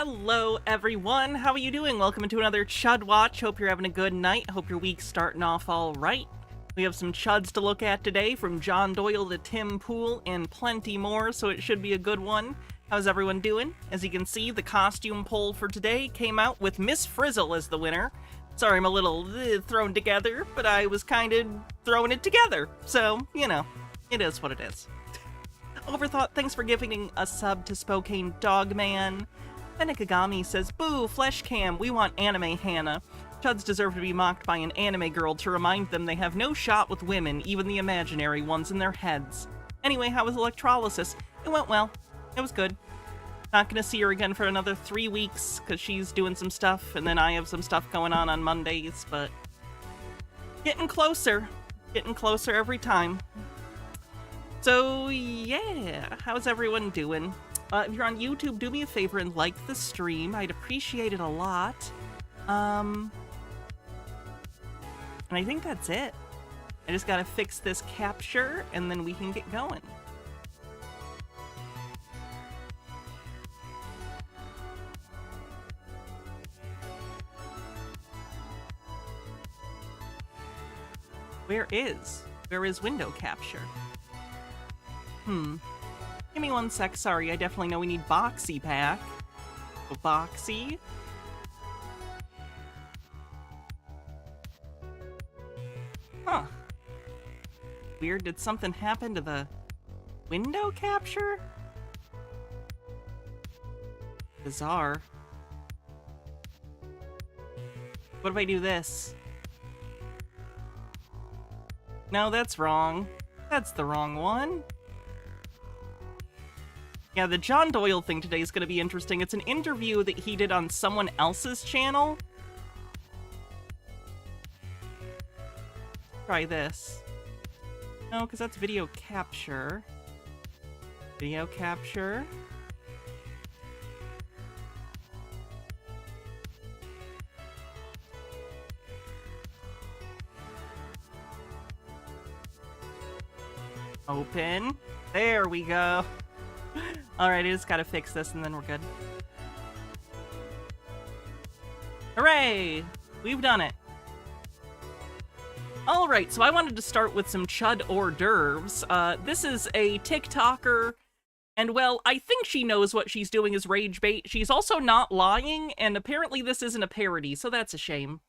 Hello everyone, how are you doing? Welcome to another Chud Watch. Hope you're having a good night. Hope your week's starting off all right. We have some Chuds to look at today, from John Doyle to Tim Pool and plenty more, so it should be a good one. How's everyone doing? As you can see, the costume poll for today came out with Miss Frizzle as the winner. Sorry, I'm a little thrown together, but I was kind of throwing it together. So, you know, it is what it is. Overthought, thanks for giving a sub to Spokane Dogman. Benikagami says, boo, flesh cam, we want anime Hannah. Chuds deserve to be mocked by an anime girl to remind them they have no shot with women, even the imaginary ones in their heads. Anyway, how was electrolysis? It went well. It was good. Not gonna see her again for another 3 weeks, because she's doing some stuff, and then I have some stuff going on Mondays, but getting closer. Getting closer every time. So, yeah, how's everyone doing? If you're on YouTube, do me a favor and like the stream. I'd appreciate it a lot. And I think that's it. I just gotta fix this capture, and then we can get going. Where is window capture? Give me 1 sec, sorry, I definitely know we need Boxy Pack. So Boxy. Huh. Weird, did something happen to the window capture? Bizarre. What if I do this? No, that's wrong. That's the wrong one. Yeah, the John Doyle thing today is going to be interesting. It's an interview that he did on someone else's channel. Try this. No, because that's video capture. Video capture. Open. There we go. Alright, I just gotta fix this and then we're good. Hooray! We've done it. Alright, so I wanted to start with some Chud hors d'oeuvres. This is a TikToker, and well, I think she knows what she's doing is rage bait. She's also not lying, and apparently this isn't a parody, so that's a shame.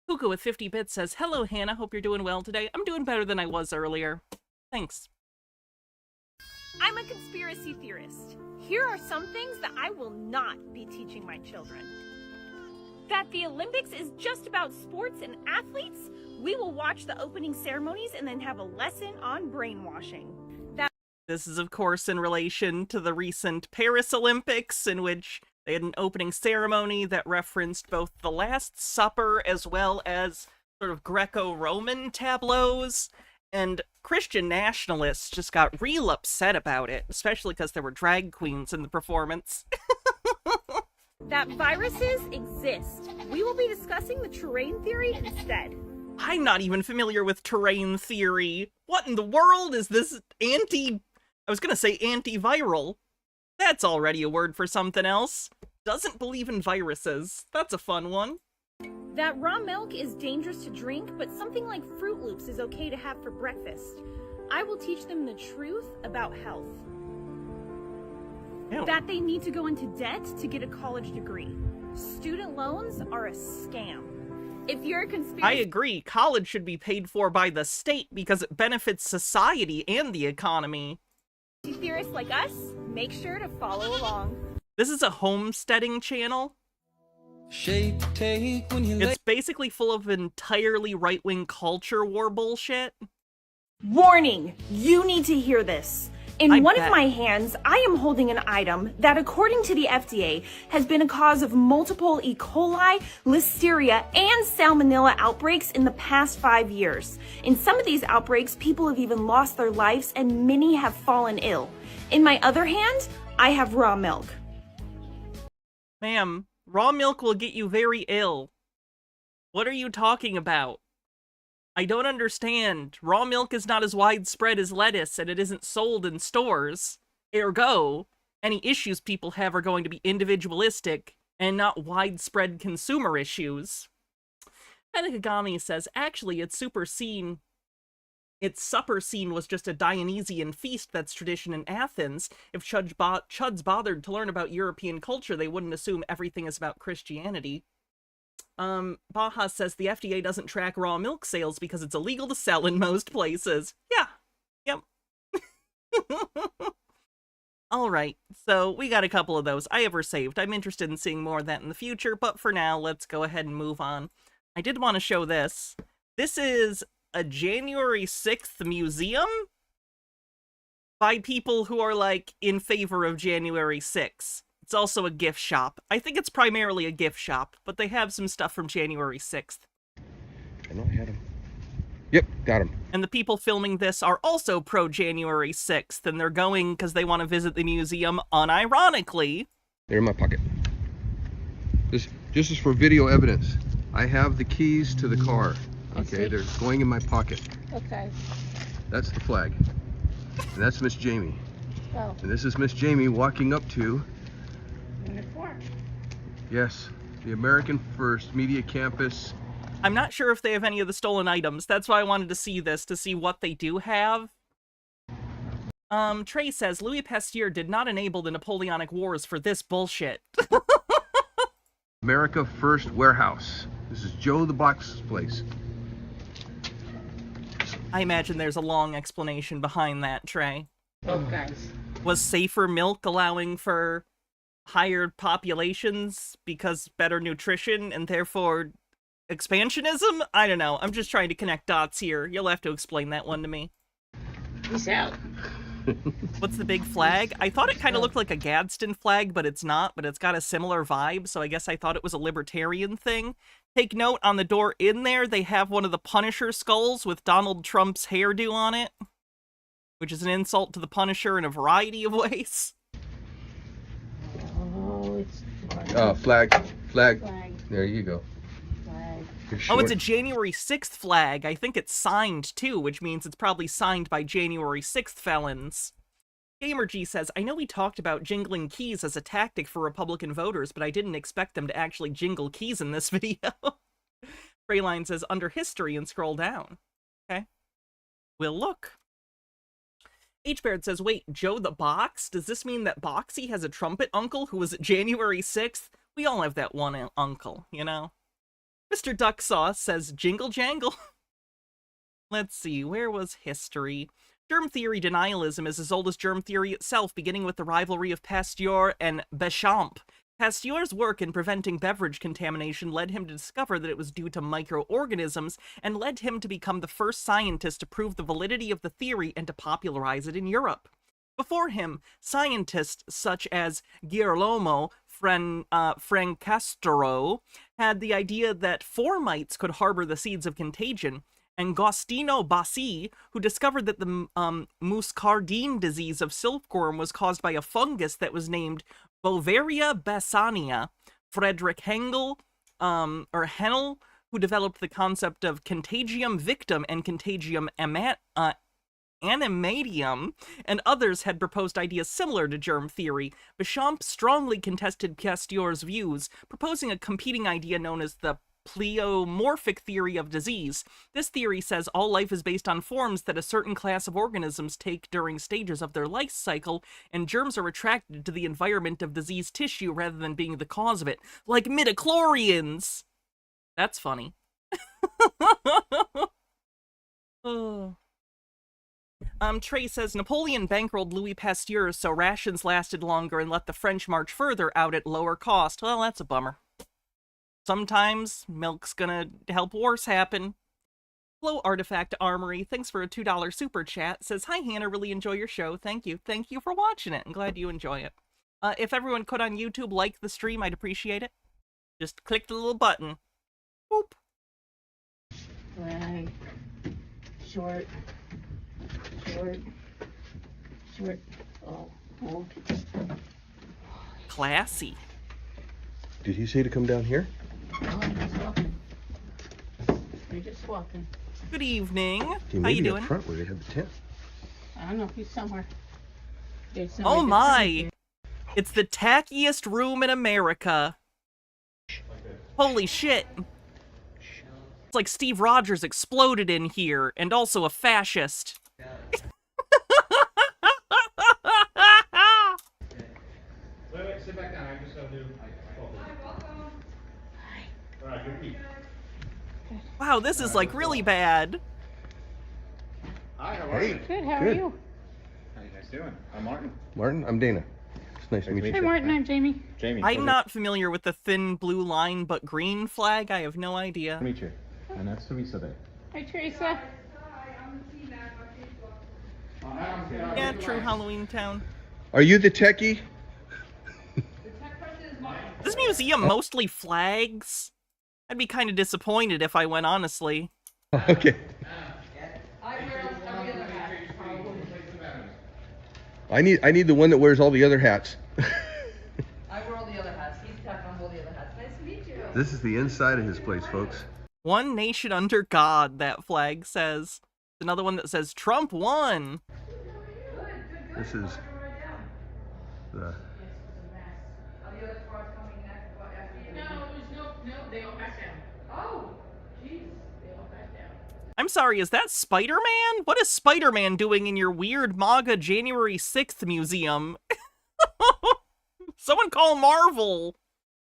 Hugo with 50 bits says, hello Hannah, hope you're doing well today. I'm doing better than I was earlier. Thanks. I'm a conspiracy theorist. Here are some things that I will not be teaching my children. That the Olympics is just about sports and athletes. We will watch the opening ceremonies and then have a lesson on brainwashing. This is, of course, in relation to the recent Paris Olympics, in which they had an opening ceremony that referenced both the Last Supper as well as sort of Greco-Roman tableaus. And Christian nationalists just got real upset about it, especially because there were drag queens in the performance. That viruses exist. We will be discussing the terrain theory instead. I'm not even familiar with terrain theory. What in the world is this I was gonna say antiviral. That's already a word for something else. Doesn't believe in viruses. That's a fun one. That raw milk is dangerous to drink, but something like Fruit Loops is okay to have for breakfast. I will teach them the truth about health. Ew. That they need to go into debt to get a college degree. Student loans are a scam. If you're a conspiracy... I agree. College should be paid for by the state because it benefits society and the economy. Theorists like us, make sure to follow along. This is a homesteading channel. Shape take when you It's basically full of entirely right-wing culture war bullshit. Warning! You need to hear this. In I one bet. of my hands, I am holding an item that, according to the FDA, has been a cause of multiple E. coli, Listeria, and Salmonella outbreaks in the past 5 years. In some of these outbreaks, people have even lost their lives and many have fallen ill. In my other hand, I have raw milk. Ma'am, raw milk will get you very ill. What are you talking about? I don't understand. Raw milk is not as widespread as lettuce, and it isn't sold in stores. Ergo, any issues people have are going to be individualistic and not widespread consumer issues. Pedagami says, actually, its supper scene was just a Dionysian feast that's tradition in Athens. If Chuds bothered to learn about European culture, they wouldn't assume everything is about Christianity. Baja says the FDA doesn't track raw milk sales because it's illegal to sell in most places. Yeah. Yep. Alright, so we got a couple of those I ever saved. I'm interested in seeing more of that in the future, but for now, let's go ahead and move on. I did want to show this. This is a January 6th museum by people who are, like, in favor of January 6th. It's also a gift shop. I think it's primarily a gift shop, but they have some stuff from January 6th. I know I had him. Yep, got him. And the people filming this are also pro-January 6th, and they're going because they want to visit the museum unironically. They're in my pocket. This is for video evidence. I have the keys to the car. Okay, they're going in my pocket. Okay. That's the flag. And that's Miss Jamie. Oh, And this is Miss Jamie walking up to, uniform. yes, the American First Media Campus. I'm not sure if they have any of the stolen items. That's why I wanted to see this, to see what they do have. Trey says, Louis Pasteur did not enable the Napoleonic Wars for this bullshit. America First Warehouse. This is Joe the Box's place. I imagine there's a long explanation behind that, Trey. Oh, guys. Was safer milk allowing for higher populations because better nutrition and therefore expansionism? I don't know. I'm just trying to connect dots here. You'll have to explain that one to me. Peace out. What's the big flag? I thought it kind of looked like a Gadsden flag, but it's not, but it's got a similar vibe, so I guess I thought it was a libertarian thing. Take note, on the door in there, they have one of the Punisher skulls with Donald Trump's hairdo on it, which is an insult to the Punisher in a variety of ways. Oh, it's Flag. flag. There you go. Flag. You're Oh, it's short. a January 6th flag. I think it's signed, too, which means it's probably signed by January 6th felons. GamerG says, I know we talked about jingling keys as a tactic for Republican voters, but I didn't expect them to actually jingle keys in this video. Freyline says, under history, and scroll down. Okay. We'll look. H-Baird says, wait, Joe the Box? Does this mean that Boxy has a trumpet uncle who was at January 6th? We all have that one uncle, you know? Mr. Duck Sauce says, jingle jangle. Let's see, where was history? Germ theory denialism is as old as germ theory itself, beginning with the rivalry of Pasteur and Béchamp. Pasteur's work in preventing beverage contamination led him to discover that it was due to microorganisms, and led him to become the first scientist to prove the validity of the theory and to popularize it in Europe. Before him, scientists such as Girolamo Francastoro had the idea that formites could harbor the seeds of contagion, and Agostino Bassi, who discovered that the muscardine disease of silkworm was caused by a fungus that was named Beauveria bassania. Frederick Hengel, Hennel, who developed the concept of contagium victim and contagium animadium, and others had proposed ideas similar to germ theory. Béchamp strongly contested Pasteur's views, proposing a competing idea known as the pleomorphic theory of disease. This theory says all life is based on forms that a certain class of organisms take during stages of their life cycle, and germs are attracted to the environment of diseased tissue rather than being the cause of it, like midichlorians. That's funny. Oh. Trey says, Napoleon bankrolled Louis Pasteur so rations lasted longer and let the French march further out at lower cost. Well, that's a bummer. Sometimes milk's gonna help wars happen. Hello, Artifact Armory. Thanks for a $2 super chat. Says, hi, Hannah. Really enjoy your show. Thank you. Thank you for watching it. I'm glad you enjoy it. If everyone could on YouTube like the stream, I'd appreciate it. Just click the little button. Boop. Flag. Short. Oh. Classy. Did he say to come down here? Oh, I'm just walking. We're just walking. Good evening. He How may you be doing? up front where they have the tent. I don't know if he's somewhere. There's Oh somebody my! It's the tackiest room in America. Holy shit. It's like Steve Rogers exploded in here, and also a fascist. Wait, sit back down. I just gotta do. All right, good peek. Wow, this is like really bad. Hi, how are you? Good, how are Good. you? How you guys doing? I'm Martin. Martin, I'm Dana. It's nice to meet Hey, you. Martin, I'm Jamie. Jamie. I'm not familiar with the thin blue line but green flag. I have no idea. Nice to meet you. And that's Teresa there. Hi, Teresa. Yeah, true Halloween town. Are you the techie? This museum mostly flags. I'd be kind of disappointed if I went, honestly. Okay. I need the one that wears all the other hats. I wear all the other hats. He's tech on all the other hats. Nice to meet you. This is the inside of his place, folks. One nation under God, that flag says. Another one that says Trump won. This is the Are the other cars coming next? What, after you? No, they all back down. Oh, jeez. They all back down. I'm sorry, is that Spider-Man? What is Spider-Man doing in your weird MAGA January 6th museum? Someone call Marvel.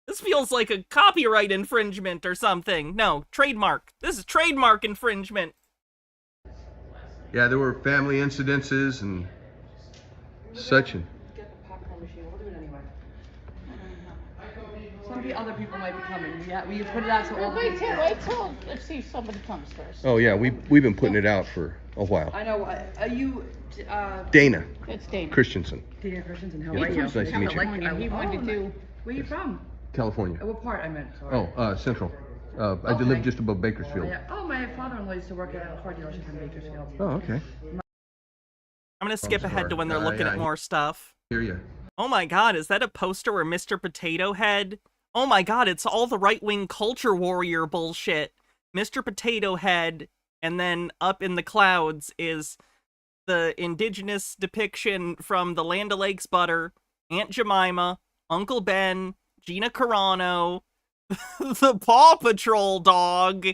This feels like a copyright infringement or something. No, trademark. This is trademark infringement. yeah. There were family incidences and such. And Get the popcorn machine. We'll do it anyway. Some other people might be coming. Yeah, we put it out so all the Wait till, let's see if somebody comes first. oh yeah, we've been putting it out for a while. I know. Are you Dana It's Dana. Christensen, Dana Christensen? How He's are you? from Nice to meet you. California. He wanted to do. Where are you from? California. What part? I meant. Sorry. Oh, Central. I Okay. live just above Bakersfield. Yeah. Oh, my father-in-law used to work at a car dealership in Bakersfield. Oh, okay. I'm gonna skip ahead to when they're looking at more stuff. Hear ya. Oh my god, is that a poster where Mr. Potato Head? Oh my god, it's all the right-wing culture warrior bullshit. Mr. Potato Head, and then up in the clouds is the indigenous depiction from the Land O'Lakes Butter, Aunt Jemima, Uncle Ben, Gina Carano, the Paw Patrol dog,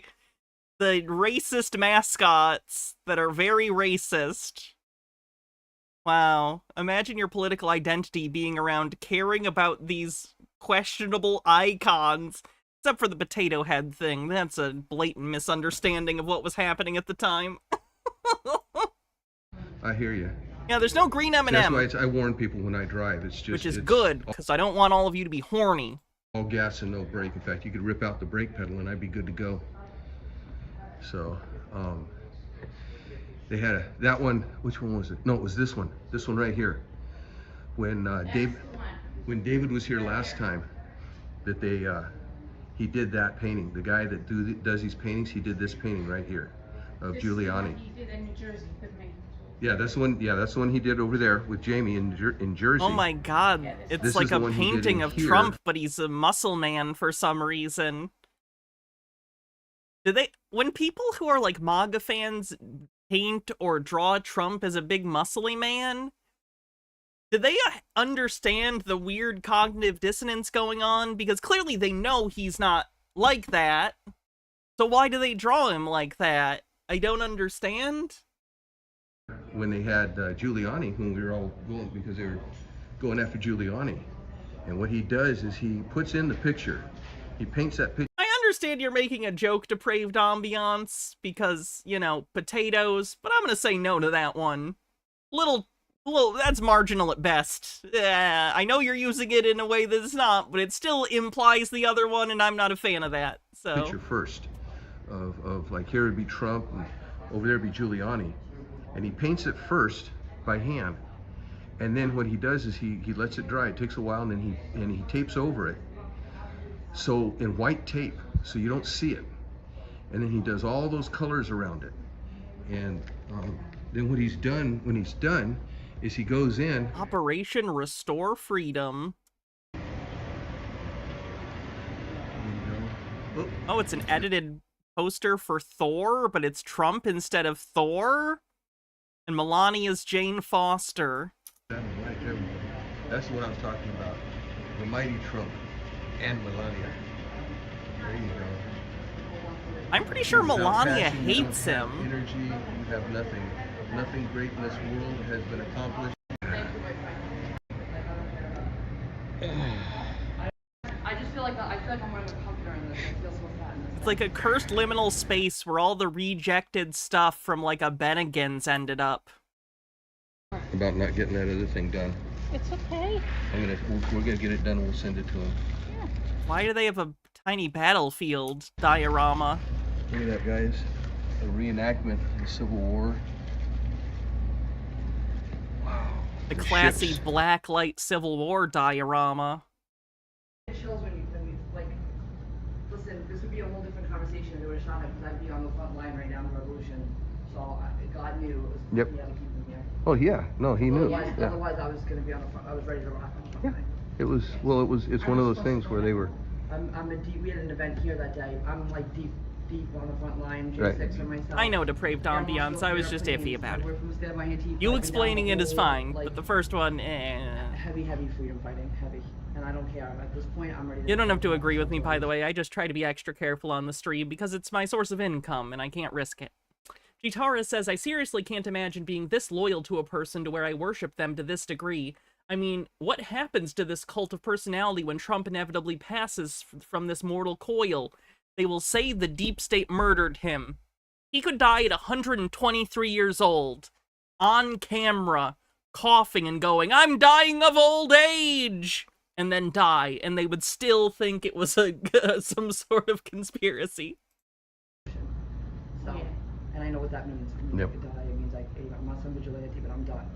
the racist mascots that are very racist. Wow. Imagine your political identity being around caring about these questionable icons. Except for the potato head thing. That's a blatant misunderstanding of what was happening at the time. I hear you. Yeah, there's no green M&M. That's why I warn people when I drive. It's just which is it's good, because I don't want all of you to be horny. all gas and no brake. In fact, you could rip out the brake pedal and I'd be good to go. So, they had that one. Which one was it? No, it was this one. This one right here. When when David was here last time, that he did that painting. The guy that does these paintings, he did this painting right here of Giuliani. He did in New Jersey with me. Yeah, that's the one. Yeah, that's the one he did over there with Jamie in Jersey. Oh my god, it's This like is the a one he did painting in of here. Trump, but he's a muscle man for some reason. When people who are like MAGA fans paint or draw Trump as a big muscly man, do they understand the weird cognitive dissonance going on? Because clearly they know he's not like that. So why do they draw him like that? I don't understand. When they had Giuliani, when we were all going, because they were going after Giuliani. And what he does is he puts in the picture, he paints that picture. I understand you're making a joke, depraved ambiance, because, you know, potatoes, but I'm gonna say no to that one. Little, that's marginal at best. I know you're using it in a way that's not, but it still implies the other one, and I'm not a fan of that, so. Picture first of like here would be Trump and over there would be Giuliani. And he paints it first by hand. And then what he does is he lets it dry. It takes a while, and then he tapes over it. So in white tape, so you don't see it. And then he does all those colors around it. And then when he's done, is he goes in. Operation Restore Freedom. Oh, it's an edited poster for Thor, but it's Trump instead of Thor? And Melania's Jane Foster. That's what I was talking about. The mighty Trump and Melania. There you go. I'm pretty sure Without Melania passion, you don't hates have him. Energy, you have nothing. Nothing great in this world has been accomplished. I just feel like I'm wearing a comforter in this. I feel so fat in this. It's like a cursed liminal space where all the rejected stuff from like a Bennigan's ended up. About not getting that other thing done. It's okay. We're gonna get it done and we'll send it to him. Why do they have a tiny battlefield diorama? Look at that, guys. A reenactment of the Civil War. Wow. The classy ships. blacklight Civil War diorama. It chills when you like. Listen, this would be a whole different conversation if they would have shot him because I'd be on the front line right now in the revolution. So God knew it was. Yep. He had to keep him here. Oh yeah, no, he knew. Otherwise, Yeah. otherwise I was gonna be on the front. I was ready to rock on the front line. It was, well, it's one of those things where they were, We had an event here that day. I'm like deep on the front line. J6 Right. for myself. I know depraved ambiance, I was just iffy about it. You I've been explaining down it the is whole, fine, like, but the first one, heavy freedom fighting, heavy. And I don't care. At this point, I'm ready to... You don't have to agree with me, by the way. I just try to be extra careful on the stream because it's my source of income and I can't risk it. Gitara says, I seriously can't imagine being this loyal to a person to where I worship them to this degree. I mean, what happens to this cult of personality when Trump inevitably passes from this mortal coil? They will say the deep state murdered him. He could die at 123 years old, on camera, coughing and going, I'm dying of old age! And then die, and they would still think it was some sort of conspiracy. So, and I know what that means. It means Yep. I could die. It means I'm not some vigilante, but I'm done.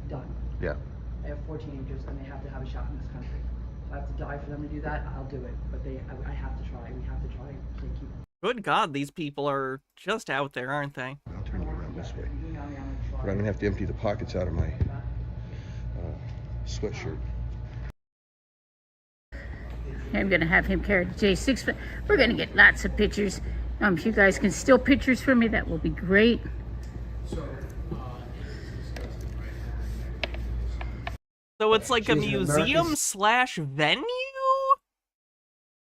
Done. yeah. I have 4 teenagers, and they have to have a shot in this country. If I have to die for them to do that, I'll do it. But I have to try. We have to try to keep... Good God, these people are just out there, aren't they? I'll turn you around this way. I'm gonna try. But I'm gonna have to empty the pockets out of my sweatshirt. I'm gonna have him carry the J6, but we're gonna get lots of pictures. If you guys can steal pictures for me, that will be great. So it's like a She's an museum slash venue?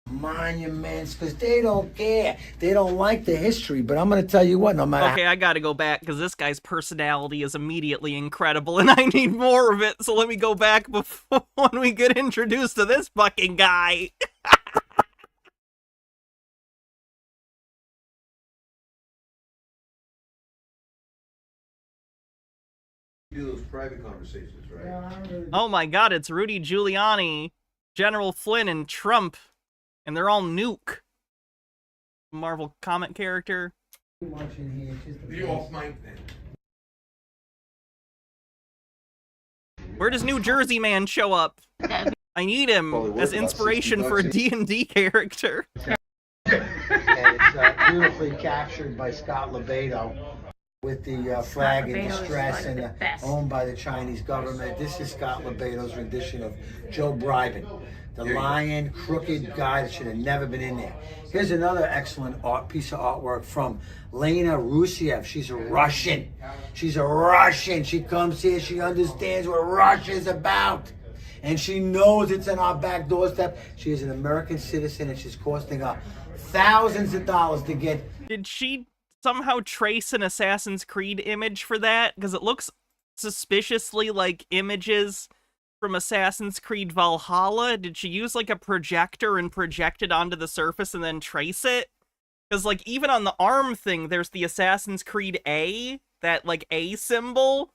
Monuments, because they don't care. They don't like the history. But I'm going to tell you what, no matter Okay, I gotta go back, because this guy's personality is immediately incredible, and I need more of it, so let me go back before when we get introduced to this fucking guy. You do those private conversations, right? Oh my god, it's Rudy Giuliani, General Flynn, and Trump, and they're all Nuke. Marvel comic character. Be off mic then. Where does New Jersey Man show up? I need him Probably worth as about inspiration for a $60 D&D character. and it's beautifully captured by Scott Lebedo with the flag in Lebedo's distress like and the best. owned by the Chinese government. This is Scott Lebedo's rendition of Joe Bribin, the lying, crooked guy that should have never been in there. Here's another excellent piece of artwork from Lena Rusiev. She's a Russian. She's a Russian. She comes here. She understands what Russia's about. And she knows it's on our back doorstep. She is an American citizen, and she's costing her thousands of dollars to get. Did she somehow trace an Assassin's Creed image for that? Because it looks suspiciously like images from Assassin's Creed Valhalla. Did she use like a projector and project it onto the surface and then trace it? Because like even on the arm thing, there's the Assassin's Creed A, that like A symbol.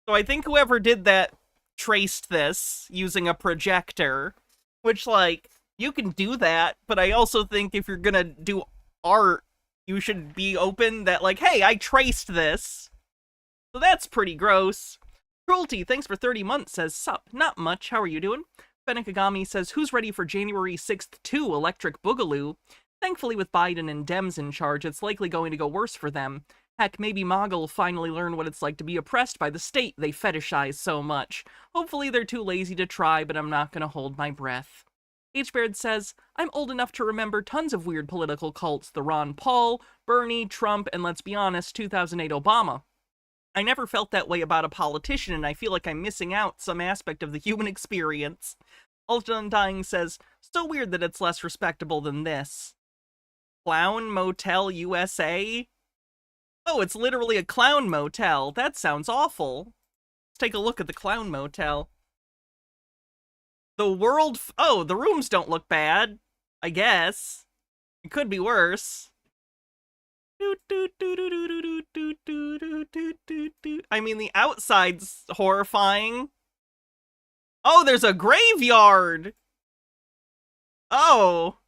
So I think whoever did that traced this using a projector, which like you can do that, but I also think if you're gonna do art, you should be open that like, hey, I traced this. So that's pretty gross. Cruelty, thanks for 30 months, says, sup, not much, how are you doing? Benekagami says, who's ready for January 6th 2 Electric Boogaloo? Thankfully with Biden and Dems in charge, it's likely going to go worse for them. Heck, maybe MAGA will finally learn what it's like to be oppressed by the state they fetishize so much. Hopefully they're too lazy to try, but I'm not gonna hold my breath. H-Baird says, I'm old enough to remember tons of weird political cults, the Ron Paul, Bernie, Trump, and let's be honest, 2008 Obama. I never felt that way about a politician, and I feel like I'm missing out some aspect of the human experience. Ultra Undying says, so weird that it's less respectable than this. Clown Motel USA? Oh, it's literally a clown motel. That sounds awful. Let's take a look at the clown motel. The world... Oh, the rooms don't look bad, I guess. It could be worse. I mean, the outside's horrifying. Oh, there's a graveyard! Oh.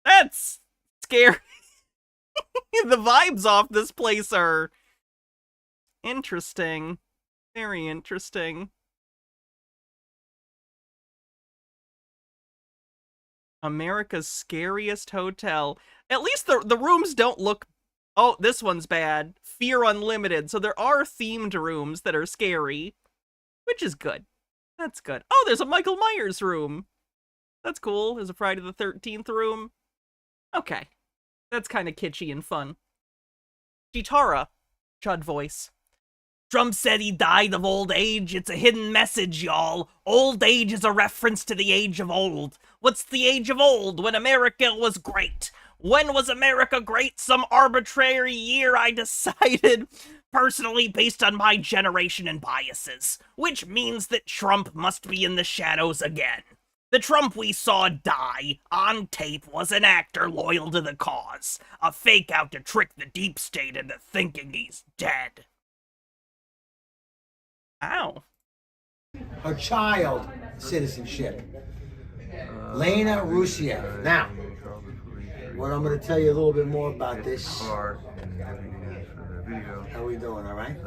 That's scary. The vibes off this place are interesting. Very interesting. America's scariest hotel. At least the rooms don't look... Oh, this one's bad. Fear Unlimited. So there are themed rooms that are scary, which is good. That's good. Oh, there's a Michael Myers room. That's cool. There's a Friday the 13th room. Okay. That's kind of kitschy and fun. Chitara. Chud voice. Trump said he died of old age. It's a hidden message, y'all. Old age is a reference to the age of old. What's the age of old? When America was great. When was America great? Some arbitrary year I decided, personally based on my generation and biases. Which means that Trump must be in the shadows again. The Trump we saw die on tape was an actor loyal to the cause. A fake out to trick the deep state into thinking he's dead. Ow. Her child citizenship. Lena Russia. Now, what I'm going to tell you a little bit more about this. How we doing, all right?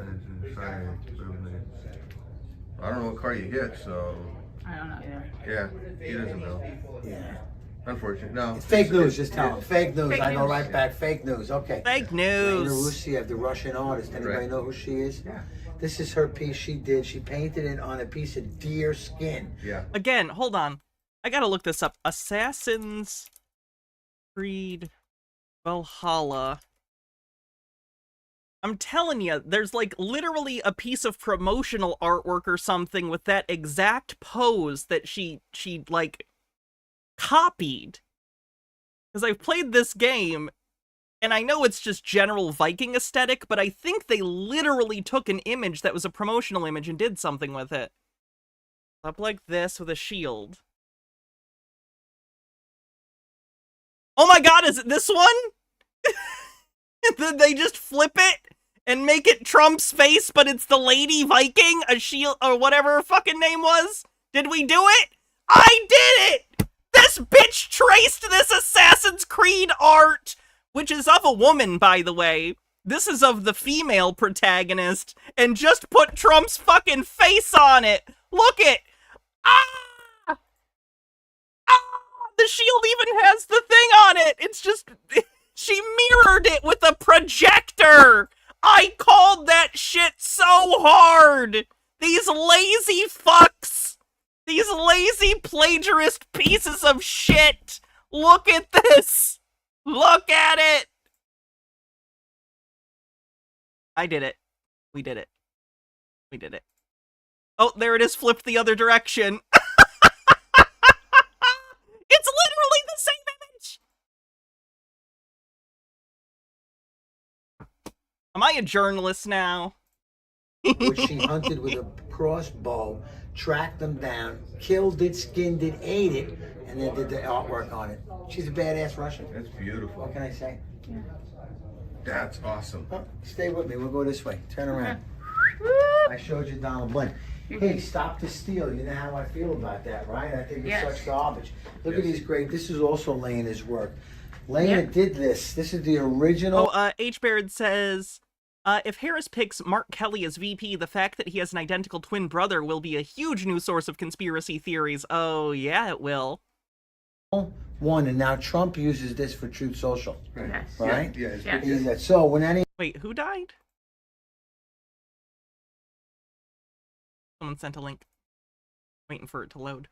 I don't know what car you hit, so. I don't know either. Yeah, he doesn't know. Yeah. Unfortunate. No. It's fake news, just tell him. Fake news. Fake I go news. right back. Fake news. Okay. Fake Lena news. Russia, the Russian artist. Anybody Right. know who she is? Yeah. This is her piece she did. She painted it on a piece of deer skin. Yeah. Again, hold on. I gotta look this up. Assassin's Creed Valhalla. I'm telling you, there's like literally a piece of promotional artwork or something with that exact pose that she like copied. Because I've played this game, and I know it's just general Viking aesthetic, but I think they literally took an image that was a promotional image and did something with it. Up like this with a shield. Oh my god, is it this one? Did they just flip it and make it Trump's face, but it's the lady Viking, a shield, or whatever her fucking name was? Did we do it? I did it! This bitch traced this Assassin's Creed art, which is of a woman, by the way. This is of the female protagonist, and just put Trump's fucking face on it. Look it! Ah! Ah! The shield even has the thing on it! It's just... She mirrored it with a projector! I called that shit so hard! These lazy fucks! These lazy plagiarist pieces of shit! Look at this! Look at it! I did it. We did it. We did it. Oh, there it is, flipped the other direction. It's literally the same image! Am I a journalist now? Which she hunted with a crossbow, tracked them down, killed it, skinned it, ate it, and then did the artwork on it. She's a badass Russian. That's beautiful. What can I say? That's awesome. Oh, stay with me. We'll go this way. Turn around. I showed you Donald Blinn. Hey, stop the steal. You know how I feel about that, right? I think it's Yes. such garbage. Look at Yes. these great. This is also Lena's work. Lena did this. This is the original. Oh, H. Baird says, if Harris picks Mark Kelly as VP, the fact that he has an identical twin brother will be a huge new source of conspiracy theories. Oh, yeah, it will. One, and now Trump uses this for Truth Social, Yes. right? Yeah, it's Yeah. good. He's that. So when any Wait, who died? Someone sent a link. Waiting for it to load.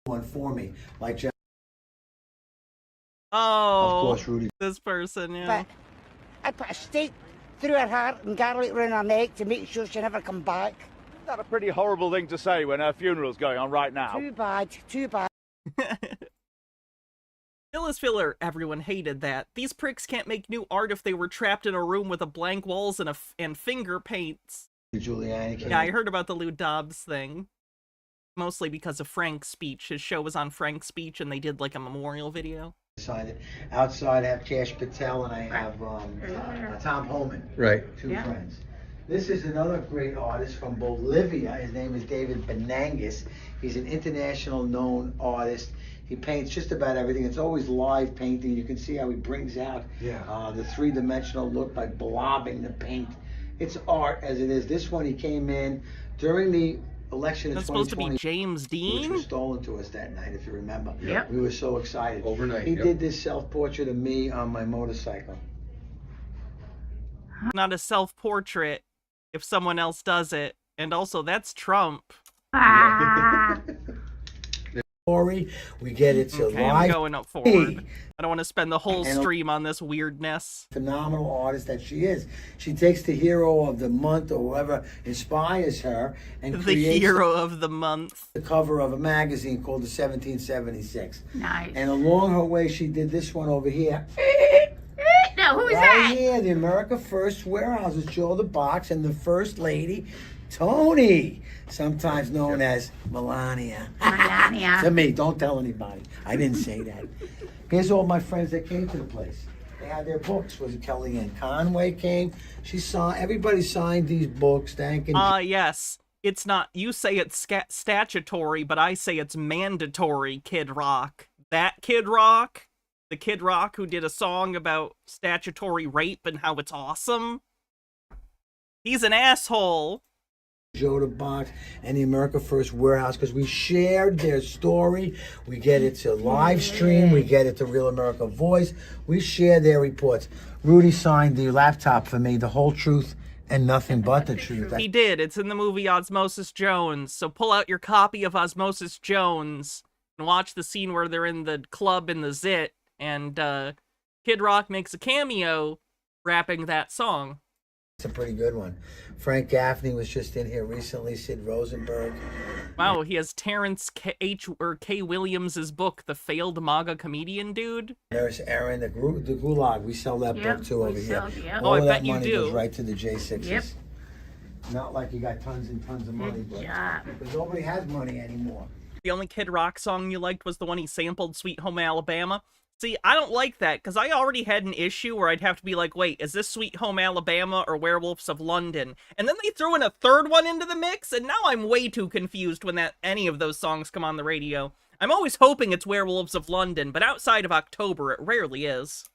one for me, like Jeff, Oh, of course, Rudy. this person, yeah. But I put a stake through her heart and garlic round her neck to make sure she never come back. That's a pretty horrible thing to say when her funeral's going on right now. Too bad, too bad. Phyllis Filler, everyone hated that. These pricks can't make new art if they were trapped in a room with a blank walls and finger paints. Giuliani came Yeah, I heard about the Lou Dobbs thing. Mostly because of Frank's speech. His show was on Frank's speech and they did like a memorial video. signed it. Outside I have Cash Patel and I have Tom Holman. Right. Two friends. This is another great artist from Bolivia. His name is David Benangas. He's an international known artist. He paints just about everything. It's always live painting. You can see how he brings out the three-dimensional look by blobbing the paint. It's art as it is. This one he came in during the election in 2020. That's supposed to be James Dean? Which was stolen to us that night, if you remember. Yep. We were so excited. Overnight, He yep. did this self-portrait of me on my motorcycle. Not a self-portrait if someone else does it. And also, that's Trump. Ah. Story, we get it to Okay, I'm live. going up forward. I don't want to spend the whole And- stream on this weirdness. Phenomenal artist that she is. She takes the hero of the month or whoever inspires her and The creates hero of the month. the cover of a magazine called the 1776. Nice. And along her way, she did this one over here. No, who's Right that? here, the America First warehouses show the box and the First Lady, Tony, sometimes known as Melania. Melania. To me, don't tell anybody. I didn't say that. Here's all my friends that came to the place. They had their books. Was it Kellyanne Conway came? She saw everybody signed these books. Thanking. Yes. It's not, you say it's statutory, but I say it's mandatory, Kid Rock. That Kid Rock? The Kid Rock who did a song about statutory rape and how it's awesome? He's an asshole. Joda Box and the America First Warehouse because we shared their story. We get it to live stream. We get it to Real America Voice. We share their reports. Rudy signed the laptop for me, The Whole Truth and Nothing But the Truth. He did. It's in the movie Osmosis Jones. So pull out your copy of Osmosis Jones and watch the scene where they're in the club in the Zit and Kid Rock makes a cameo rapping that song. It's a pretty good one. Frank Gaffney was just in here recently. Sid Rosenberg. Wow, he has Terrence K. Williams' book, The Failed MAGA Comedian Dude. There's Aaron, the Gulag. We sell that Yep, book too we over sell, here. yep. Oh, All I of that bet you money do. goes right to the J6s. Yep. Not like you got tons and tons of money, but job. because nobody has money anymore. The only Kid Rock song you liked was the one he sampled, Sweet Home Alabama. See, I don't like that, because I already had an issue where I'd have to be like, wait, is this Sweet Home Alabama or Werewolves of London? And then they threw in a third one into the mix, and now I'm way too confused when any of those songs come on the radio. I'm always hoping it's Werewolves of London, but outside of October, it rarely is.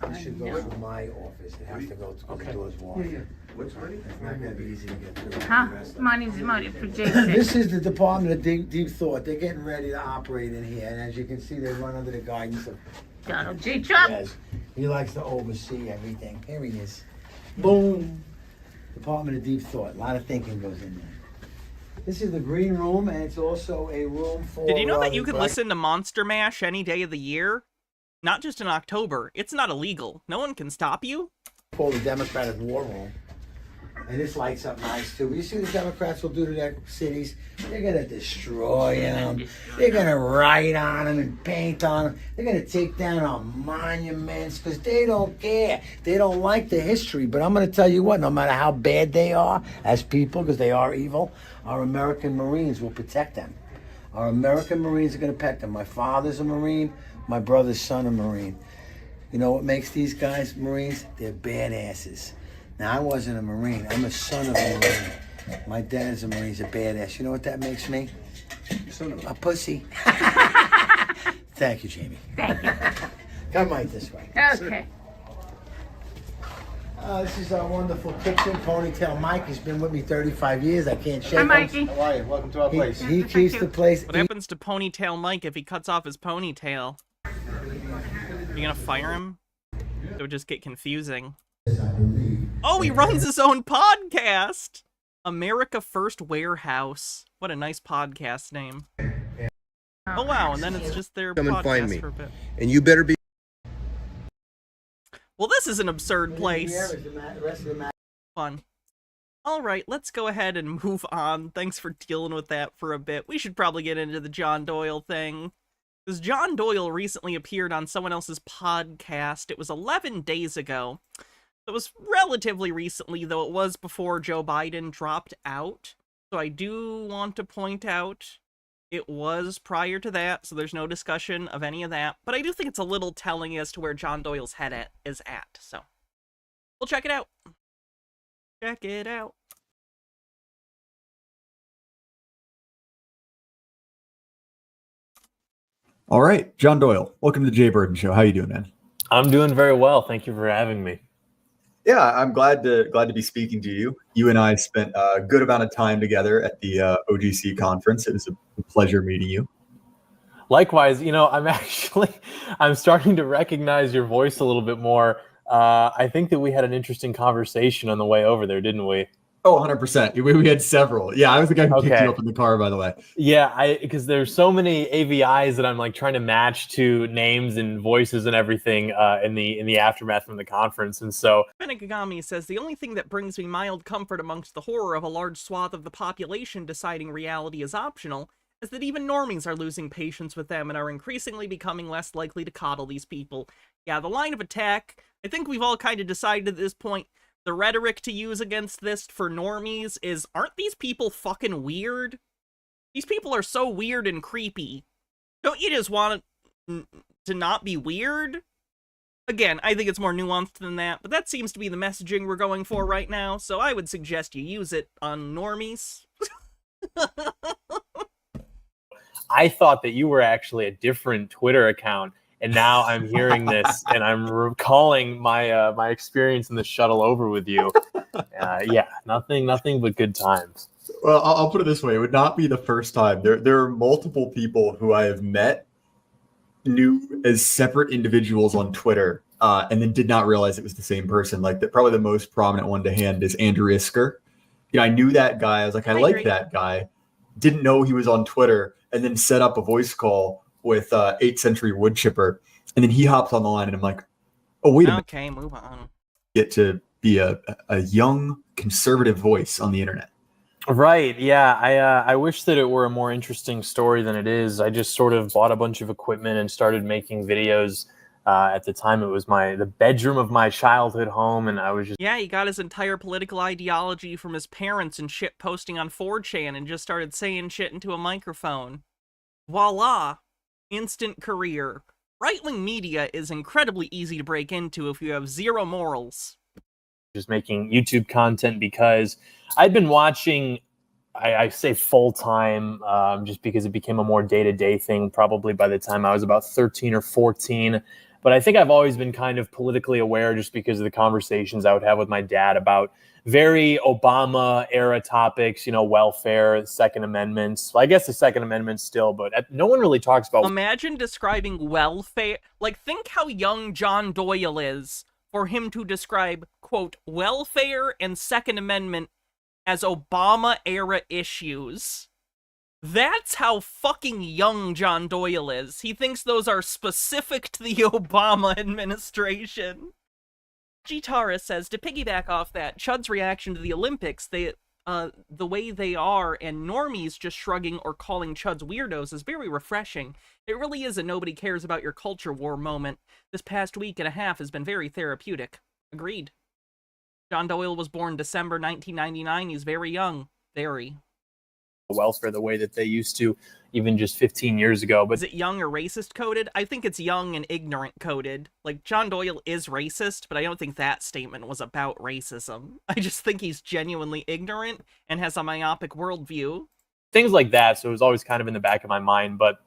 It should go through my office. It has to go through the doors wide. What's money? It's not going to be easy to get through. Huh? Money's money for Jason. This is the Department of Deep Thought. They're getting ready to operate in here. And as you can see, they run under the guidance of Donald J. Trump. Yes. He likes to oversee everything. Here he is. Boom. Department of Deep Thought. A lot of thinking goes in there. This is the green room, and it's also a room for... Did you know that you could listen to Monster Mash any day of the year? Not just in October. It's not illegal. No one can stop you. For the Democratic War Room. And this lights up nice too. You see what the Democrats will do to their cities? They're going to destroy them. They're going to write on them and paint on them. They're going to take down our monuments because they don't care. They don't like the history. But I'm going to tell you what, no matter how bad they are as people, because they are evil, our American Marines will protect them. Our American Marines are going to protect them. My father's a Marine. My brother's son a Marine. You know what makes these guys Marines? They're badasses. Now, I wasn't a Marine. I'm a son of a Marine. My dad is a Marine. He's a badass. You know what that makes me? A pussy. Thank you, Jamie. Thank you. Come right this way. Okay. This is our wonderful kitchen. Ponytail Mike. He's been with me 35 years. I can't shake Hi, him. Mikey. How are you? Welcome to our place. He keeps the place. What happens to Ponytail Mike if he cuts off his ponytail? You gonna fire him? It would just get confusing. Oh, he runs his own podcast! America First Warehouse. What a nice podcast name. Oh wow, and then it's just their Come podcast and find me. for a bit. And you better be. Well, this is an absurd place. Here is the rest of the map. Fun. Alright, let's go ahead and move on. Thanks for dealing with that for a bit. We should probably get into the John Doyle thing. Because John Doyle recently appeared on someone else's podcast. It was 11 days ago. It was relatively recently, though it was before Joe Biden dropped out. So I do want to point out it was prior to that, so there's no discussion of any of that. But I do think it's a little telling as to where John Doyle's head is at. So we'll check it out. Check it out. All right, John Doyle, welcome to the Jay Burden Show. How you doing, man? I'm doing very well. Thank you for having me. Yeah, I'm glad to be speaking to you. You and I spent a good amount of time together at the OGC conference. It was a pleasure meeting you. Likewise, I'm starting to recognize your voice a little bit more. I think that we had an interesting conversation on the way over there, didn't we? Oh, 100%. We had several. Yeah, I was the guy who picked you up in the car, by the way. Yeah, because there's so many AVIs that I'm like trying to match to names and voices and everything in the aftermath from the conference. And so Benigami says, the only thing that brings me mild comfort amongst the horror of a large swath of the population deciding reality is optional is that even normies are losing patience with them and are increasingly becoming less likely to coddle these people. Yeah, the line of attack, I think we've all kind of decided at this point, the rhetoric to use against this for normies is, aren't these people fucking weird? These people are so weird and creepy. Don't you just want to not be weird? Again, I think it's more nuanced than that, but that seems to be the messaging we're going for right now, so I would suggest you use it on normies. I thought that you were actually a different Twitter account. And now I'm hearing this, and I'm recalling my my experience in the shuttle over with you. Yeah, nothing but good times. Well, I'll put it this way: it would not be the first time. There are multiple people who I have met, knew as separate individuals on Twitter, and then did not realize it was the same person. Like probably the most prominent one to hand is Andrew Isker. I knew that guy. I was like, I like that guy. Didn't know he was on Twitter, and then set up a voice call with 8th Century Wood Chipper, and then he hops on the line, and I'm like, oh, wait a minute. Okay, move on. Get to be a young conservative voice on the internet. Right, yeah. I wish that it were a more interesting story than it is. I just sort of bought a bunch of equipment and started making videos. At the time, it was the bedroom of my childhood home, and I was just... Yeah, he got his entire political ideology from his parents and shit posting on 4chan and just started saying shit into a microphone. Voila! Instant career. Right-wing media is incredibly easy to break into if you have zero morals. Just making YouTube content because I'd been watching, I say full-time, just because it became a more day-to-day thing probably by the time I was about 13 or 14. But I think I've always been kind of politically aware just because of the conversations I would have with my dad about very Obama-era topics, welfare, Second Amendments. Well, I guess the Second Amendment still, but no one really talks about... Imagine describing welfare... Like, think how young John Doyle is for him to describe, quote, welfare and Second Amendment as Obama-era issues. That's how fucking young John Doyle is. He thinks those are specific to the Obama administration. Gitara says, to piggyback off that, Chud's reaction to the Olympics, the way they are, and normies just shrugging or calling Chuds weirdos is very refreshing. It really is a nobody cares about your culture war moment. This past week and a half has been very therapeutic. Agreed. John Doyle was born December 1999. He's very young. Very. Welfare the way that they used to even just 15 years ago. But is it young or racist coded? I think it's young and ignorant coded. Like, John Doyle is racist, but I don't think that statement was about racism. I just think he's genuinely ignorant and has a myopic worldview. Things like that, so it was always kind of in the back of my mind. But,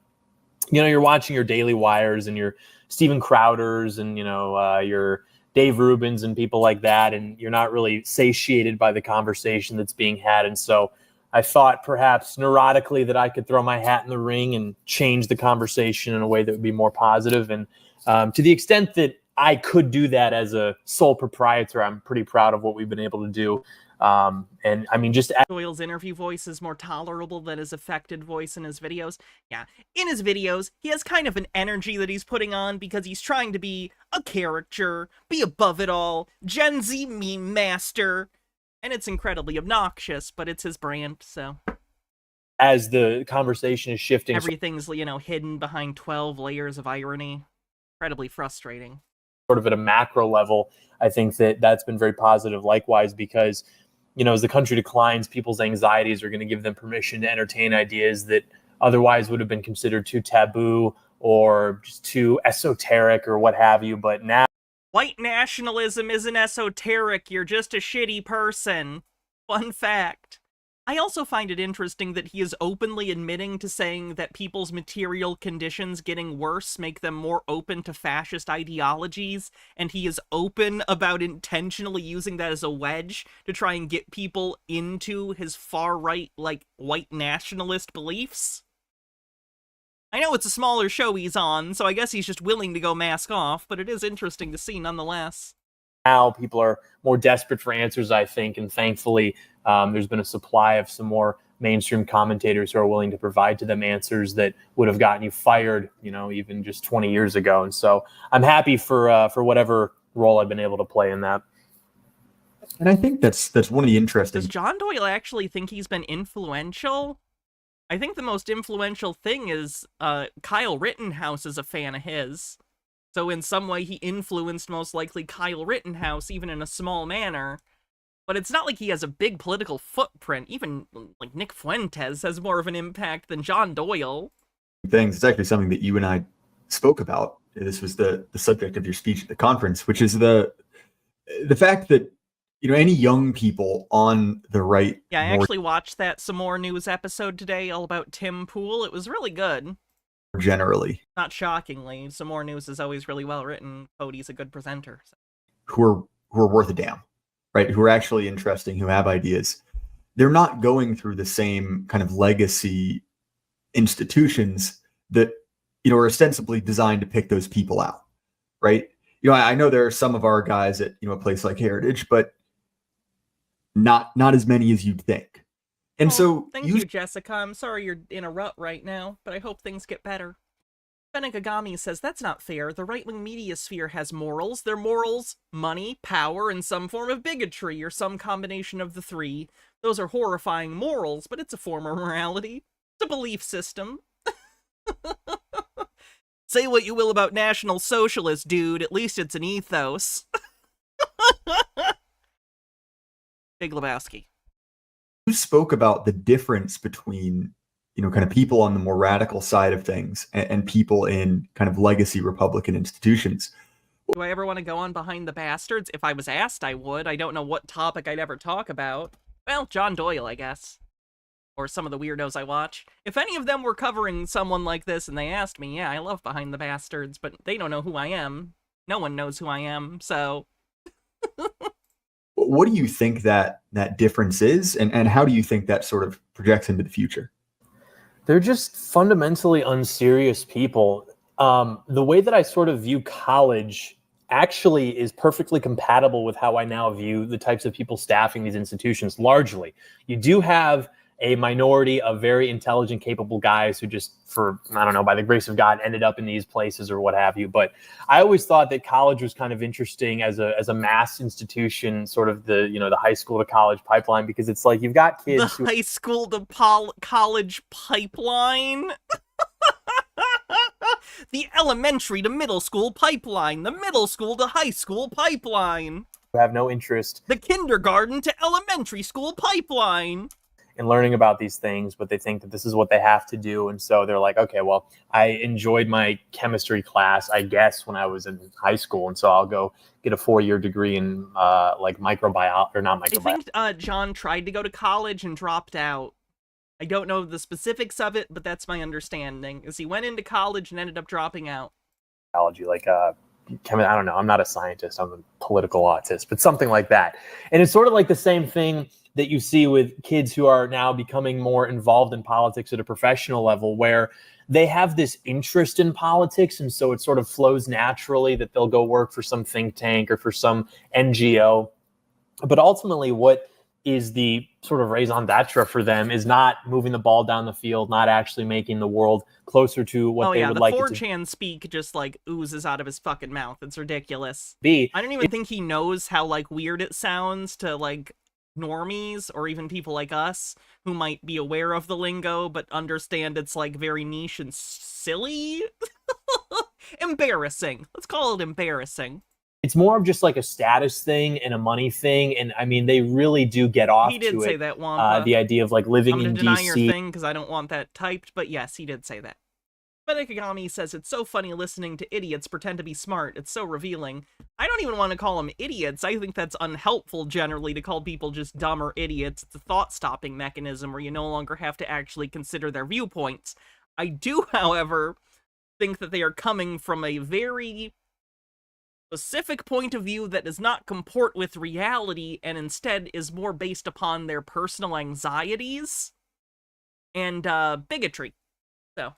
you're watching your Daily Wires and your Steven Crowders and, your Dave Rubins and people like that, and you're not really satiated by the conversation that's being had. And so I thought perhaps neurotically that I could throw my hat in the ring and change the conversation in a way that would be more positive. And to the extent that I could do that as a sole proprietor, I'm pretty proud of what we've been able to do. And I mean, just Doyle's interview voice is more tolerable than his affected voice in his videos. Yeah, in his videos, he has kind of an energy that he's putting on because he's trying to be a character, be above it all, Gen Z meme master. And it's incredibly obnoxious, but it's his brand, so as the conversation is shifting. Everything's, hidden behind 12 layers of irony. Incredibly frustrating. Sort of at a macro level, I think that's been very positive likewise, because, as the country declines, people's anxieties are going to give them permission to entertain ideas that otherwise would have been considered too taboo or just too esoteric or what have you. But now, white nationalism isn't esoteric, you're just a shitty person. Fun fact. I also find it interesting that he is openly admitting to saying that people's material conditions getting worse make them more open to fascist ideologies, and he is open about intentionally using that as a wedge to try and get people into his far-right, white nationalist beliefs. I know it's a smaller show he's on, so I guess he's just willing to go mask off, but it is interesting to see nonetheless. Now people are more desperate for answers, I think, and thankfully there's been a supply of some more mainstream commentators who are willing to provide to them answers that would have gotten you fired, even just 20 years ago. And so I'm happy for whatever role I've been able to play in that. And I think that's one of the interesting. Does John Doyle actually think he's been influential? I think the most influential thing is Kyle Rittenhouse is a fan of his. So in some way he influenced most likely Kyle Rittenhouse, even in a small manner. But it's not like he has a big political footprint. Even Nick Fuentes has more of an impact than John Doyle. Things. It's actually something that you and I spoke about. This was the subject of your speech at the conference, which is the fact that any young people on the right. Yeah, I actually watched that Some More News episode today, all about Tim Pool. It was really good. Generally, not shockingly, Some More News is always really well written. Cody's a good presenter. So. Who are worth a damn, right? Who are actually interesting, who have ideas. They're not going through the same kind of legacy institutions that are ostensibly designed to pick those people out, right? I know there are some of our guys at a place like Heritage, but not as many as you'd think. And so thank you, Jessica. I'm sorry you're in a rut right now, but I hope things get better. Benegagami says, that's not fair. The right-wing media sphere has morals. Their morals, money, power, and some form of bigotry, or some combination of the three. Those are horrifying morals, but it's a form of morality. It's a belief system. Say what you will about National Socialist, dude. At least it's an ethos. Big Lebowski. You spoke about the difference between, kind of people on the more radical side of things and people in kind of legacy Republican institutions. Do I ever want to go on Behind the Bastards? If I was asked, I would. I don't know what topic I'd ever talk about. Well, John Doyle, I guess. Or some of the weirdos I watch. If any of them were covering someone like this and they asked me, yeah, I love Behind the Bastards, but they don't know who I am. No one knows who I am, so... What do you think that difference is, and how do you think that sort of projects into the future? They're just fundamentally unserious people. The way that I sort of view college actually is perfectly compatible with how I now view the types of people staffing these institutions, largely. You do have a minority of very intelligent, capable guys who just, by the grace of God, ended up in these places or what have you. But I always thought that college was kind of interesting as a mass institution, sort of the high school to college pipeline, because it's like you've got kids. The high school to college pipeline? The elementary to middle school pipeline. The middle school to high school pipeline. Who have no interest. The kindergarten to elementary school pipeline. And learning about these things, but they think that this is what they have to do. And so they're like, okay, well, I enjoyed my chemistry class, I guess, when I was in high school. And so I'll go get a 4-year degree in microbiology, or not microbiology. I think John tried to go to college and dropped out. I don't know the specifics of it, but that's my understanding, is he went into college and ended up dropping out. I don't know. I'm not a scientist. I'm a political autist, but something like that. And it's sort of like the same thing that you see with kids who are now becoming more involved in politics at a professional level, where they have this interest in politics. And so it sort of flows naturally that they'll go work for some think tank or for some NGO. But ultimately, what is the sort of raison d'etre for them is not moving the ball down the field, not actually making the world closer to what they would like it to be. 4chan speak just oozes out of his fucking mouth. It's ridiculous. I don't even think he knows how weird it sounds to normies or even people like us who might be aware of the lingo but understand it's like very niche and silly. Embarrassing. Let's call it embarrassing. It's more of just like a status thing and a money thing, and I mean they really do get off He did to say it. that, Wampa. The idea of like living I'm in gonna deny your DC. thing because I don't want that typed, but yes, he did say that. Benekagami says, it's so funny listening to idiots pretend to be smart. It's so revealing. I don't even want to call them idiots. I think that's unhelpful generally to call people just dumb or idiots. It's a thought-stopping mechanism where you no longer have to actually consider their viewpoints. I do, however, think that they are coming from a very specific point of view that does not comport with reality and instead is more based upon their personal anxieties and bigotry. So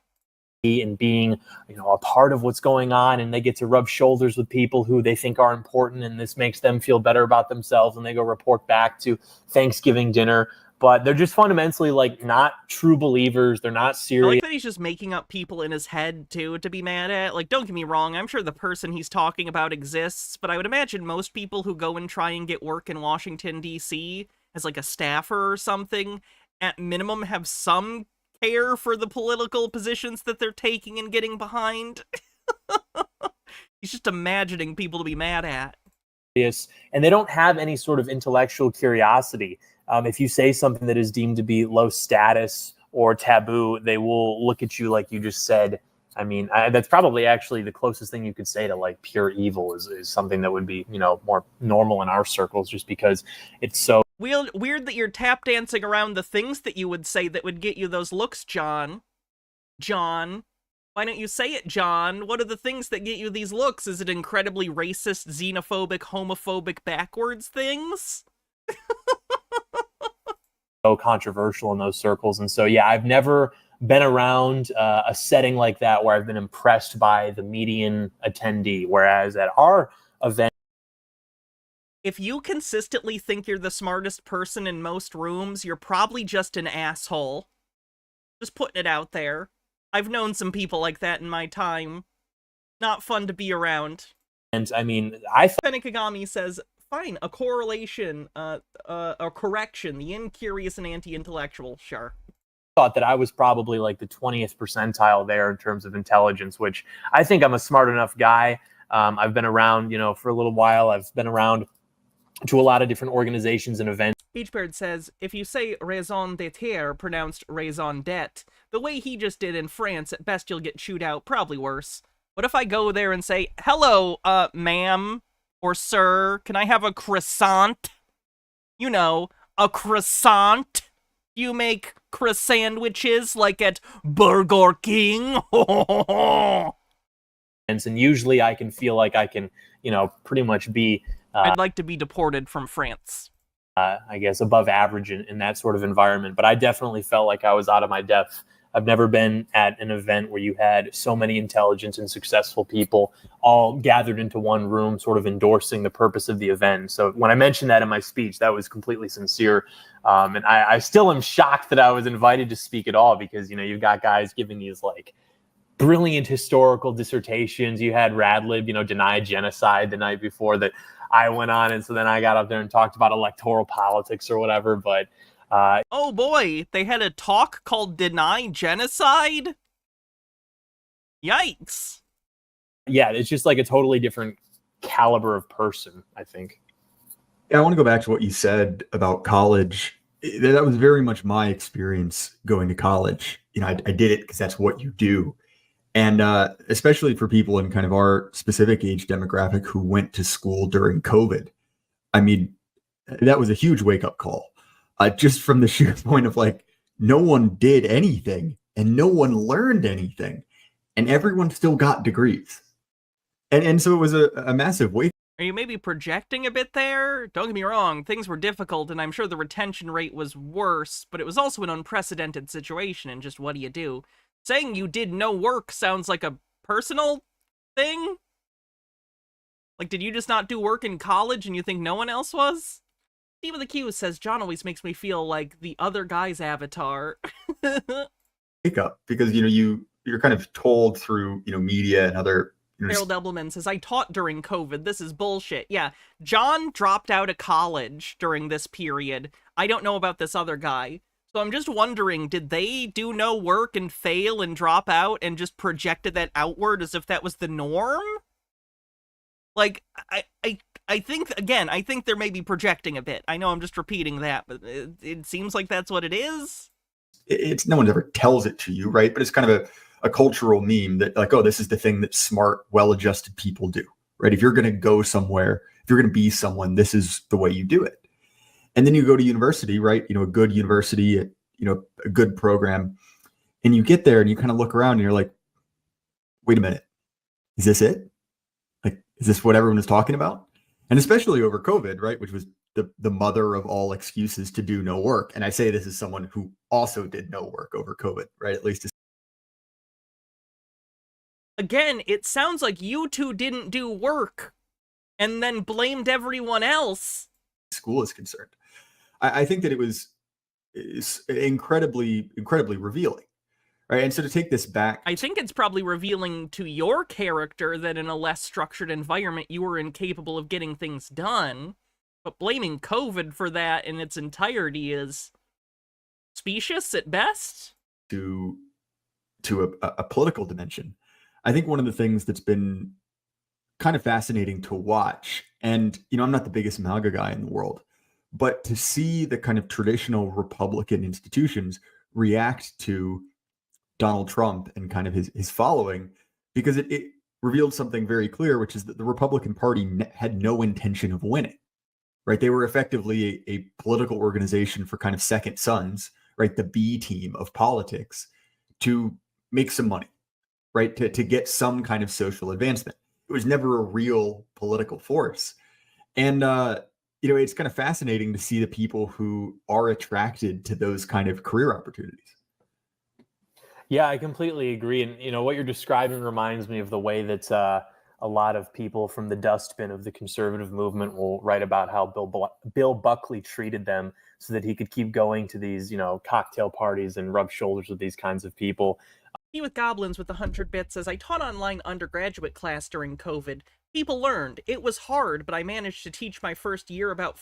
and being, you know, a part of what's going on, and they get to rub shoulders with people who they think are important, and this makes them feel better about themselves, and they go report back to Thanksgiving dinner. But they're just fundamentally like not true believers. They're not I serious. like that he's just making up people in his head too to be mad at. Like, don't get me wrong, I'm sure the person he's talking about exists, but I would imagine most people who go and try and get work in Washington, D.C. as like a staffer or something, at minimum have some care for the political positions that they're taking and getting behind. He's just imagining people to be mad at. And they don't have any sort of intellectual curiosity. If you say something that is deemed to be low status or taboo, they will look at you like you just said. I mean, that's probably actually the closest thing you could say to like pure evil is something that would be, you know, more normal in our circles, just because it's so weird that you're tap dancing around the things that you would say that would get you those looks, John. John, why don't you say it, John? What are the things that get you these looks? Is it incredibly racist, xenophobic, homophobic, backwards things? so controversial in those circles. And so, yeah, I've never been around a setting like that where I've been impressed by the median attendee, whereas at our event, if you consistently think you're the smartest person in most rooms, you're probably just an asshole. Just putting it out there. I've known some people like that in my time. Not fun to be around. And I mean, Benekagami says, fine, a correlation, a correction, the incurious and anti-intellectual, sure. Thought that I was probably like the 20th percentile there in terms of intelligence, which I think I'm a smart enough guy. I've been around, you know, for a little while. I've been around to a lot of different organizations and events. Beachbird says, if you say raison d'être, pronounced raison d'être, the way he just did in France, at best you'll get chewed out, probably worse. What if I go there and say, hello, ma'am, or sir, can I have a croissant? You know, a croissant? You make croissantwiches like at Burger King? And usually I can feel like I can, you know, pretty much be... I'd like to be deported from France. I guess above average in that sort of environment. But I definitely felt like I was out of my depth. I've never been at an event where you had so many intelligent and successful people all gathered into one room, sort of endorsing the purpose of the event. So when I mentioned that in my speech, that was completely sincere. And I still am shocked that I was invited to speak at all, because, you know, you've got guys giving these like brilliant historical dissertations. You had Radlib, you know, deny genocide the night before that I went on. And so then I got up there and talked about electoral politics or whatever. But oh boy, they had a talk called Deny Genocide? Yikes. Yeah, it's just like a totally different caliber of person, I think. Yeah, I want to go back to what you said about college. That was very much my experience going to college. You know, I did it because that's what you do. And especially for people in kind of our specific age demographic who went to school during COVID, I mean, that was a huge wake-up call. Just from the sheer point of like, no one did anything and no one learned anything, and everyone still got degrees. And so it was a massive wake. Are you maybe projecting a bit there? Don't get me wrong, things were difficult, and I'm sure the retention rate was worse, but it was also an unprecedented situation, and just what do you do? Saying you did no work sounds like a personal thing? Like, did you just not do work in college and you think no one else was? Steve with the Q says, John always makes me feel like the other guy's avatar. Wake up, because, you know, you're kind of told through, you know, media and other Harold Ebbleman says, I taught during COVID. This is bullshit. Yeah, John dropped out of college during this period. I don't know about this other guy. So I'm just wondering, did they do no work and fail and drop out and just projected that outward as if that was the norm? Like, I think, again, I think they're maybe projecting a bit. I know I'm just repeating that, but it seems like that's what it is. It's no one ever tells it to you, right? But it's kind of a cultural meme that, like, oh, this is the thing that smart, well-adjusted people do, right? If you're going to go somewhere, if you're going to be someone, this is the way you do it. And then you go to university, right? You know, a good university, you know, a good program, and you get there and you kind of look around and you're like, wait a minute, is this it? Like, is this what everyone was talking about? And especially over COVID, right? Which was the mother of all excuses to do no work. And I say this as someone who also did no work over COVID, right? At least. Again, it sounds like you two didn't do work and then blamed everyone else. School is concerned. I think that it was incredibly revealing, right? And so to take this back, I think it's probably revealing to your character that in a less structured environment, you were incapable of getting things done. But blaming COVID for that in its entirety is specious at best. To a political dimension, I think one of the things that's been kind of fascinating to watch, and, you know, I'm not the biggest MAGA guy in the world, but to see the kind of traditional Republican institutions react to Donald Trump and kind of his following, because it revealed something very clear, which is that the Republican Party had no intention of winning, right? They were effectively a political organization for kind of second sons, right? The B team of politics to make some money, right? To get some kind of social advancement. It was never a real political force. And, you know, it's kind of fascinating to see the people who are attracted to those kind of career opportunities. Yeah, I completely agree. And, you know, what you're describing reminds me of the way that a lot of people from the dustbin of the conservative movement will write about how Bill Buckley treated them so that he could keep going to these, you know, cocktail parties and rub shoulders with these kinds of people. He with Goblins with 100 bits says, I taught online undergraduate class during COVID. People learned. It was hard, but I managed to teach my first year about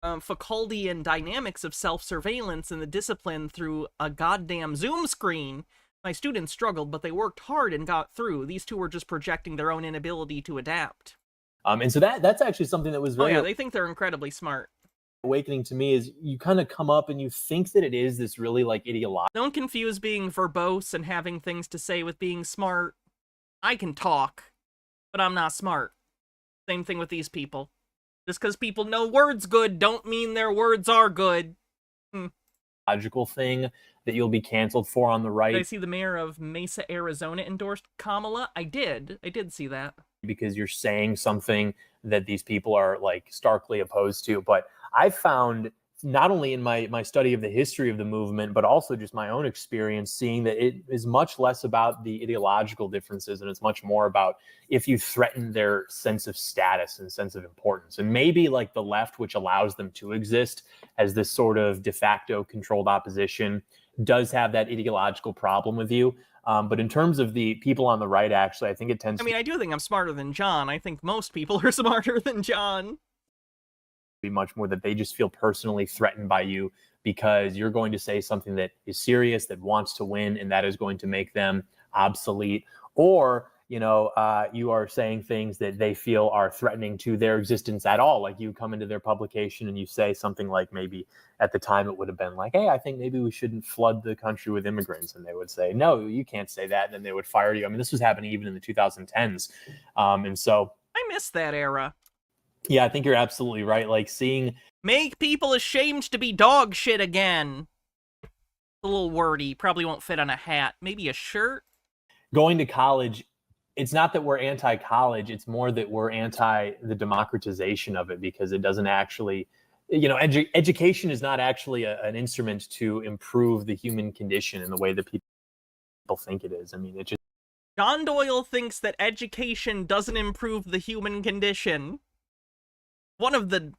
Foucauldian dynamics of self-surveillance in the discipline through a goddamn Zoom screen. My students struggled, but they worked hard and got through. These two were just projecting their own inability to adapt. And so that's actually something that was very... Oh yeah, they think they're incredibly smart. Awakening to me is you kind of come up and you think that it is this really like ideological. Don't confuse being verbose and having things to say with being smart. I can talk, but I'm not smart. Same thing with these people. Just because people know words good don't mean their words are good. Logical thing that you'll be canceled for on the right. Did I see the mayor of Mesa, Arizona endorsed Kamala? I did see that. Because you're saying something that these people are like starkly opposed to. But I found not only in my study of the history of the movement, but also just my own experience seeing that it is much less about the ideological differences and it's much more about if you threaten their sense of status and sense of importance. And maybe like the left, which allows them to exist as this sort of de facto controlled opposition, does have that ideological problem with you. But in terms of the people on the right, actually, I think it tends I do think I'm smarter than John. I think most people are smarter than John. Be much more that they just feel personally threatened by you because you're going to say something that is serious, that wants to win, and that is going to make them obsolete. Or, you know, you are saying things that they feel are threatening to their existence at all. Like you come into their publication and you say something like maybe at the time it would have been like, hey, I think maybe we shouldn't flood the country with immigrants. And they would say, no, you can't say that. And then they would fire you. I mean, this was happening even in the 2010s. And so I miss that era. Yeah, I think you're absolutely right. Like seeing... Make people ashamed to be dog shit again. A little wordy. Probably won't fit on a hat. Maybe a shirt? Going to college, it's not that we're anti-college. It's more that we're anti the democratization of it because it doesn't actually... You know, education is not actually an instrument to improve the human condition in the way that people think it is. I mean, it just... John Doyle thinks that education doesn't improve the human condition. One of the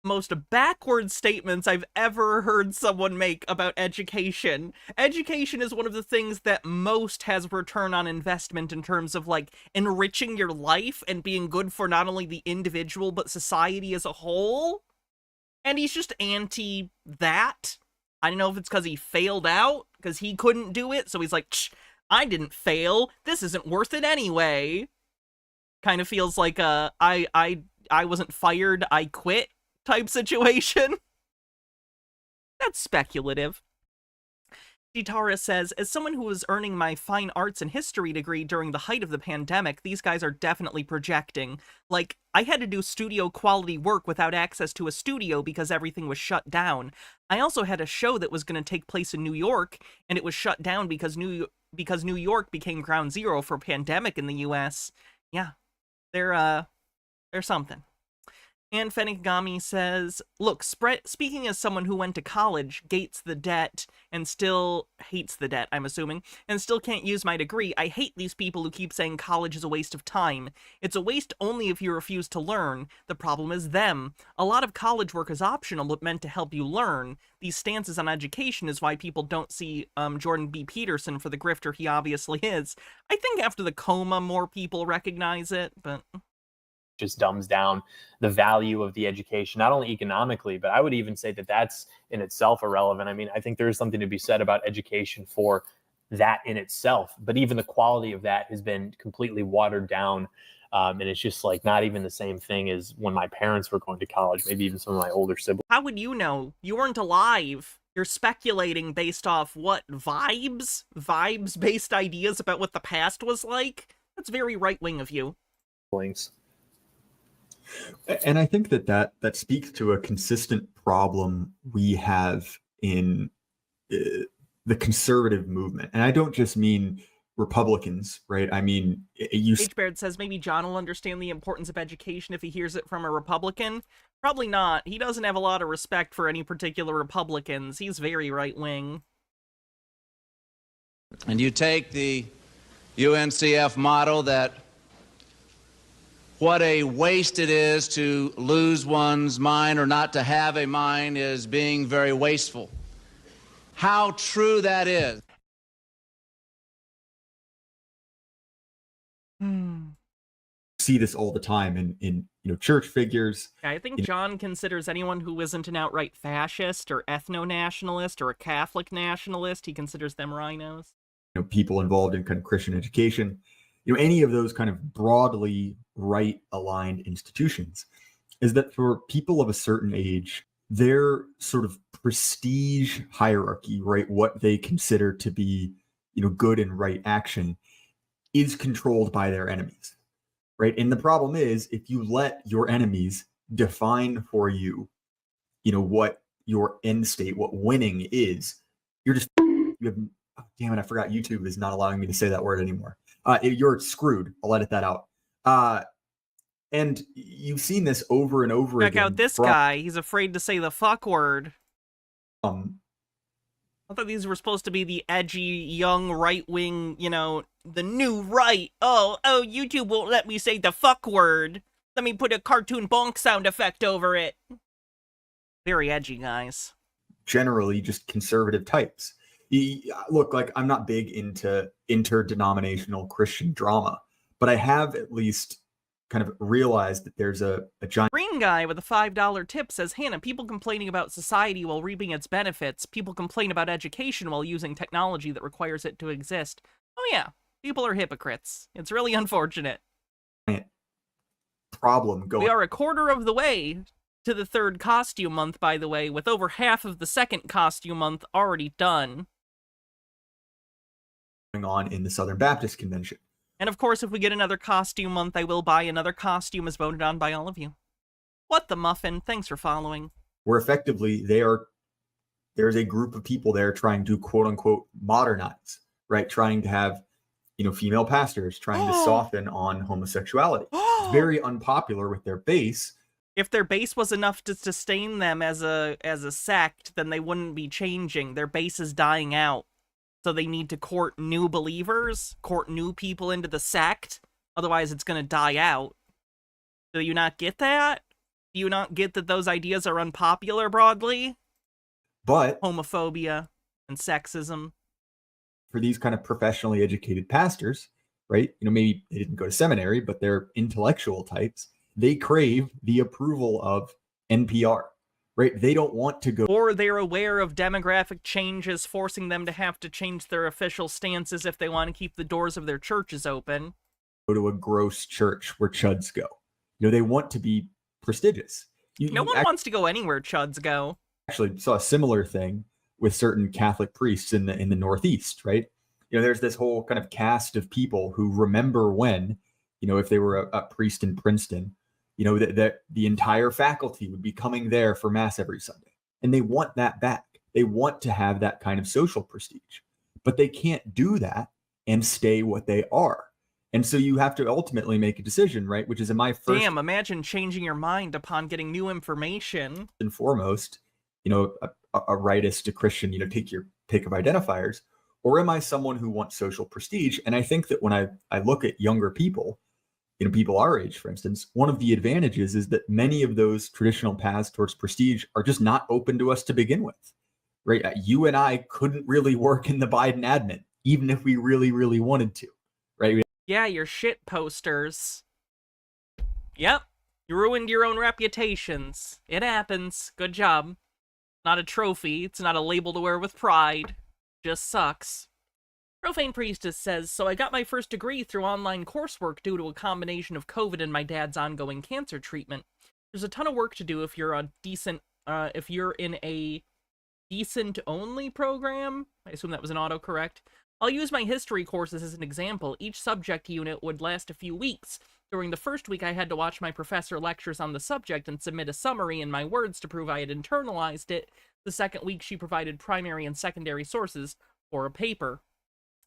most backward statements I've ever heard someone make about education. Education is one of the things that most has return on investment in terms of, like, enriching your life and being good for not only the individual, but society as a whole. And he's just anti that. I don't know if it's because he failed out, because he couldn't do it, so he's like, I didn't fail, this isn't worth it anyway. Kind of feels like a, I wasn't fired, I quit type situation. That's speculative. Gitara says, as someone who was earning my fine arts and history degree during the height of the pandemic, these guys are definitely projecting. Like, I had to do studio quality work without access to a studio because everything was shut down. I also had a show that was going to take place in New York, and it was shut down because New York became ground zero for pandemic in the US. Yeah, there's something. And Fenigami says, look, speaking as someone who went to college, gates the debt, and still hates the debt, I'm assuming, and still can't use my degree, I hate these people who keep saying college is a waste of time. It's a waste only if you refuse to learn. The problem is them. A lot of college work is optional, but meant to help you learn. These stances on education is why people don't see Jordan B. Peterson for the grifter he obviously is. I think after the coma, more people recognize it, but... just dumbs down the value of the education, not only economically, but I would even say that that's in itself irrelevant. I mean, I think there is something to be said about education for that in itself, but even the quality of that has been completely watered down. And it's just like not even the same thing as when my parents were going to college, maybe even some of my older siblings. How would you know? You weren't alive. You're speculating based off what? Vibes? Vibes-based ideas about what the past was like? That's very right-wing of you. And I think that speaks to a consistent problem we have in the conservative movement. And I don't just mean Republicans, right? I mean, H. Baird says maybe John will understand the importance of education if he hears it from a Republican. Probably not. He doesn't have a lot of respect for any particular Republicans. He's very right-wing. And you take the UNCF motto that what a waste it is to lose one's mind or not to have a mind is being very wasteful. How true that is. See this all the time in church figures. Yeah, I think John considers anyone who isn't an outright fascist or ethno-nationalist or a Catholic nationalist, he considers them rhinos. People involved in kind of Christian education, any of those kind of broadly right-aligned institutions, is that for people of a certain age, their sort of prestige hierarchy, right, what they consider to be, good and right action, is controlled by their enemies, right? And the problem is, if you let your enemies define for you, what your end state, what winning is, you have, oh, damn it, I forgot YouTube is not allowing me to say that word anymore. You're screwed. I'll edit that out. And you've seen this over and over again. Check out this guy. He's afraid to say the fuck word. I thought these were supposed to be the edgy, young, right-wing, the new right. Oh, YouTube won't let me say the fuck word. Let me put a cartoon bonk sound effect over it. Very edgy, guys. Generally, just conservative types. Look, like, I'm not big into interdenominational Christian drama, but I have at least kind of realized that there's a giant... Green guy with a $5 tip says, Hannah, people complaining about society while reaping its benefits. People complain about education while using technology that requires it to exist. Oh yeah, people are hypocrites. It's really unfortunate. Problem going... We are a quarter of the way to the third costume month, by the way, with over half of the second costume month already done. On in the Southern Baptist Convention. And of course, if we get another costume month, I will buy another costume as voted on by all of you. What the muffin? Thanks for following. Where effectively there's a group of people there trying to quote unquote modernize, right? Trying to have, female pastors, trying to soften on homosexuality. It's very unpopular with their base. If their base was enough to sustain them as a sect, then they wouldn't be changing. Their base is dying out. So they need to court new believers, court new people into the sect. Otherwise, it's going to die out. Do you not get that? Do you not get that those ideas are unpopular broadly? But homophobia and sexism. For these kind of professionally educated pastors, right? Maybe they didn't go to seminary, but they're intellectual types. They crave the approval of NPR, right? They don't want to go. Or they're aware of demographic changes forcing them to have to change their official stances if they want to keep the doors of their churches open. Go to a gross church where chuds go. They want to be prestigious. No one wants to go anywhere chuds go. Actually saw a similar thing with certain Catholic priests in the Northeast, right? There's this whole kind of cast of people who remember when, if they were a priest in Princeton, that the entire faculty would be coming there for mass every Sunday. And they want that back. They want to have that kind of social prestige, but they can't do that and stay what they are. And so you have to ultimately make a decision, right? Which is, am I first? Damn, imagine changing your mind upon getting new information. And foremost, a rightist, a Christian, take your pick of identifiers, or am I someone who wants social prestige? And I think that when I look at younger people, people our age, for instance, one of the advantages is that many of those traditional paths towards prestige are just not open to us to begin with, right? You and I couldn't really work in the Biden admin, even if we really, really wanted to, right? Yeah, your shit posters. Yep, you ruined your own reputations. It happens. Good job. Not a trophy. It's not a label to wear with pride. Just sucks. Profane Priestess says, so I got my first degree through online coursework due to a combination of COVID and my dad's ongoing cancer treatment. There's a ton of work to do if you're if you're in a decent only program. I assume that was an autocorrect. I'll use my history courses as an example. Each subject unit would last a few weeks. During the first week, I had to watch my professor lectures on the subject and submit a summary in my words to prove I had internalized it. The second week, she provided primary and secondary sources for a paper.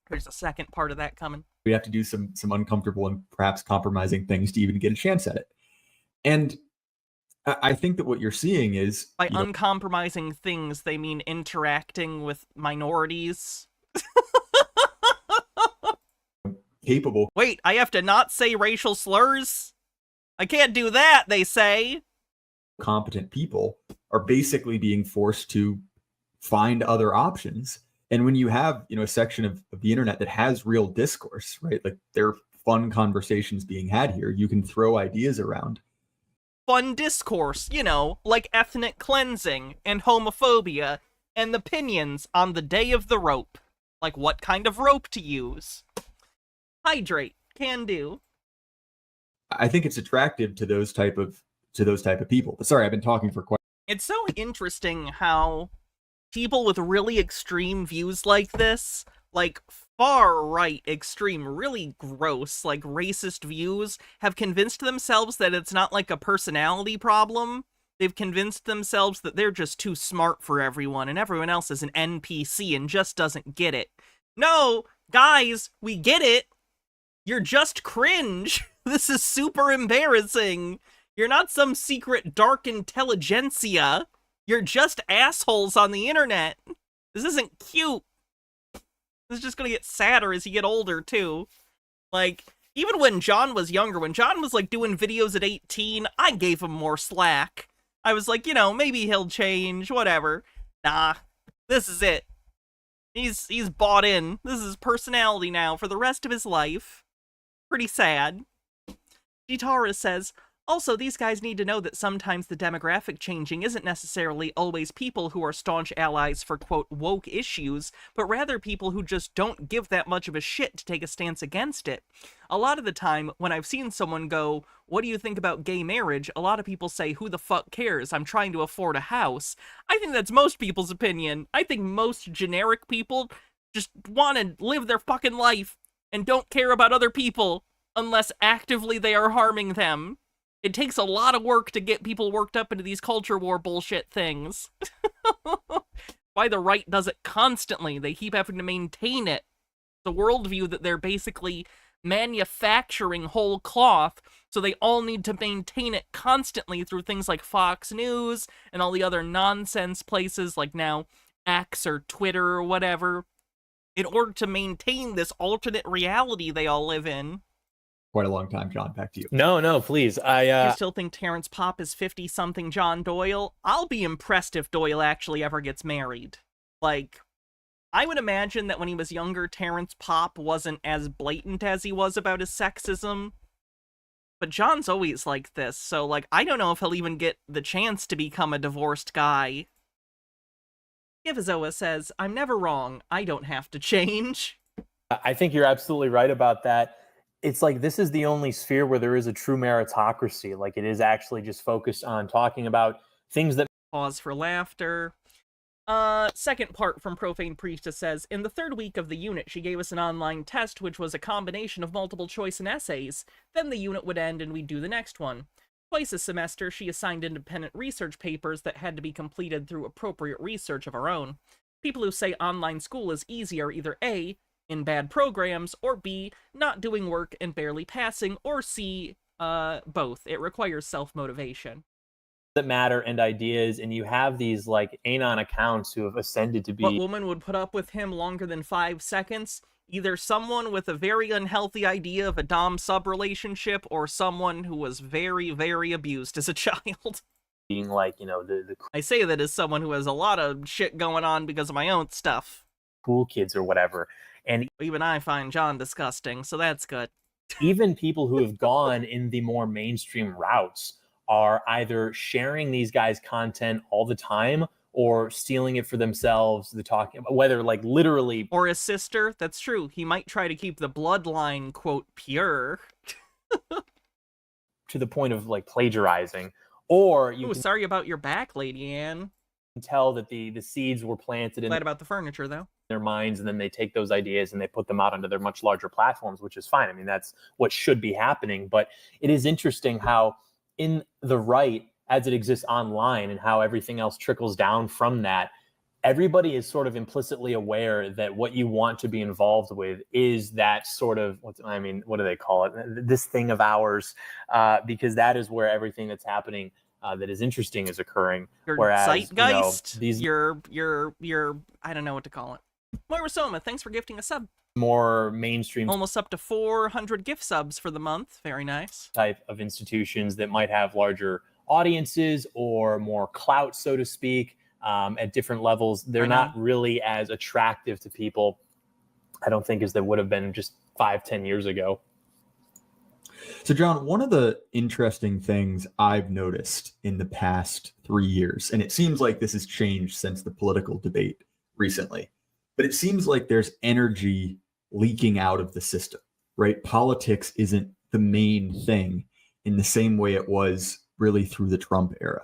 There's a second part of that coming. We have to do some uncomfortable and perhaps compromising things to even get a chance at it. And I think that what you're seeing is... By uncompromising things, they mean interacting with minorities. Capable. Wait, I have to not say racial slurs? I can't do that, they say. Competent people are basically being forced to find other options. And when you have, a section of the internet that has real discourse, right? Like there are fun conversations being had here. You can throw ideas around. Fun discourse, like ethnic cleansing and homophobia and opinions on the day of the rope. Like what kind of rope to use. Hydrate. Can do. I think it's attractive to those type of people. But sorry, I've been talking for quite... It's so interesting how people with really extreme views like this, like far right extreme, really gross, like racist views, have convinced themselves that it's not like a personality problem. They've convinced themselves that they're just too smart for everyone and everyone else is an NPC and just doesn't get it. No, guys, we get it. You're just cringe. This is super embarrassing. You're not some secret dark intelligentsia. You're just assholes on the internet. This isn't cute. This is just gonna get sadder as you get older, too. Like, even when John was younger, when John was, like, doing videos at 18, I gave him more slack. I was like, maybe he'll change, whatever. Nah, this is it. He's bought in. This is his personality now for the rest of his life. Pretty sad. Gitara says, also, these guys need to know that sometimes the demographic changing isn't necessarily always people who are staunch allies for, quote, woke issues, but rather people who just don't give that much of a shit to take a stance against it. A lot of the time, when I've seen someone go, what do you think about gay marriage? A lot of people say, who the fuck cares? I'm trying to afford a house. I think that's most people's opinion. I think most generic people just want to live their fucking life and don't care about other people unless actively they are harming them. It takes a lot of work to get people worked up into these culture war bullshit things. Why the right does it constantly. They keep having to maintain it. The worldview that they're basically manufacturing whole cloth, so they all need to maintain it constantly through things like Fox News and all the other nonsense places like now X or Twitter or whatever, in order to maintain this alternate reality they all live in. quite a long time. John, back to you. No, please. You still think Terrence Popp is 50-something John Doyle? I'll be impressed if Doyle actually ever gets married. Like, I would imagine that when he was younger, Terrence Popp wasn't as blatant as he was about his sexism. But John's always like this, so, like, I don't know if he'll even get the chance to become a divorced guy. Givazoa says, I'm never wrong. I don't have to change. I think you're absolutely right about that. It's like this is the only sphere where there is a true meritocracy. Like it is actually just focused on talking about things that... Pause for laughter. Second part from Profane Priestess says, in the third week of the unit, she gave us an online test, which was a combination of multiple choice and essays. Then the unit would end and we'd do the next one. Twice a semester, she assigned independent research papers that had to be completed through appropriate research of our own. People who say online school is easy are either A, in bad programs, or B, not doing work and barely passing, or C, both. It requires self-motivation. That matter and ideas, and you have these like anon accounts who have ascended to be... What woman would put up with him longer than 5 seconds? Either someone with a very unhealthy idea of a dom-sub relationship, or someone who was very, very abused as a child. Being like, you know, I say that as someone who has a lot of shit going on because of my own stuff. Cool kids or whatever. And even I find John disgusting, so that's good. Even people who have gone in the more mainstream routes are either sharing these guys' content all the time or stealing it for themselves, the talking about whether like literally... Or his sister, that's true. He might try to keep the bloodline, quote, pure. To the point of like plagiarizing. Or you... Ooh, sorry about your back, Lady Anne. Tell that the seeds were planted in... Glad about the furniture, though. Their minds, and then they take those ideas and they put them out onto their much larger platforms, which is fine. I mean, that's what should be happening. But it is interesting how in the right, as it exists online and how everything else trickles down from that, everybody is sort of implicitly aware that what you want to be involved with is that sort of, what do they call it? This thing of ours, because that is where everything that's happening that is interesting is occurring. Your whereas, zeitgeist, you know, your I don't know what to call it. Moira Soma, thanks for gifting a sub. More mainstream, almost up to 400 gift subs for the month. Very nice. Type of institutions that might have larger audiences or more clout, so to speak, at different levels. They're not really as attractive to people, I don't think, as they would have been just 5-10 years ago. So, John, one of the interesting things I've noticed in the past 3 years, and it seems like this has changed since the political debate recently, but it seems like there's energy leaking out of the system, right? Politics isn't the main thing in the same way it was really through the Trump era.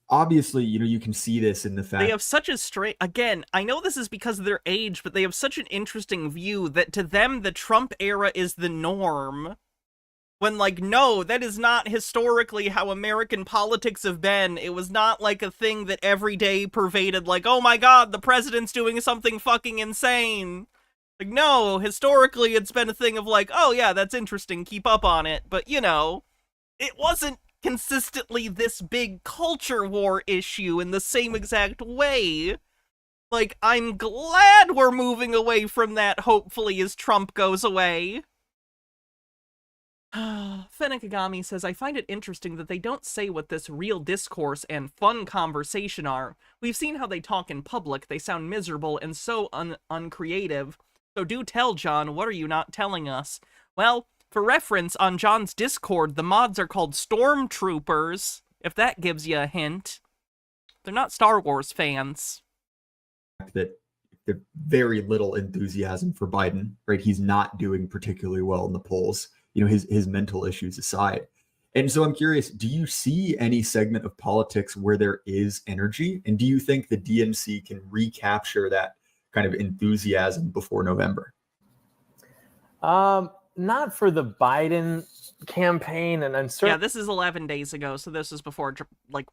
Obviously, you know, you can see this in the fact... They have such a straight... Again, I know this is because of their age, but they have such an interesting view that to them, the Trump era is the norm. When, like, no, that is not historically how American politics have been. It was not, like, a thing that every day pervaded, like, oh my god, the president's doing something fucking insane. Like, no, historically it's been a thing of, like, oh yeah, that's interesting, keep up on it. But, you know, it wasn't consistently this big culture war issue in the same exact way. Like, I'm glad we're moving away from that, hopefully, as Trump goes away. Fenekagami says, I find it interesting that they don't say what this real discourse and fun conversation are. We've seen how they talk in public. They sound miserable and so uncreative. So do tell, John, what are you not telling us? Well, for reference, on John's Discord, the mods are called Stormtroopers, if that gives you a hint. They're not Star Wars fans. That there's very little enthusiasm for Biden, right? He's not doing particularly well in the polls. You know, his mental issues aside. And so I'm curious, do you see any segment of politics where there is energy? And do you think the DNC can recapture that kind of enthusiasm before November? Not for the Biden campaign, and I'm certain... Yeah, this is 11 days ago, so this is before, like,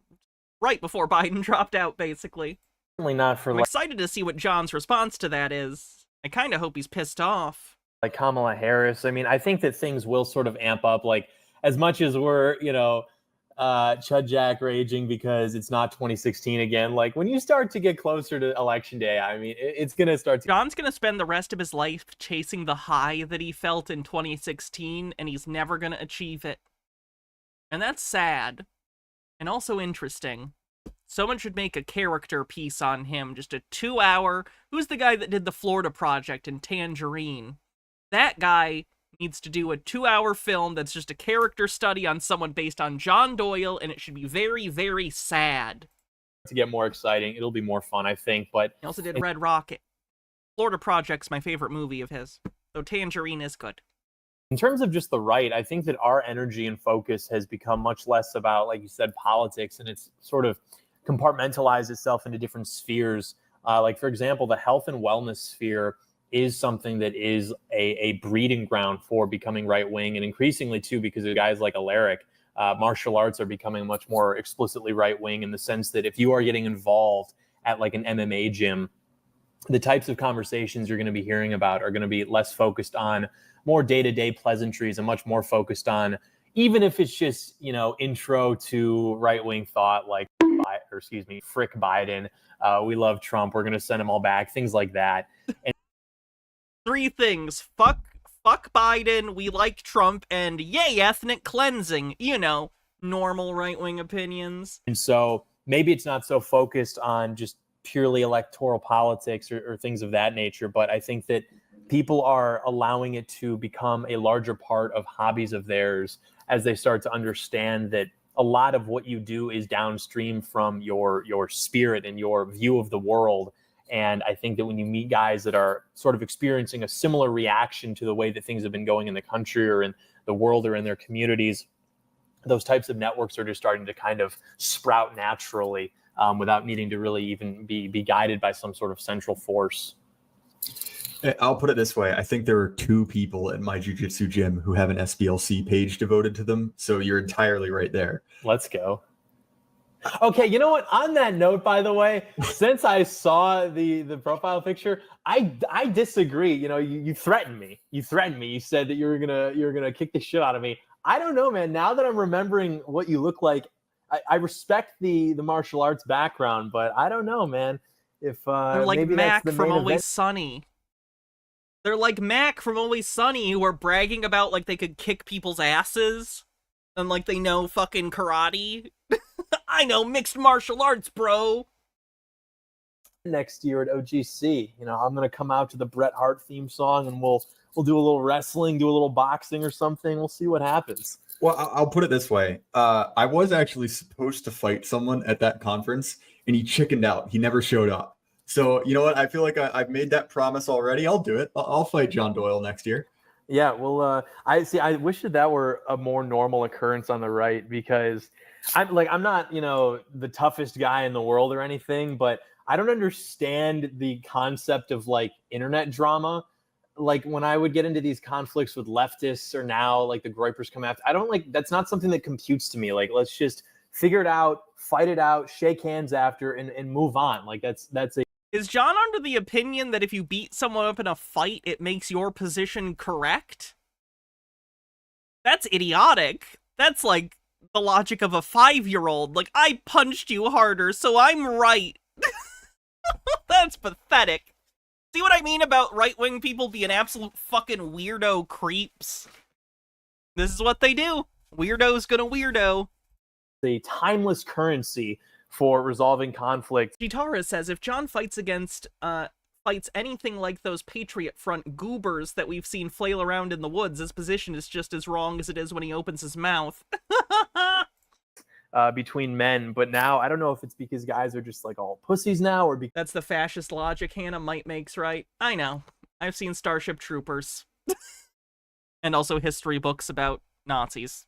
right before Biden dropped out, basically. Certainly not for... I'm excited to see what John's response to that is. I kind of hope he's pissed off. Like Kamala Harris. I mean, I think that things will sort of amp up, like, as much as we're, you know, Chud Jack raging because it's not 2016 again. Like, when you start to get closer to election day, I mean, it's going to start to... John's gonna spend the rest of his life chasing the high that he felt in 2016, and he's never gonna achieve it. And that's sad. And also interesting. Someone should make a character piece on him, just a 2-hour... Who's the guy that did the Florida Project and Tangerine? That guy needs to do a 2-hour film that's just a character study on someone based on John Doyle, and it should be very, very sad. To get more exciting, it'll be more fun, I think, but... He also did Red Rocket. Florida Project's my favorite movie of his, though Tangerine is good. In terms of just the right, I think that our energy and focus has become much less about, like you said, politics, and it's sort of compartmentalized itself into different spheres. Like, for example, the health and wellness sphere is something that is a breeding ground for becoming right-wing, and increasingly, too, because of guys like Alaric, martial arts are becoming much more explicitly right-wing in the sense that if you are getting involved at, like, an MMA gym, the types of conversations you're going to be hearing about are going to be less focused on more day-to-day pleasantries and much more focused on, even if it's just, you know, intro to right-wing thought, like, frick Biden, we love Trump, we're going to send them all back, things like that. And 3 things. Fuck Biden, we like Trump, and yay, ethnic cleansing. You know, normal right-wing opinions. And so maybe it's not so focused on just purely electoral politics or things of that nature, but I think that people are allowing it to become a larger part of hobbies of theirs as they start to understand that a lot of what you do is downstream from your spirit and your view of the world. And I think that when you meet guys that are sort of experiencing a similar reaction to the way that things have been going in the country or in the world or in their communities, those types of networks are just starting to kind of sprout naturally without needing to really even be guided by some sort of central force. I'll put it this way. I think there are 2 people at my jiu-jitsu gym who have an SBLC page devoted to them. So you're entirely right there. Let's go. Okay, you know what? On that note, by the way, since I saw the profile picture, I disagree. You know, you threatened me. You threatened me. You said that you're gonna kick the shit out of me. I don't know, man. Now that I'm remembering what you look like, I respect the martial arts background, but I don't know, man. If They're like maybe Mac that's the from main Always event. Sunny. They're like Mac from Always Sunny, who are bragging about like they could kick people's asses and like they know fucking karate. I know mixed martial arts, bro. Next year at OGC, you know, I'm gonna come out to the Bret Hart theme song, and we'll do a little wrestling, do a little boxing or something. We'll see what happens. Well, I'll put it this way. I was actually supposed to fight someone at that conference, and he chickened out. He never showed up. So, you know what? I feel like I've made that promise already. I'll do it. I'll fight John Doyle next year. Yeah, well, I wish that were a more normal occurrence on the right, because I'm not, you know, the toughest guy in the world or anything, but I don't understand the concept of like internet drama. Like when I would get into these conflicts with leftists or now like the Groypers come after, I don't like, that's not something that computes to me. Like, let's just figure it out, fight it out, shake hands after and move on. Like that's a... Is John under the opinion that if you beat someone up in a fight, it makes your position correct? That's idiotic. That's like the logic of a 5-year-old. Like, I punched you harder, so I'm right. That's pathetic. See what I mean about right-wing people being absolute fucking weirdo creeps? This is what they do. Weirdo's gonna weirdo. The timeless currency for resolving conflict. Chitara says if John fights anything like those Patriot Front goobers that we've seen flail around in the woods, his position is just as wrong as it is when he opens his mouth. Between men, but now I don't know if it's because guys are just like all pussies now, or because that's the fascist logic Hannah Might makes, right? I know. I've seen Starship Troopers. And also history books about Nazis.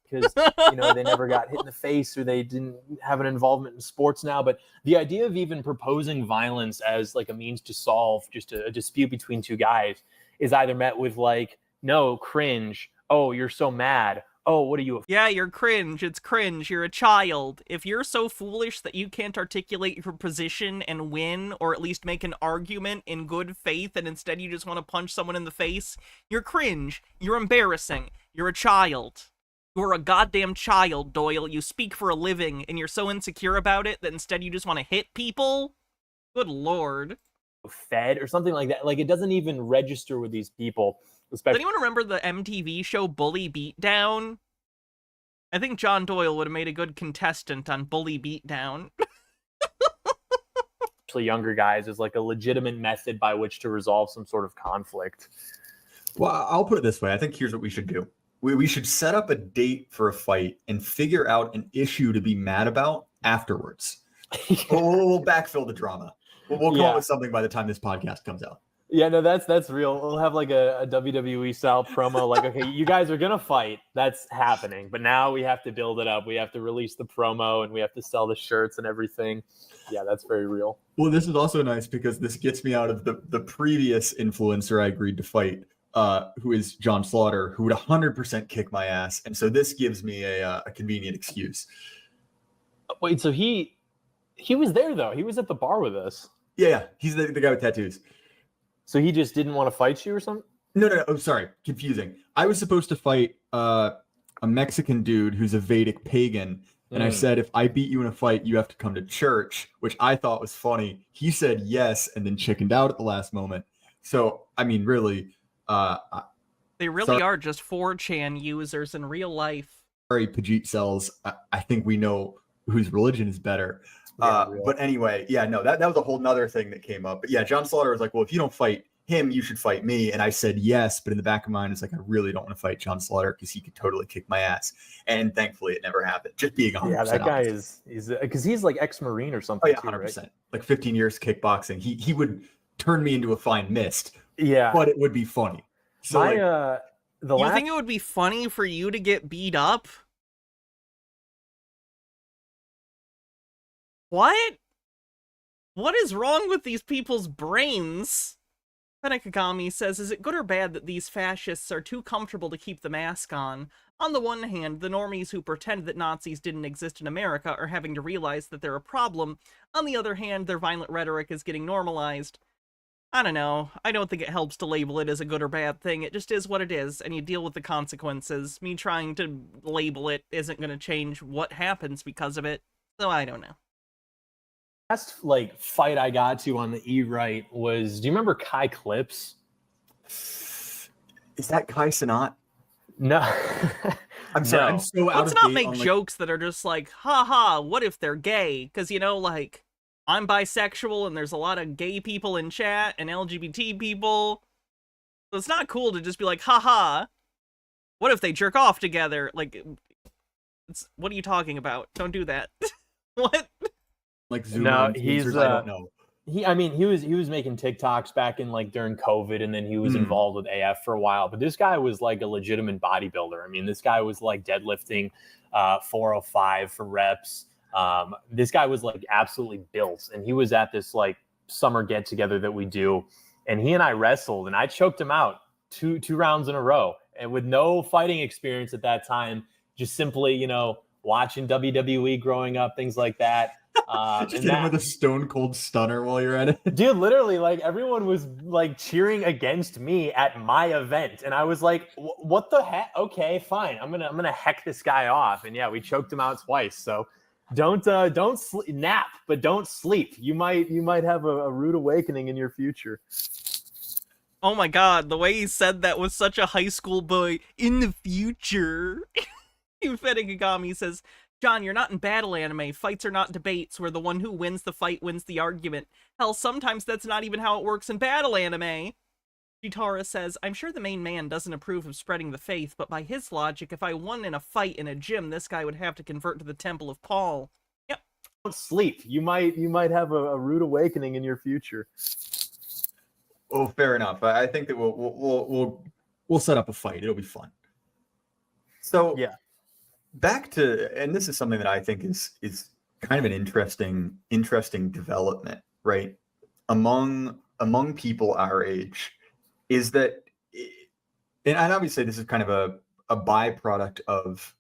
Because, you know, they never got hit in the face or they didn't have an involvement in sports now. But the idea of even proposing violence as like a means to solve just a dispute between 2 guys is either met with like, no, cringe. Oh, you're so mad. Oh, what are you? Yeah, you're cringe. It's cringe. You're a child. If you're so foolish that you can't articulate your position and win, or at least make an argument in good faith, and instead you just want to punch someone in the face, you're cringe. You're embarrassing. You're a child. You're a goddamn child, Doyle. You speak for a living, and you're so insecure about it that instead you just want to hit people? Good lord. Fed or something like that. Like, it doesn't even register with these people. Does Especially, anyone remember the MTV show Bully Beatdown? I think John Doyle would have made a good contestant on Bully Beatdown. younger guys is like a legitimate method by which to resolve some sort of conflict. Well, I'll put it this way. I think here's what we should do. We should set up a date for a fight and figure out an issue to be mad about afterwards. We'll backfill the drama. We'll come up with something by the time this podcast comes out. Yeah, no, that's real. We'll have like a WWE style promo. Like, okay, you guys are gonna fight. That's happening, but now we have to build it up. We have to release the promo, and we have to sell the shirts and everything. Yeah, that's very real. Well, this is also nice because this gets me out of the previous influencer I agreed to fight, who is John Slaughter, who would 100% kick my ass, and so this gives me a convenient excuse. Wait, so he was there though. He was at the bar with us. Yeah, he's the guy with tattoos. So he just didn't want to fight you or something? No. Oh, sorry. Confusing. I was supposed to fight a Mexican dude who's a Vedic pagan. And I said, if I beat you in a fight, you have to come to church, which I thought was funny. He said yes and then chickened out at the last moment. So, I mean, really. They really are just 4chan users in real life. Sorry, Pajit Cells. I think we know whose religion is better. But anyway, yeah, no, that was a whole nother thing that came up. But yeah, John Slaughter was like, well, if you don't fight him, you should fight me. And I said yes, but in the back of my mind, it's like, I really don't want to fight John Slaughter because he could totally kick my ass. And thankfully, it never happened. Just being 100%. Yeah, that guy is because he's like ex-Marine or something. Oh yeah, 100%. Right? Like 15 years kickboxing. He would turn me into a fine mist. Yeah, but it would be funny. So you think it would be funny for you to get beat up? What? What is wrong with these people's brains? Penakagami says, is it good or bad that these fascists are too comfortable to keep the mask on? On the one hand, the normies who pretend that Nazis didn't exist in America are having to realize that they're a problem. On the other hand, their violent rhetoric is getting normalized. I don't know. I don't think it helps to label it as a good or bad thing. It just is what it is, and you deal with the consequences. Me trying to label it isn't going to change what happens because of it, so I don't know. Last fight I got to on the E-Right was, do you remember Kai Clips? Is that Kai Sanat? No. I'm sorry, I'm so out of date. Let's not make jokes that are just like, haha, what if they're gay? Because, I'm bisexual and there's a lot of gay people in chat and LGBT people. So it's not cool to just be like, haha, what if they jerk off together? What are you talking about? Don't do that. What? Zoom I don't know. He was making TikToks back in during COVID, and then he was involved with AF for a while. But this guy was a legitimate bodybuilder. I mean, this guy was deadlifting 405 for reps. This guy was absolutely built, and he was at this summer get together that we do, and he and I wrestled, and I choked him out two rounds in a row, and with no fighting experience at that time, just simply watching WWE growing up, things like that. Just hit him with a stone cold stunner while you're at it. Dude, literally, everyone was cheering against me at my event, and I was like, "What the heck? Okay, fine. I'm gonna heck this guy off." And yeah, we choked him out twice. So don't nap, but don't sleep. You might have a rude awakening in your future. Oh my god, the way he said that was such a high school boy. In the future. Fedegagami says, John, you're not in battle anime. Fights are not debates where the one who wins the fight wins the argument. Hell, sometimes that's not even how it works in battle anime. Jitara says, I'm sure the main man doesn't approve of spreading the faith, but by his logic, if I won in a fight in a gym, this guy would have to convert to the Temple of Paul. Yep. Don't sleep. You might have a rude awakening in your future. Oh, fair enough. I think that we'll set up a fight. It'll be fun. So yeah. Back to, and this is something that I think is kind of an interesting development, right? Among people our age, is that, and obviously this is kind of a byproduct of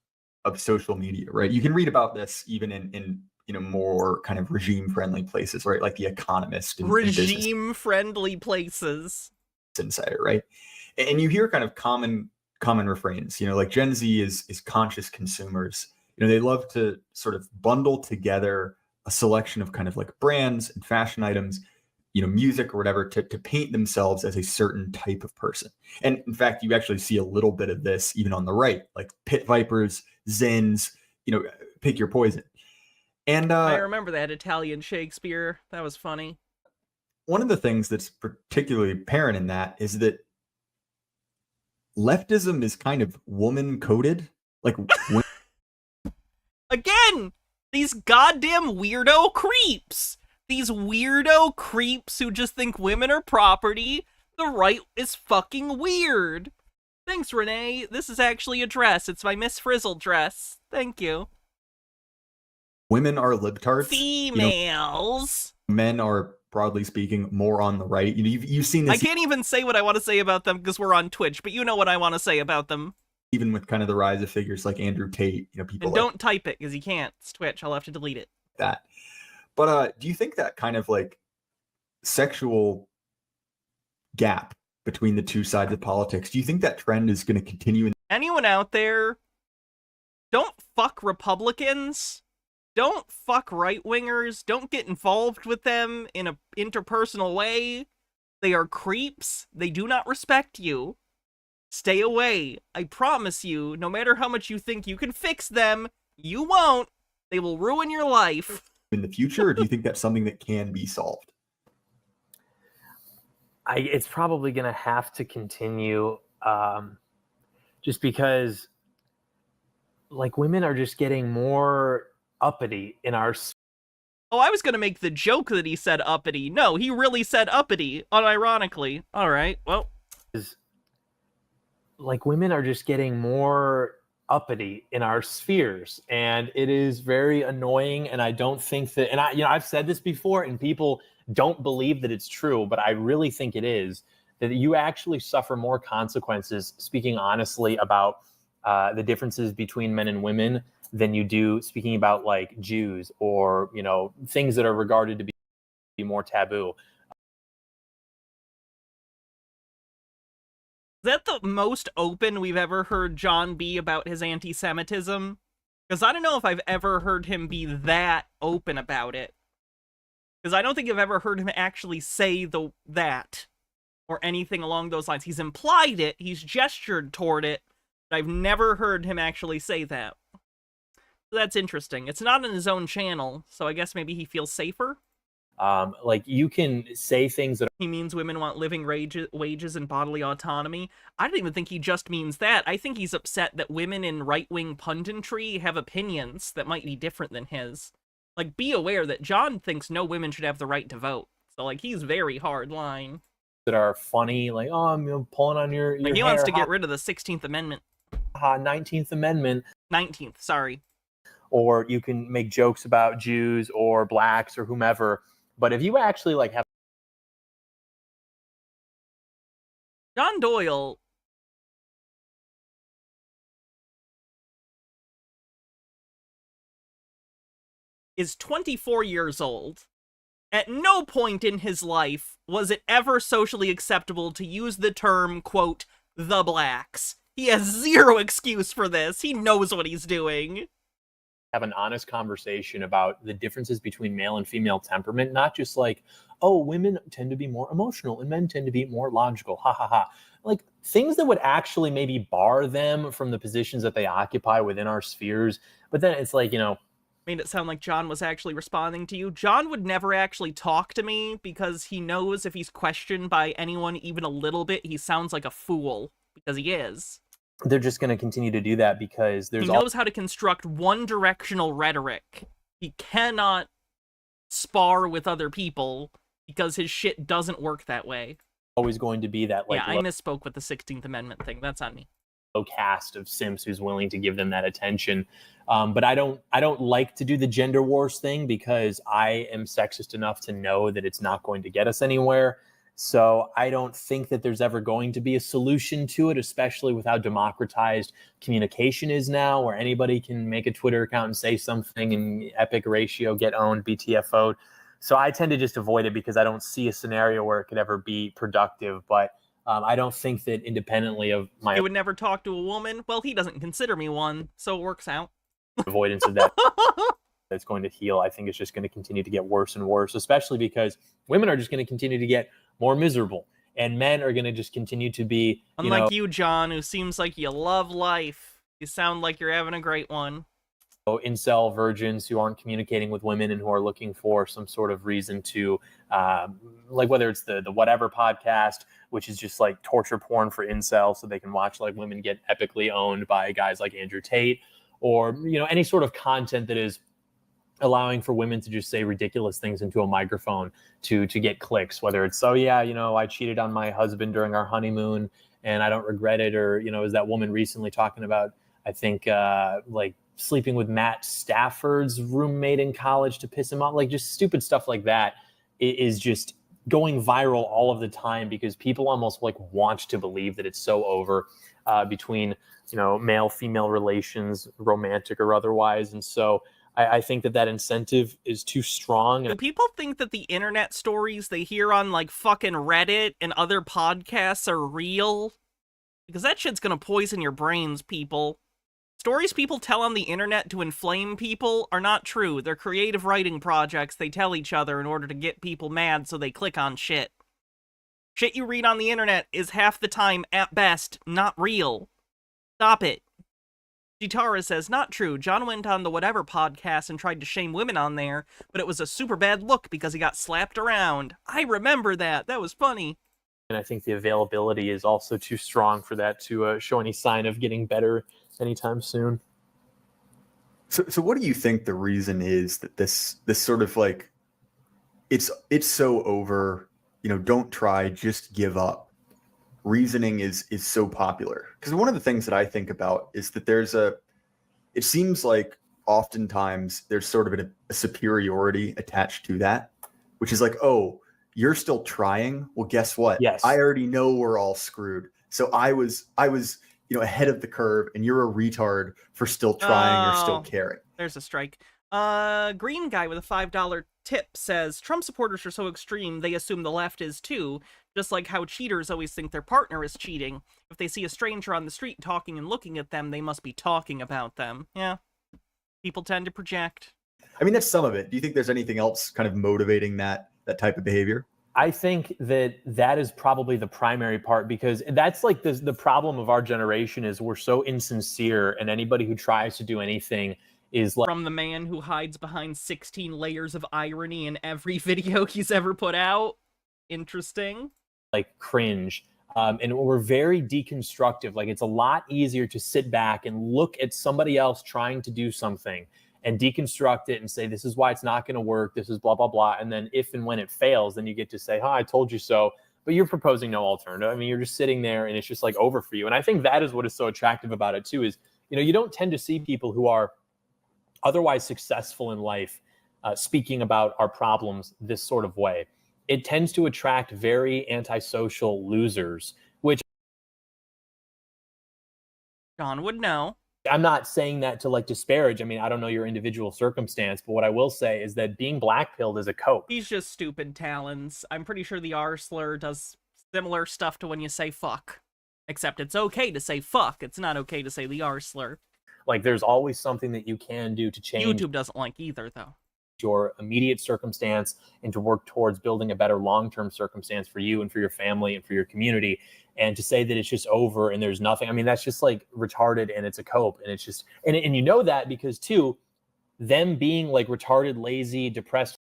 social media, right? You can read about this even in more kind of regime-friendly places, right? Like The Economist. Regime-friendly places. Insider, right? And you hear kind of common common refrains. Like Gen Z is conscious consumers. They love to sort of bundle together a selection of kind of like brands and fashion items, music or whatever, to paint themselves as a certain type of person. And in fact, you actually see a little bit of this even on the right, like pit vipers, zins, pick your poison. And I remember that Italian Shakespeare. That was funny. One of the things that's particularly apparent in that is that leftism is kind of woman coded. Like, again, these goddamn weirdo creeps. These weirdo creeps who just think women are property. The right is fucking weird. Thanks, Renee. This is actually a dress. It's my Miss Frizzle dress. Thank you. Women are libtards. Females. Men are, broadly speaking, more on the right. You've seen this. I can't even say what I want to say about them because we're on Twitch, but you know what I want to say about them. Even with kind of the rise of figures like Andrew Tate, people. And don't type it because you can't. It's Twitch. I'll have to delete it. That. But do you think that kind of like sexual gap between the two sides of politics, do you think that trend is going to continue? Anyone out there, don't fuck Republicans. Don't fuck right-wingers. Don't get involved with them in an interpersonal way. They are creeps. They do not respect you. Stay away. I promise you, no matter how much you think you can fix them, you won't. They will ruin your life. In the future, or do you think that's something that can be solved? It's probably going to have to continue, just because, like, women are just getting more uppity in our. Oh, I was going to make the joke that he said uppity. No, he really said uppity, unironically. All right, well. Like, women are just getting more uppity in our spheres, and it is very annoying. And I don't think that, and I've said this before, and people don't believe that it's true, but I really think it is, that you actually suffer more consequences speaking honestly about the differences between men and women than you do speaking about like Jews or, things that are regarded to be more taboo. Is that the most open we've ever heard John be about his anti-Semitism? Because I don't know if I've ever heard him be that open about it. Because I don't think I've ever heard him actually say that or anything along those lines. He's implied it, he's gestured toward it, but I've never heard him actually say that. So that's interesting. It's not on his own channel, so I guess maybe he feels safer? Like, you can say things that he means women want living wages and bodily autonomy. I don't even think he just means that. I think he's upset that women in right-wing punditry have opinions that might be different than his. Like, be aware that John thinks no women should have the right to vote. So, like, he's very hard line. That are funny, like, oh, I'm pulling on your like, he hair. wants to get rid of the 16th Amendment. 19th Amendment. 19th, sorry. Or you can make jokes about Jews or blacks or whomever. But if you actually like have John Doyle is 24 years old. At no point in his life was it ever socially acceptable to use the term, quote, the blacks. He has zero excuse for this. He knows what he's doing. Have an honest conversation about the differences between male and female temperament, not just like, oh, women tend to be more emotional and men tend to be more logical, ha ha ha. Like, things that would actually maybe bar them from the positions that they occupy within our spheres. But then it's like, made it sound like John was actually responding to you. John would never actually talk to me because he knows if he's questioned by anyone even a little bit, he sounds like a fool, because he is. They're just going to continue to do that because he knows how to construct one-directional rhetoric. He cannot spar with other people because his shit doesn't work that way. Always going to be that, like, yeah, I misspoke with the 16th Amendment thing. That's on me. Low cast of simps who's willing to give them that attention. But I don't like to do the gender wars thing because I am sexist enough to know that it's not going to get us anywhere. So I don't think that there's ever going to be a solution to it, especially with how democratized communication is now, where anybody can make a Twitter account and say something and epic ratio, get owned, BTFO'd. So I tend to just avoid it because I don't see a scenario where it could ever be productive. But I don't think that independently of my You would never talk to a woman? Well, he doesn't consider me one, so it works out. avoidance of that that's going to heal. I think it's just going to continue to get worse and worse, especially because women are just going to continue to get more miserable, and men are going to just continue to be, Unlike you, John, who seems like you love life. You sound like you're having a great one. Incel virgins who aren't communicating with women and who are looking for some sort of reason to, like whether it's the whatever podcast, which is just like torture porn for incels, so they can watch like women get epically owned by guys like Andrew Tate, or any sort of content that is allowing for women to just say ridiculous things into a microphone to get clicks, whether it's, oh yeah, I cheated on my husband during our honeymoon and I don't regret it, or is that woman recently talking about, I think like sleeping with Matt Stafford's roommate in college to piss him off, like just stupid stuff like that is just going viral all of the time because people almost like want to believe that it's so over between male female relations, romantic or otherwise. And so I think that incentive is too strong. Do people think that the internet stories they hear on like fucking Reddit and other podcasts are real? Because that shit's gonna poison your brains, people. Stories people tell on the internet to inflame people are not true. They're creative writing projects they tell each other in order to get people mad so they click on shit. Shit you read on the internet is half the time, at best, not real. Stop it. Gitara says, not true. John went on the whatever podcast and tried to shame women on there, but it was a super bad look because he got slapped around. I remember that. That was funny. And I think the availability is also too strong for that to show any sign of getting better anytime soon. So what do you think the reason is that this sort of like it's so over, don't try, just give up reasoning is so popular? Because one of the things that I think about is that it seems like oftentimes there's sort of a superiority attached to that, which is like, oh, you're still trying. Well, guess what? Yes. I already know we're all screwed. So I was ahead of the curve, and you're a retard for still trying or still caring. There's a strike. Green guy with a $5 tip says, Trump supporters are so extreme, they assume the left is too, just like how cheaters always think their partner is cheating. If they see a stranger on the street talking and looking at them, they must be talking about them. Yeah. People tend to project. I mean, that's some of it. Do you think there's anything else kind of motivating that type of behavior? I think that is probably the primary part, because that's like the problem of our generation is we're so insincere, and anybody who tries to do anything is like... From the man who hides behind 16 layers of irony in every video he's ever put out. Interesting. Like cringe. And we're very deconstructive. Like it's a lot easier to sit back and look at somebody else trying to do something and deconstruct it and say, this is why it's not going to work. This is blah, blah, blah. And then if and when it fails, then you get to say, I told you so. But you're proposing no alternative. I mean, you're just sitting there and it's just like over for you. And I think that is what is so attractive about it too, is, you don't tend to see people who are otherwise successful in life speaking about our problems this sort of way. It tends to attract very antisocial losers, which John would know. I'm not saying that to like disparage. I mean, I don't know your individual circumstance, but what I will say is that being blackpilled is a cope. He's just stupid, Talons. I'm pretty sure the R slur does similar stuff to when you say fuck. Except it's okay to say fuck. It's not okay to say the R slur. Like, there's always something that you can do to change. YouTube doesn't like either, though. Your immediate circumstance and to work towards building a better long-term circumstance for you and for your family and for your community. And to say that it's just over and there's nothing, I mean, that's just like retarded, and it's a cope. And it's just, and you know that because too, them being like retarded, lazy, depressed.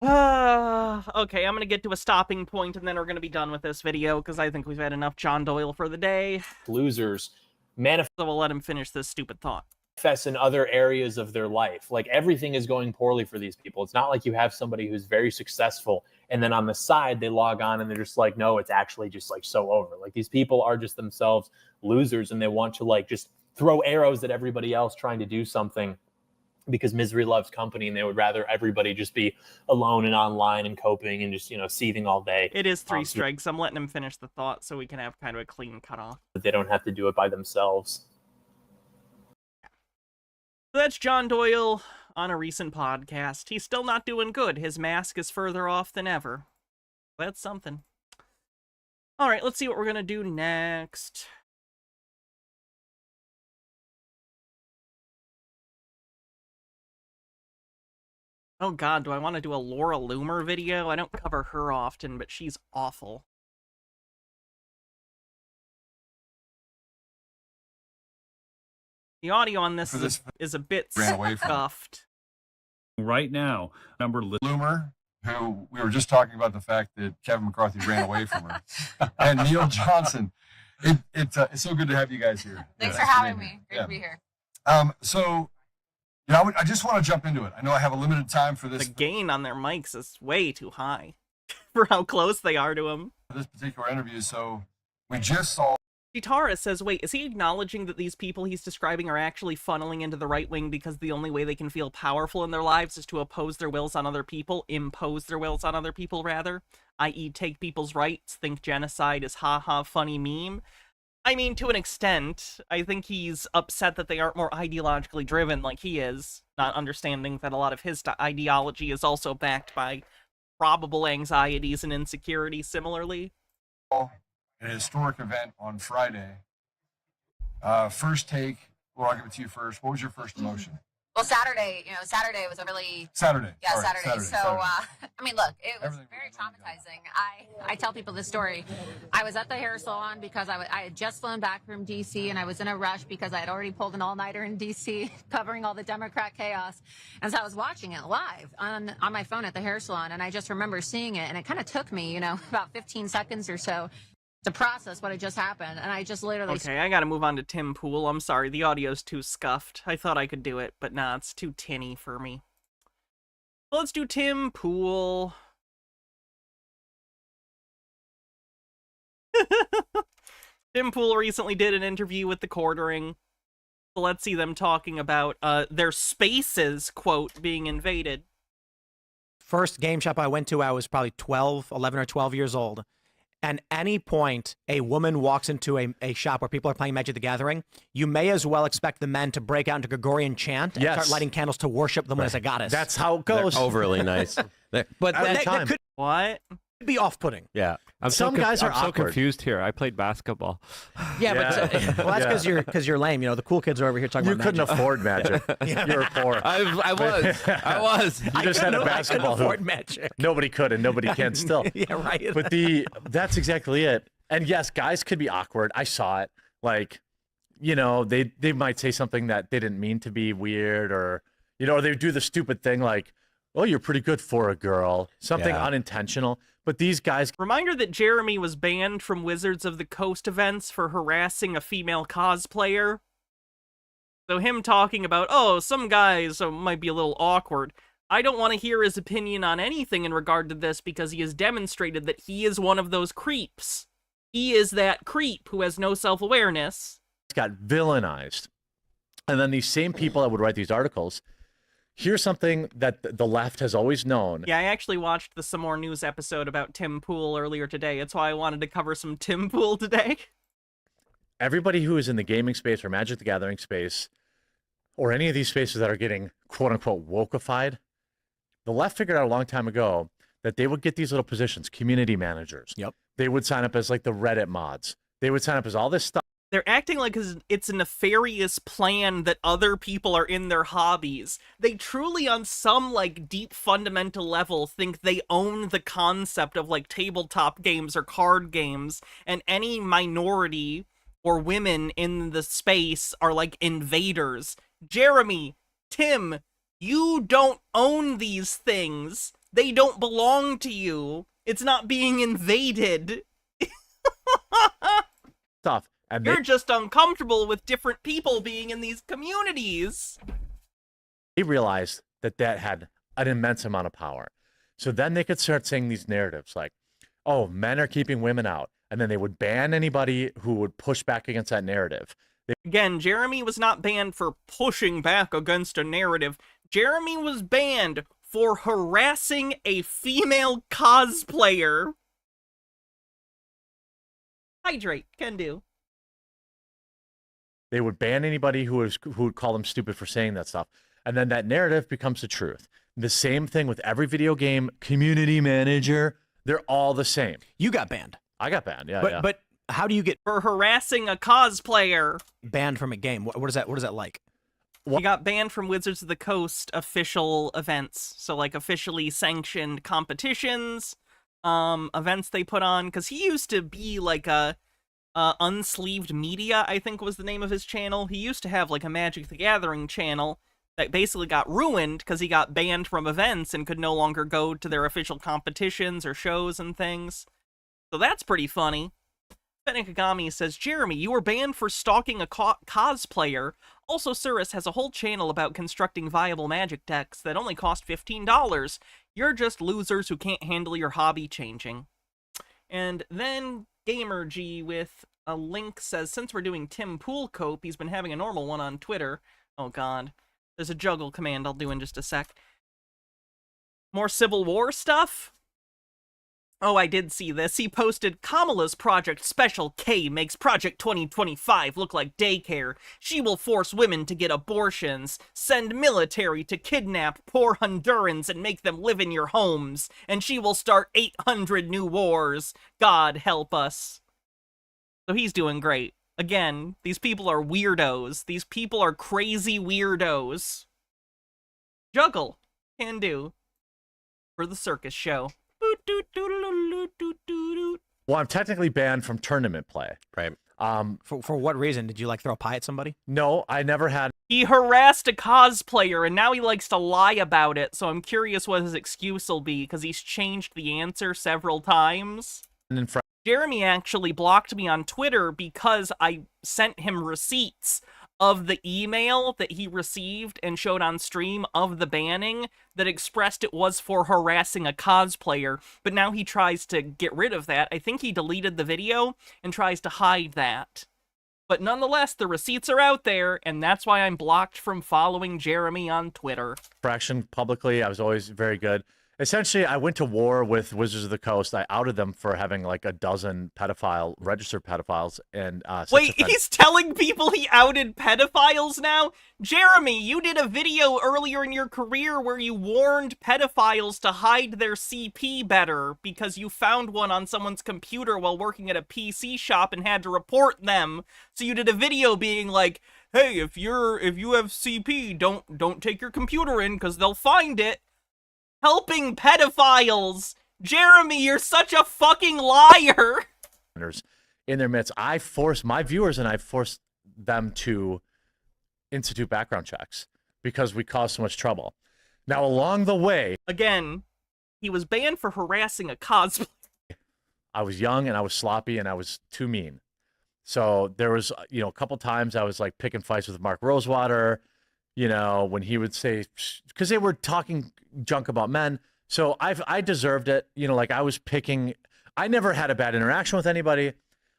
Okay, I'm going to get to a stopping point and then we're going to be done with this video because I think we've had enough John Doyle for the day. Losers So we'll let him finish this stupid thought. Manifest in other areas of their life. Like everything is going poorly for these people. It's not like you have somebody who's very successful and then on the side they log on and they're just like, no, it's actually just like so over. Like these people are just themselves losers and they want to like just throw arrows at everybody else trying to do something because misery loves company, and they would rather everybody just be alone and online and coping and just, seething all day. It is 3 strikes. I'm letting him finish the thought so we can have kind of a clean cutoff. But they don't have to do it by themselves. So that's John Doyle on a recent podcast. He's still not doing good. His mask is further off than ever. That's something. All right, let's see what we're going to do next. Oh god, do I want to do a Laura Loomer video? I don't cover her often, but she's awful. The audio on this is a bit scuffed. Right now, number Loomer, who we were just talking about the fact that Kevin McCarthy ran away from her, and Neil Johnson. It's so good to have you guys here. Thanks for having me. Great to be here. So, you know, I just want to jump into it. I know I have a limited time for this. The gain on their mics is way too high for how close they are to him. This particular interview, so we just saw. Chitara says, wait, is he acknowledging that these people he's describing are actually funneling into the right wing because the only way they can feel powerful in their lives is to impose their wills on other people, rather, i.e. take people's rights, think genocide is haha funny meme? I mean, to an extent, I think he's upset that they aren't more ideologically driven like he is, not understanding that a lot of his ideology is also backed by probable anxieties and insecurities similarly. An historic event on Friday. First take, well, I'll give it to you first. What was your first emotion? Well, Saturday was a really... Saturday. Yeah, All right, Saturday. So, Saturday. I mean, look, it was very traumatizing. I tell people this story. I was at the hair salon because I had just flown back from D.C. and I was in a rush because I had already pulled an all-nighter in D.C. covering all the Democrat chaos. And so I was watching it live on my phone at the hair salon, and I just remember seeing it, and it kind of took me, about 15 seconds or so to process what had just happened, and I just literally... Okay, I gotta move on to Tim Pool. I'm sorry, the audio's too scuffed. I thought I could do it, but nah, it's too tinny for me. Well, let's do Tim Pool. Tim Pool recently did an interview with The Quartering. So let's see them talking about their spaces, quote, being invaded. First game shop I went to, I was probably 11 or 12 years old. And any point a woman walks into a shop where people are playing Magic the Gathering, you may as well expect the men to break out into Gregorian chant and start lighting candles to worship them as a goddess. That's how it goes. They're overly nice. But that could what? be off-putting. Yeah. Some guys are so confused here. I played basketball. Yeah, but well, that's because you're lame. The cool kids are over here talking about couldn't Magic. afford Magic. You were poor. I was. You just had a basketball hoop. Afford Magic. Nobody could, and nobody can still. Yeah, right. But that's exactly it. And yes, guys could be awkward. I saw it. Like, they might say something that they didn't mean to be weird, or they do the stupid thing like, "Oh, you're pretty good for a girl," something unintentional. But these guys... Reminder that Jeremy was banned from Wizards of the Coast events for harassing a female cosplayer. So him talking about, oh, some guys might be a little awkward. I don't want to hear his opinion on anything in regard to this because he has demonstrated that he is one of those creeps. He is that creep who has no self-awareness. Got villainized. And then these same people that would write these articles... Here's something that the left has always known. Yeah, I actually watched the Some More News episode about Tim Pool earlier today. That's why I wanted to cover some Tim Pool today. Everybody who is in the gaming space or Magic the Gathering space, or any of these spaces that are getting quote-unquote wokeified, the left figured out a long time ago that they would get these little positions, community managers. Yep. They would sign up as like the Reddit mods. They would sign up as all this stuff. They're acting like it's a nefarious plan that other people are in their hobbies. They truly, on some, deep fundamental level, think they own the concept of, tabletop games or card games, and any minority or women in the space are, invaders. Jeremy, Tim, you don't own these things. They don't belong to you. It's not being invaded. Stuff. And you're just uncomfortable with different people being in these communities. They realized that had an immense amount of power. So then they could start saying these narratives like, oh, men are keeping women out. And then they would ban anybody who would push back against that narrative. Again, Jeremy was not banned for pushing back against a narrative. Jeremy was banned for harassing a female cosplayer. Hydrate, can do. They would ban anybody who would call them stupid for saying that stuff. And then that narrative becomes the truth. The same thing with every video game community manager. They're all the same. You got banned. I got banned. Yeah, But yeah. but how do you get For harassing a cosplayer. banned from a game? What is that? What is that like? He got banned from Wizards of the Coast official events. So, like, officially sanctioned competitions, events they put on. Because he used to be, like, Unsleeved Media, I think was the name of his channel. He used to have, like, a Magic the Gathering channel that basically got ruined because he got banned from events and could no longer go to their official competitions or shows and things. So that's pretty funny. Benikagami says, Jeremy, you were banned for stalking a cosplayer. Also, Cirrus has a whole channel about constructing viable magic decks that only cost $15. You're just losers who can't handle your hobby changing. And then GamerG with a link says, since we're doing Tim Pool Cope, he's been having a normal one on Twitter. Oh god. There's a juggle command I'll do in just a sec. More Civil War stuff? Oh, I did see this. He posted, Kamala's Project Special K makes Project 2025 look like daycare. She will force women to get abortions, send military to kidnap poor Hondurans and make them live in your homes, and she will start 800 new wars. God help us. So he's doing great. Again, these people are weirdos. These people are crazy weirdos. Juggle. Can do. For the circus show. Well, I'm technically banned from tournament play. Right. For what reason? Did you like throw a pie at somebody? No, I never had. He harassed a cosplayer, and now he likes to lie about it, so I'm curious what his excuse will be, because he's changed the answer several times. Jeremy actually blocked me on Twitter because I sent him receipts of the email that he received and showed on stream of the banning that expressed it was for harassing a cosplayer, but now he tries to get rid of that. I think he deleted the video and tries to hide that. But nonetheless, the receipts are out there, and that's why I'm blocked from following Jeremy on Twitter. Fraction publicly, I was always very good. Essentially, I went to war with Wizards of the Coast. I outed them for having like a dozen registered pedophiles. And wait, he's telling people he outed pedophiles now? Jeremy, you did a video earlier in your career where you warned pedophiles to hide their CP better because you found one on someone's computer while working at a PC shop and had to report them. So you did a video being like, hey, if you have CP, don't take your computer in because they'll find it. Helping pedophiles! Jeremy, you're such a fucking liar! In their midst, I forced my viewers and I forced them to institute background checks because we caused so much trouble. Now, along the way... Again, he was banned for harassing a cosplayer. I was young and I was sloppy and I was too mean. So there was, a couple times I was like picking fights with Mark Rosewater, when he would say, because they were talking junk about men. So I deserved it. I was picking, I never had a bad interaction with anybody.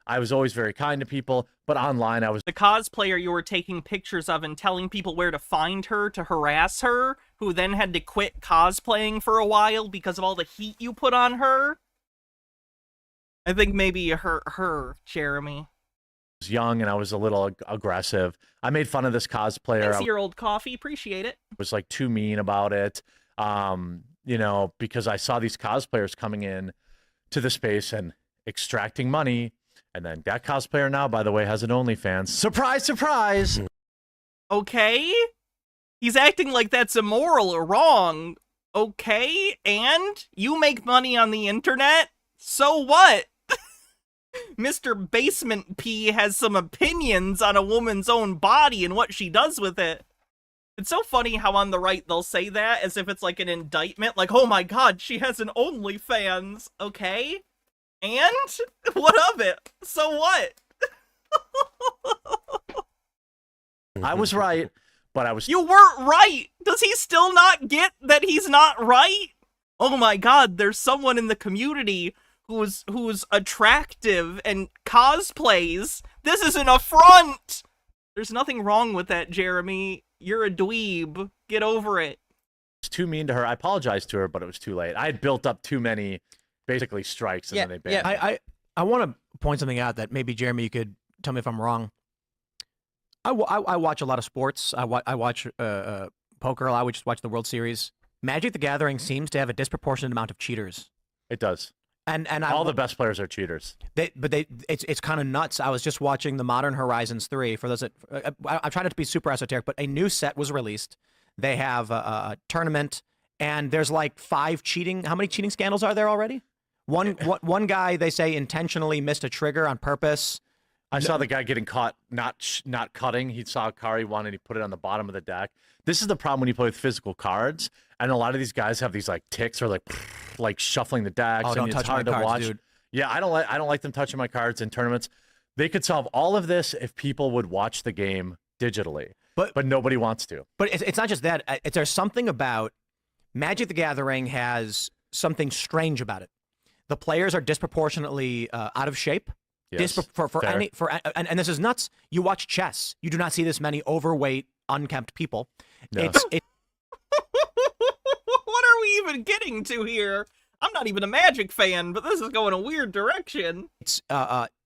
I was always very kind to people, but online I was... The cosplayer you were taking pictures of and telling people where to find her to harass her, who then had to quit cosplaying for a while because of all the heat you put on her. I think maybe you hurt her, Jeremy. Was young and I was a little aggressive. I made fun of this cosplayer. 6-year-old coffee, appreciate it. Was like too mean about it, because I saw these cosplayers coming in to the space and extracting money, and then that cosplayer now, by the way, has an OnlyFans. Surprise, surprise. Okay, he's acting like that's immoral or wrong. Okay, and you make money on the internet, so what? Mr. Basement P has some opinions on a woman's own body and what she does with it. It's so funny how on the right they'll say that as if it's like an indictment, like, oh my god, she has an OnlyFans. Okay? And? What of it? So what? I was right, but I was... You weren't right! Does he still not get that he's not right? Oh my god, there's someone in the community who's attractive and cosplays. This is an affront! There's nothing wrong with that, Jeremy. You're a dweeb. Get over it. It's too mean to her. I apologized to her, but it was too late. I had built up too many, basically, strikes, and then they banned me. I want to point something out that maybe, Jeremy, you could tell me if I'm wrong. I watch a lot of sports. I watch poker. I would just watch the World Series. Magic the Gathering seems to have a disproportionate amount of cheaters. It does. And all the best players are cheaters. It's kind of nuts. I was just watching the Modern Horizons 3. For those that I'm trying not to be super esoteric, but a new set was released. They have a tournament, and there's like 5 cheating. How many cheating scandals are there already? One guy, they say, intentionally missed a trigger on purpose. I saw the guy getting caught not cutting. He saw a card he wanted, he put it on the bottom of the deck. This is the problem when you play with physical cards, and a lot of these guys have these like ticks or like shuffling the decks. Oh, and don't it's touch hard my to cards, watch. dude. Yeah, I don't like them touching my cards in tournaments. They could solve all of this if people would watch the game digitally, but nobody wants to. But it's not just that. There's something about Magic the Gathering has something strange about it. The players are disproportionately out of shape. Yes, And this is nuts. You watch chess. You do not see this many overweight, unkempt people. No. What are we even getting to here? I'm not even a Magic fan, but this is going a weird direction. It's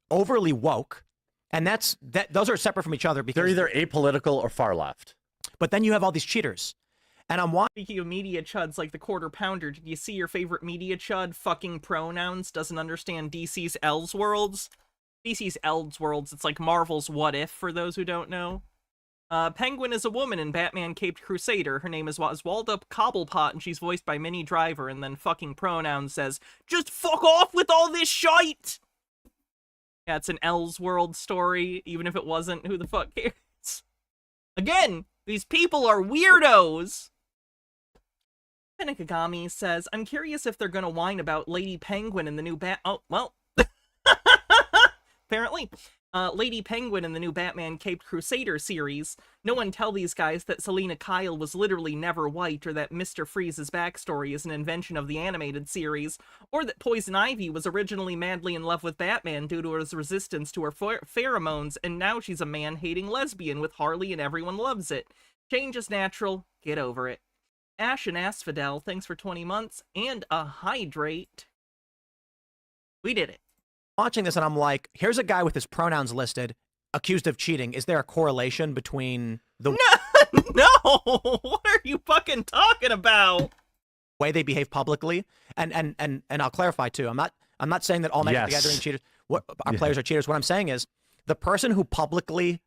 overly woke, and those are separate from each other because They're either apolitical or far left. But then you have all these cheaters. And I'm watching. Speaking of media chuds like the Quarter Pounder, did you see your favorite media chud? Fucking pronouns, doesn't understand DC's Elseworlds. DC's Elseworlds, it's like Marvel's What If, for those who don't know. Penguin is a woman in Batman Caped Crusader. Her name is Oswalda Cobblepot, and she's voiced by Minnie Driver, and then fucking pronouns says, just fuck off with all this shite! Yeah, it's an Elseworld story, even if it wasn't, who the fuck cares? Again, these people are weirdos! Penikagami says, I'm curious if they're gonna whine about Lady Penguin in the new Oh, well. Apparently. Lady Penguin in the new Batman Caped Crusader series. No one tell these guys that Selena Kyle was literally never white, or that Mr. Freeze's backstory is an invention of the animated series, or that Poison Ivy was originally madly in love with Batman due to his resistance to her pheromones, and now she's a man-hating lesbian with Harley and everyone loves it. Change is natural. Get over it. Ash and Asphodel, thanks for 20 months, and a hydrate. We did it. Watching this and I'm like, here's a guy with his pronouns listed, accused of cheating. Is there a correlation between the No, what are you fucking talking about? way they behave publicly? And I'll clarify too. I'm not saying that all Magic the Gathering cheaters, our players are cheaters. What I'm saying is the person who publicly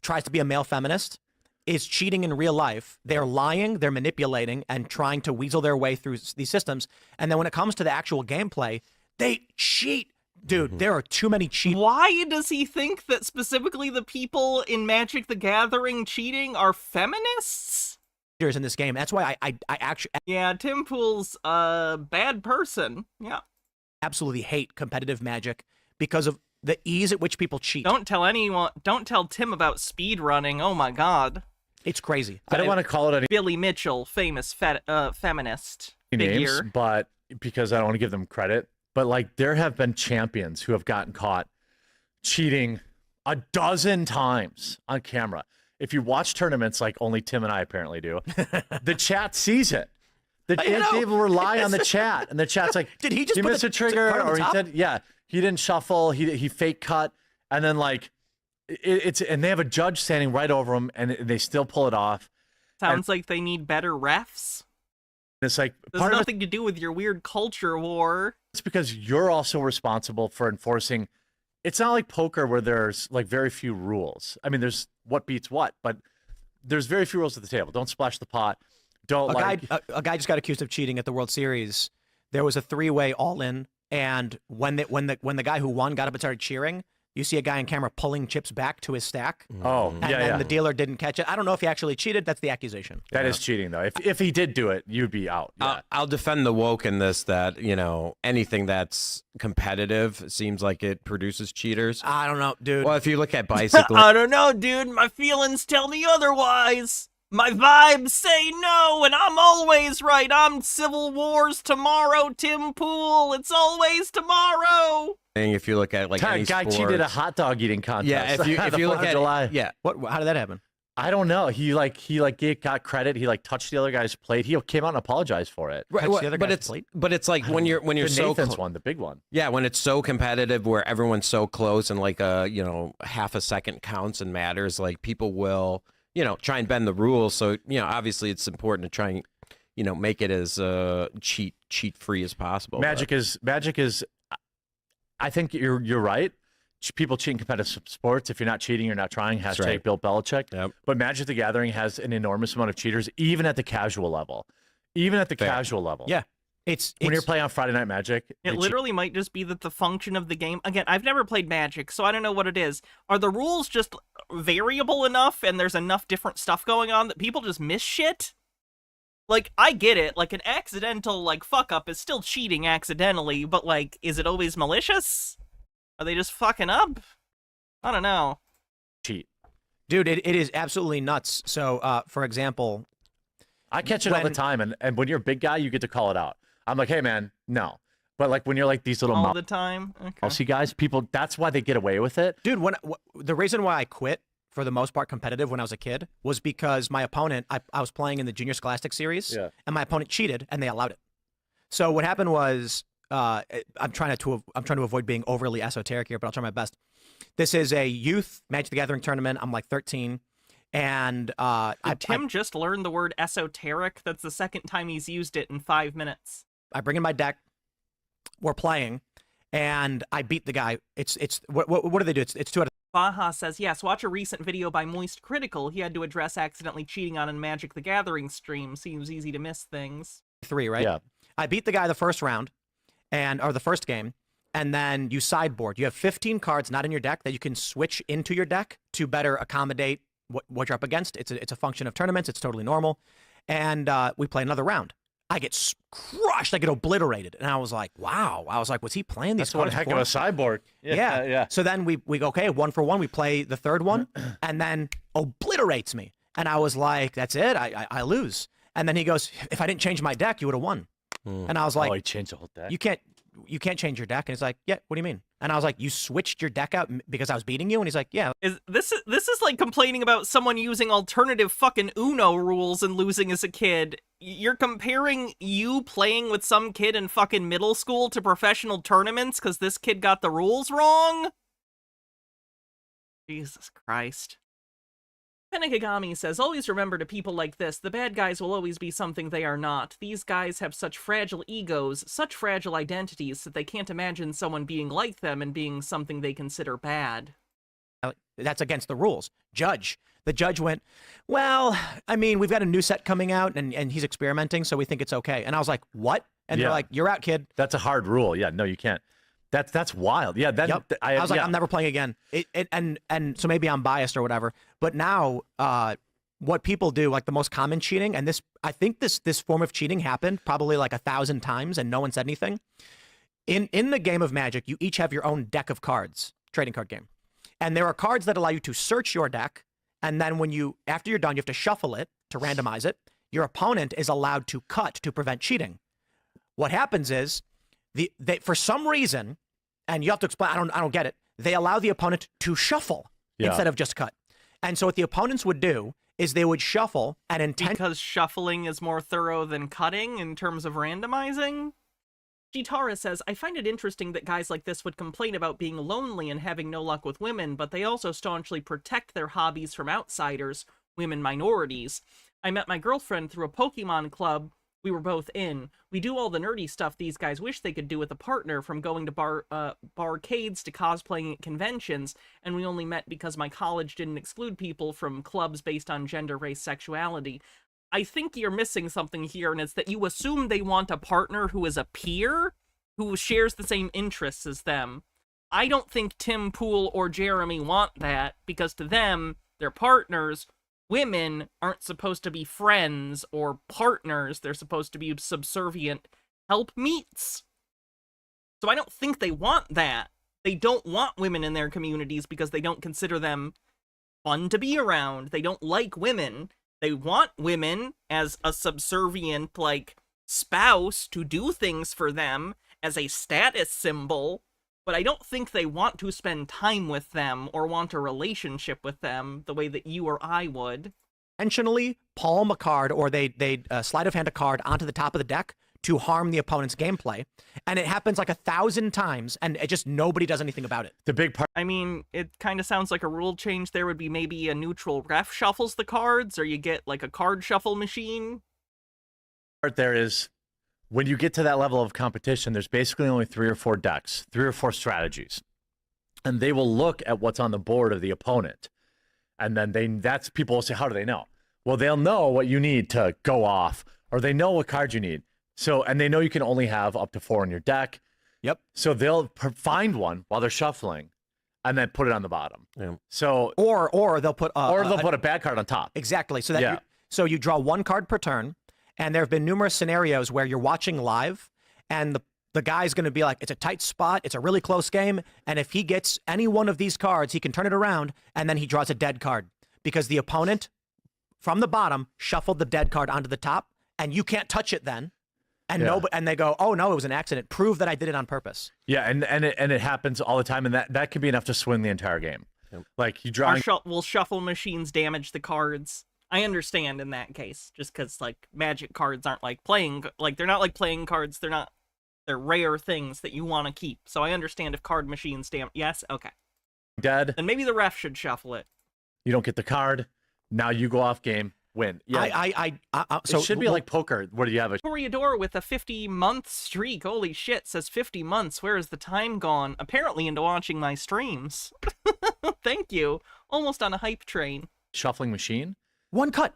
tries to be a male feminist is cheating in real life. They're lying, they're manipulating, and trying to weasel their way through these systems. And then when it comes to the actual gameplay, they cheat. Dude, there are too many cheat. Why does he think that specifically the people in Magic the Gathering cheating are feminists? In this game. That's why I actually... Yeah, Tim Pool's a bad person. Yeah. Absolutely hate competitive Magic because of the ease at which people cheat. Don't tell Tim about speed running. Oh my god. It's crazy. I don't want to call it any Billy Mitchell, famous feminist names, figure. but because I don't want to give them credit. But like there have been champions who have gotten caught cheating a dozen times on camera. If you watch tournaments like only Tim and I apparently do, the chat sees it. They rely on the chat, and the chat's like, did he just put miss a trigger? Or he said, yeah, he didn't shuffle, he fake cut, and then like and they have a judge standing right over them, and they still pull it off. Sounds like they need better refs. It's like there's nothing to do with your weird culture war. It's because you're also responsible for enforcing. It's not like poker where there's like very few rules. I mean, there's what beats what, but there's very few rules at the table. Don't splash the pot. Don't a guy just got accused of cheating at the World Series. There was a 3-way all-in, and when the guy who won got up and started cheering, you see a guy on camera pulling chips back to his stack. Oh, and the dealer didn't catch it. I don't know if he actually cheated. That's the accusation. That is cheating, though. If he did do it, you'd be out. Yeah. I'll defend the woke in this that, anything that's competitive seems like it produces cheaters. I don't know, dude. Well, if you look at bicycling. I don't know, dude. My feelings tell me otherwise. My vibes say no, and I'm always right. I'm Civil Wars tomorrow, Tim Pool. It's always tomorrow. If you look at like any guy sport, cheated a hot dog eating contest. Yeah, if you look at July. Yeah. How did that happen? I don't know. He got credit. He touched the other guy's plate. He came out and apologized for it. Right, but it's like when you're so Nathan's one, the big one. Yeah, when it's so competitive where everyone's so close and like half a second counts and matters, like people will try and bend the rules. So obviously it's important to try and make it as cheat free as possible. Magic is. I think you're right. People cheat in competitive sports. If you're not cheating, you're not trying. Hashtag right. Bill Belichick. Yep. But Magic the Gathering has an enormous amount of cheaters, even at the casual level. Casual level. Yeah. It's when you're playing on Friday Night Magic. It literally might just be that the function of the game. Again, I've never played Magic, so I don't know what it is. Are the rules just variable enough, and there's enough different stuff going on that people just miss shit? Like, I get it. Like, an accidental fuck up is still cheating accidentally, but is it always malicious? Are they just fucking up? I don't know. Cheat. Dude, it is absolutely nuts. So, for example, I catch it all the time, and when you're a big guy, you get to call it out. I'm like, hey, man, no. But when you're these little all the time, mousy guys, people, that's why they get away with it. Dude, the reason why I quit, for the most part, competitive when I was a kid, was because my opponent, I was playing in the Junior Scholastic Series, and my opponent cheated, and they allowed it. So what happened was, I'm trying to avoid being overly esoteric here, but I'll try my best. This is a youth Magic the Gathering tournament. I'm 13. And Did Tim just learned the word esoteric? That's the second time he's used it in 5 minutes. I bring in my deck. We're playing, and I beat the guy. What do they do? It's 2 out of. Baja says, yes, watch a recent video by Moist Critical. He had to address accidentally cheating on a Magic the Gathering stream. Seems easy to miss things. 3, right? Yeah. I beat the guy the first round, or the first game, and then you sideboard. You have 15 cards not in your deck that you can switch into your deck to better accommodate what you're up against. It's a function of tournaments. It's totally normal. And we play another round. I get crushed. I get obliterated. And I was like, wow. I was like, was he playing these cards? That's one heck of a sideboard. Yeah. So then we go, okay, 1 for 1. We play the third one, and then obliterates me. And I was like, that's it. I lose. And then he goes, if I didn't change my deck, you would have won. And I was like, oh, he changed the whole deck. You can't change your deck. And he's like, yeah, what do you mean? And I was like, you switched your deck out because I was beating you? And he's like, yeah. This is like complaining about someone using alternative fucking Uno rules and losing as a kid. You're comparing you playing with some kid in fucking middle school to professional tournaments because this kid got the rules wrong? Jesus Christ. Penigagami says, always remember to people like this, the bad guys will always be something they are not. These guys have such fragile egos, such fragile identities, that they can't imagine someone being like them and being something they consider bad. That's against the rules. The judge went, well, I mean, we've got a new set coming out, and he's experimenting, so we think it's okay. And I was like, what? And they're like, you're out, kid. That's a hard rule. Yeah, no, you can't. That's wild. Yeah, I was like, I'm never playing again. And so maybe I'm biased or whatever. But now, what people do, like the most common cheating, and I think this form of cheating happened probably 1,000 times, and no one said anything. In the game of Magic, you each have your own deck of cards, trading card game, and there are cards that allow you to search your deck, and then after you're done, you have to shuffle it to randomize it. Your opponent is allowed to cut to prevent cheating. What happens is, for some reason, and you have to explain, I don't get it, they allow the opponent to shuffle instead of just cut. And so what the opponents would do is they would shuffle and because shuffling is more thorough than cutting in terms of randomizing? Chitara says, I find it interesting that guys like this would complain about being lonely and having no luck with women, but they also staunchly protect their hobbies from outsiders, women minorities. I met my girlfriend through a Pokemon club we were both in. We do all the nerdy stuff these guys wish they could do with a partner, from going to barcades to cosplaying at conventions, and we only met because my college didn't exclude people from clubs based on gender, race, sexuality. I think you're missing something here, and it's that you assume they want a partner who is a peer, who shares the same interests as them. I don't think Tim Pool or Jeremy want that, because to them, they're partners. Women aren't supposed to be friends or partners. They're supposed to be subservient helpmeets. So I don't think they want that. They don't want women in their communities because they don't consider them fun to be around. They don't like women. They want women as a subservient, spouse to do things for them as a status symbol. But I don't think they want to spend time with them or want a relationship with them the way that you or I would. Intentionally palm a card, or they sleight of hand a card onto the top of the deck to harm the opponent's gameplay. And it happens 1,000 times, and nobody does anything about it. The big part. I mean, it kind of sounds like a rule change there would be maybe a neutral ref shuffles the cards, or you get a card shuffle machine. part there is when you get to that level of competition, there's basically only 3 or 4 decks, 3 or 4 strategies. And they will look at what's on the board of the opponent. And then that's people will say, how do they know? Well, they'll know what you need to go off, or they know what cards you need. So, and they know you can only have up to 4 in your deck. Yep. So they'll find one while they're shuffling and then put it on the bottom. Yeah. So, or they'll put a bad card on top. Exactly. So that you draw 1 card per turn. And there have been numerous scenarios where you're watching live and the guy's going to be like, it's a tight spot. It's a really close game. And if he gets any one of these cards, he can turn it around and then he draws a dead card because the opponent from the bottom shuffled the dead card onto the top and you can't touch it then. And and they go, oh no, it was an accident. Prove that I did it on purpose. Yeah. And it happens all the time. And that can be enough to swing the entire game. Yep. Like you draw. Will shuffle machines damage the cards? I understand in that case, just because like Magic cards aren't like playing, like they're not like playing cards. They're rare things that you want to keep. So I understand if card machines yes, okay. Dead. Then maybe the ref should shuffle it. You don't get the card. Now you go off game, win. Yeah. So it should be like poker. What do you have? Toreador with a 50-month streak. Holy shit, says 50 months. Where is the time gone? Apparently into watching my streams. Thank you. Almost on a hype train. Shuffling machine? One cut.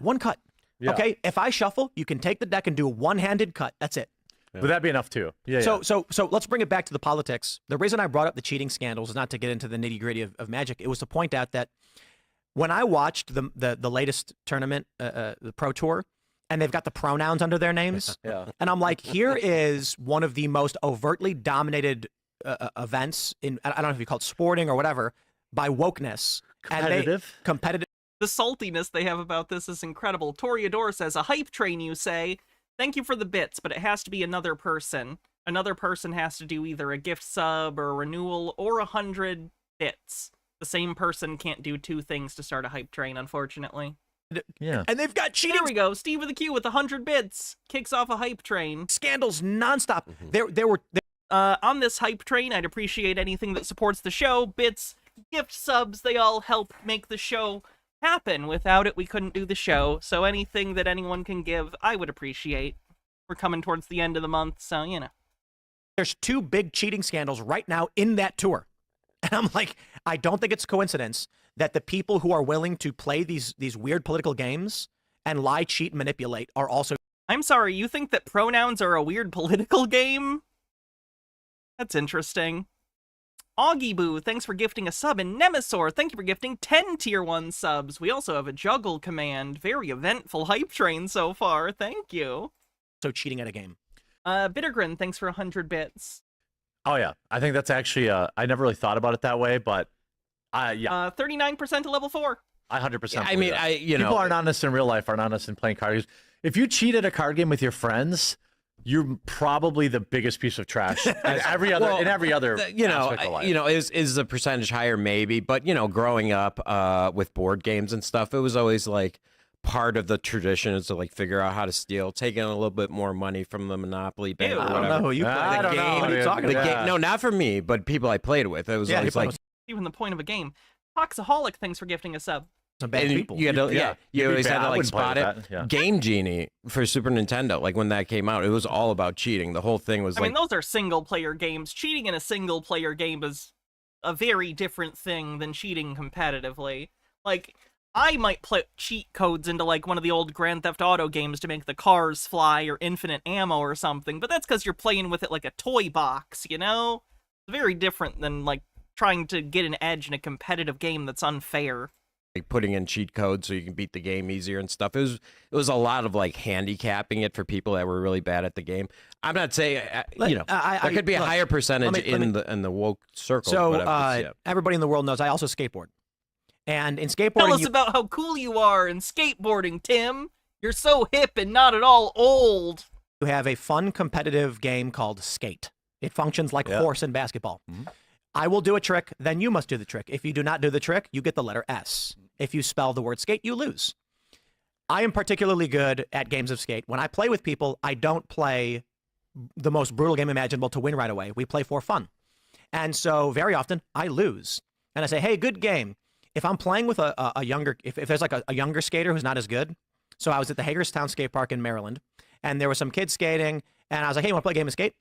Yeah. Okay, if I shuffle, you can take the deck and do a one-handed cut. That's it. Yeah. Would that be enough too? Yeah. So let's bring it back to the politics. The reason I brought up the cheating scandals is not to get into the nitty-gritty of Magic. It was to point out that when I watched the latest tournament, the Pro Tour, and they've got the pronouns under their names, and I'm like, here is one of the most overtly dominated events in, I don't know if you call it sporting or whatever, by wokeness. Competitive. The saltiness they have about this is incredible. Toreador says, a hype train, you say? Thank you for the bits, but it has to be another person. Another person has to do either a gift sub or a renewal or 100 bits. The same person can't do 2 things to start a hype train, unfortunately. Yeah. And they've got cheating. There we go. Steve with the Q with 100 bits. Kicks off a hype train. Scandals nonstop. There were... on this hype train, I'd appreciate anything that supports the show. Bits, gift subs, they all help make the show happen. Without it, we couldn't do the show. So anything that anyone can give, I would appreciate. We're coming towards the end of the month, so, you know. There's 2 big cheating scandals right now in that tour. And I'm like, I don't think it's a coincidence that the people who are willing to play these weird political games and lie, cheat, manipulate are also... I'm sorry, you think that pronouns are a weird political game? That's interesting. Augie Boo, thanks for gifting a sub, and Nemesaur, thank you for gifting 10 tier 1 subs. We also have a juggle command. Very eventful hype train so far. Thank you. So cheating at a game. Bittergrin, thanks for 100 bits. Oh yeah, I think that's actually. I never really thought about it that way, but yeah. 39% to level 4. I 100%. I mean, people aren't honest in real life, aren't honest in playing card games. If you cheat at a card game with your friends, you're probably the biggest piece of trash in every other aspect of life. Is the percentage higher? Maybe, but growing up with board games and stuff, it was always like part of the tradition is to like figure out how to steal, taking a little bit more money from the Monopoly bank. Or I whatever. don't know who you play. The game. What are you talking about? No, not for me, but people I played with. It was always like even the point of a game. Toxaholic, thanks for gifting a sub. Some bad people. You always had to like spot it. Yeah. Game Genie for Super Nintendo, like when that came out, it was all about cheating. The whole thing was I mean, those are single-player games. Cheating in a single-player game is a very different thing than cheating competitively. Like, I might put cheat codes into like one of the old Grand Theft Auto games to make the cars fly or infinite ammo or something, but that's because you're playing with it like a toy box, you know? It's very different than like trying to get an edge in a competitive game that's unfair. Like putting in cheat codes so you can beat the game easier and stuff. It was a lot of like handicapping it for people that were really bad at the game. I'm not saying there could be a higher percentage in the woke circle. So everybody in the world knows I also skateboard. And in skateboarding, tell us about how cool you are in skateboarding, Tim. You're so hip and not at all old. You have a fun competitive game called Skate. It functions like horse in basketball. Mm-hmm. I will do a trick, then you must do the trick. If you do not do the trick, you get the letter S. If you spell the word skate, you lose. I am particularly good at games of skate. When I play with people, I don't play the most brutal game imaginable to win right away. We play for fun. And so very often I lose. And I say, hey, good game. If I'm playing with a younger, if there's like a younger skater who's not as good. So I was at the Hagerstown Skate Park in Maryland, and there were some kids skating, and I was like, hey, you want to play a game of skate?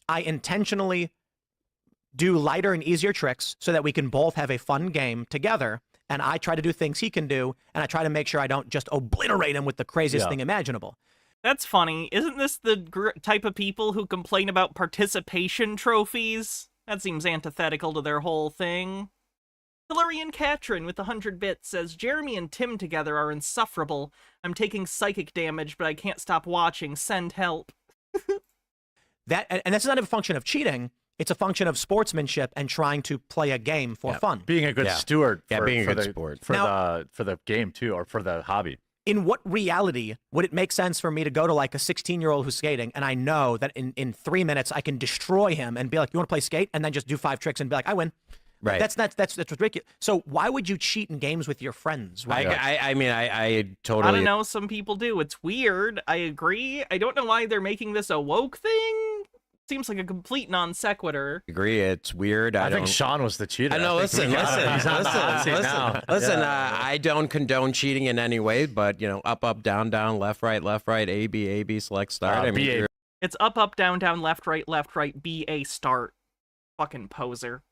I intentionally do lighter and easier tricks so that we can both have a fun game together, and I try to do things he can do, and I try to make sure I don't just obliterate him with the craziest thing imaginable. That's funny. Isn't this the type of people who complain about participation trophies? That seems antithetical to their whole thing. Hilary and Katrin with 100 bits says, Jeremy and Tim together are insufferable. I'm taking psychic damage, but I can't stop watching. Send help. And that's not a function of cheating. It's a function of sportsmanship and trying to play a game for fun. Being a good steward. Yeah, being a good sport. For the game, too, or for the hobby. In what reality would it make sense for me to go to like a 16-year-old who's skating, and I know that in 3 minutes I can destroy him and be like, you want to play skate? And then just do 5 tricks and be like, I win. Right. That's ridiculous. So why would you cheat in games with your friends? I totally. I don't know. Some people do. It's weird. I agree. I don't know why they're making this a woke thing. Seems like a complete non sequitur. Agree. It's weird. I think Sean was the cheater. I know. Listen. I don't condone cheating in any way, but up, down, left, right, A, B, select, start. I mean, it's up, down, left, right, B, A, start. Fucking poser.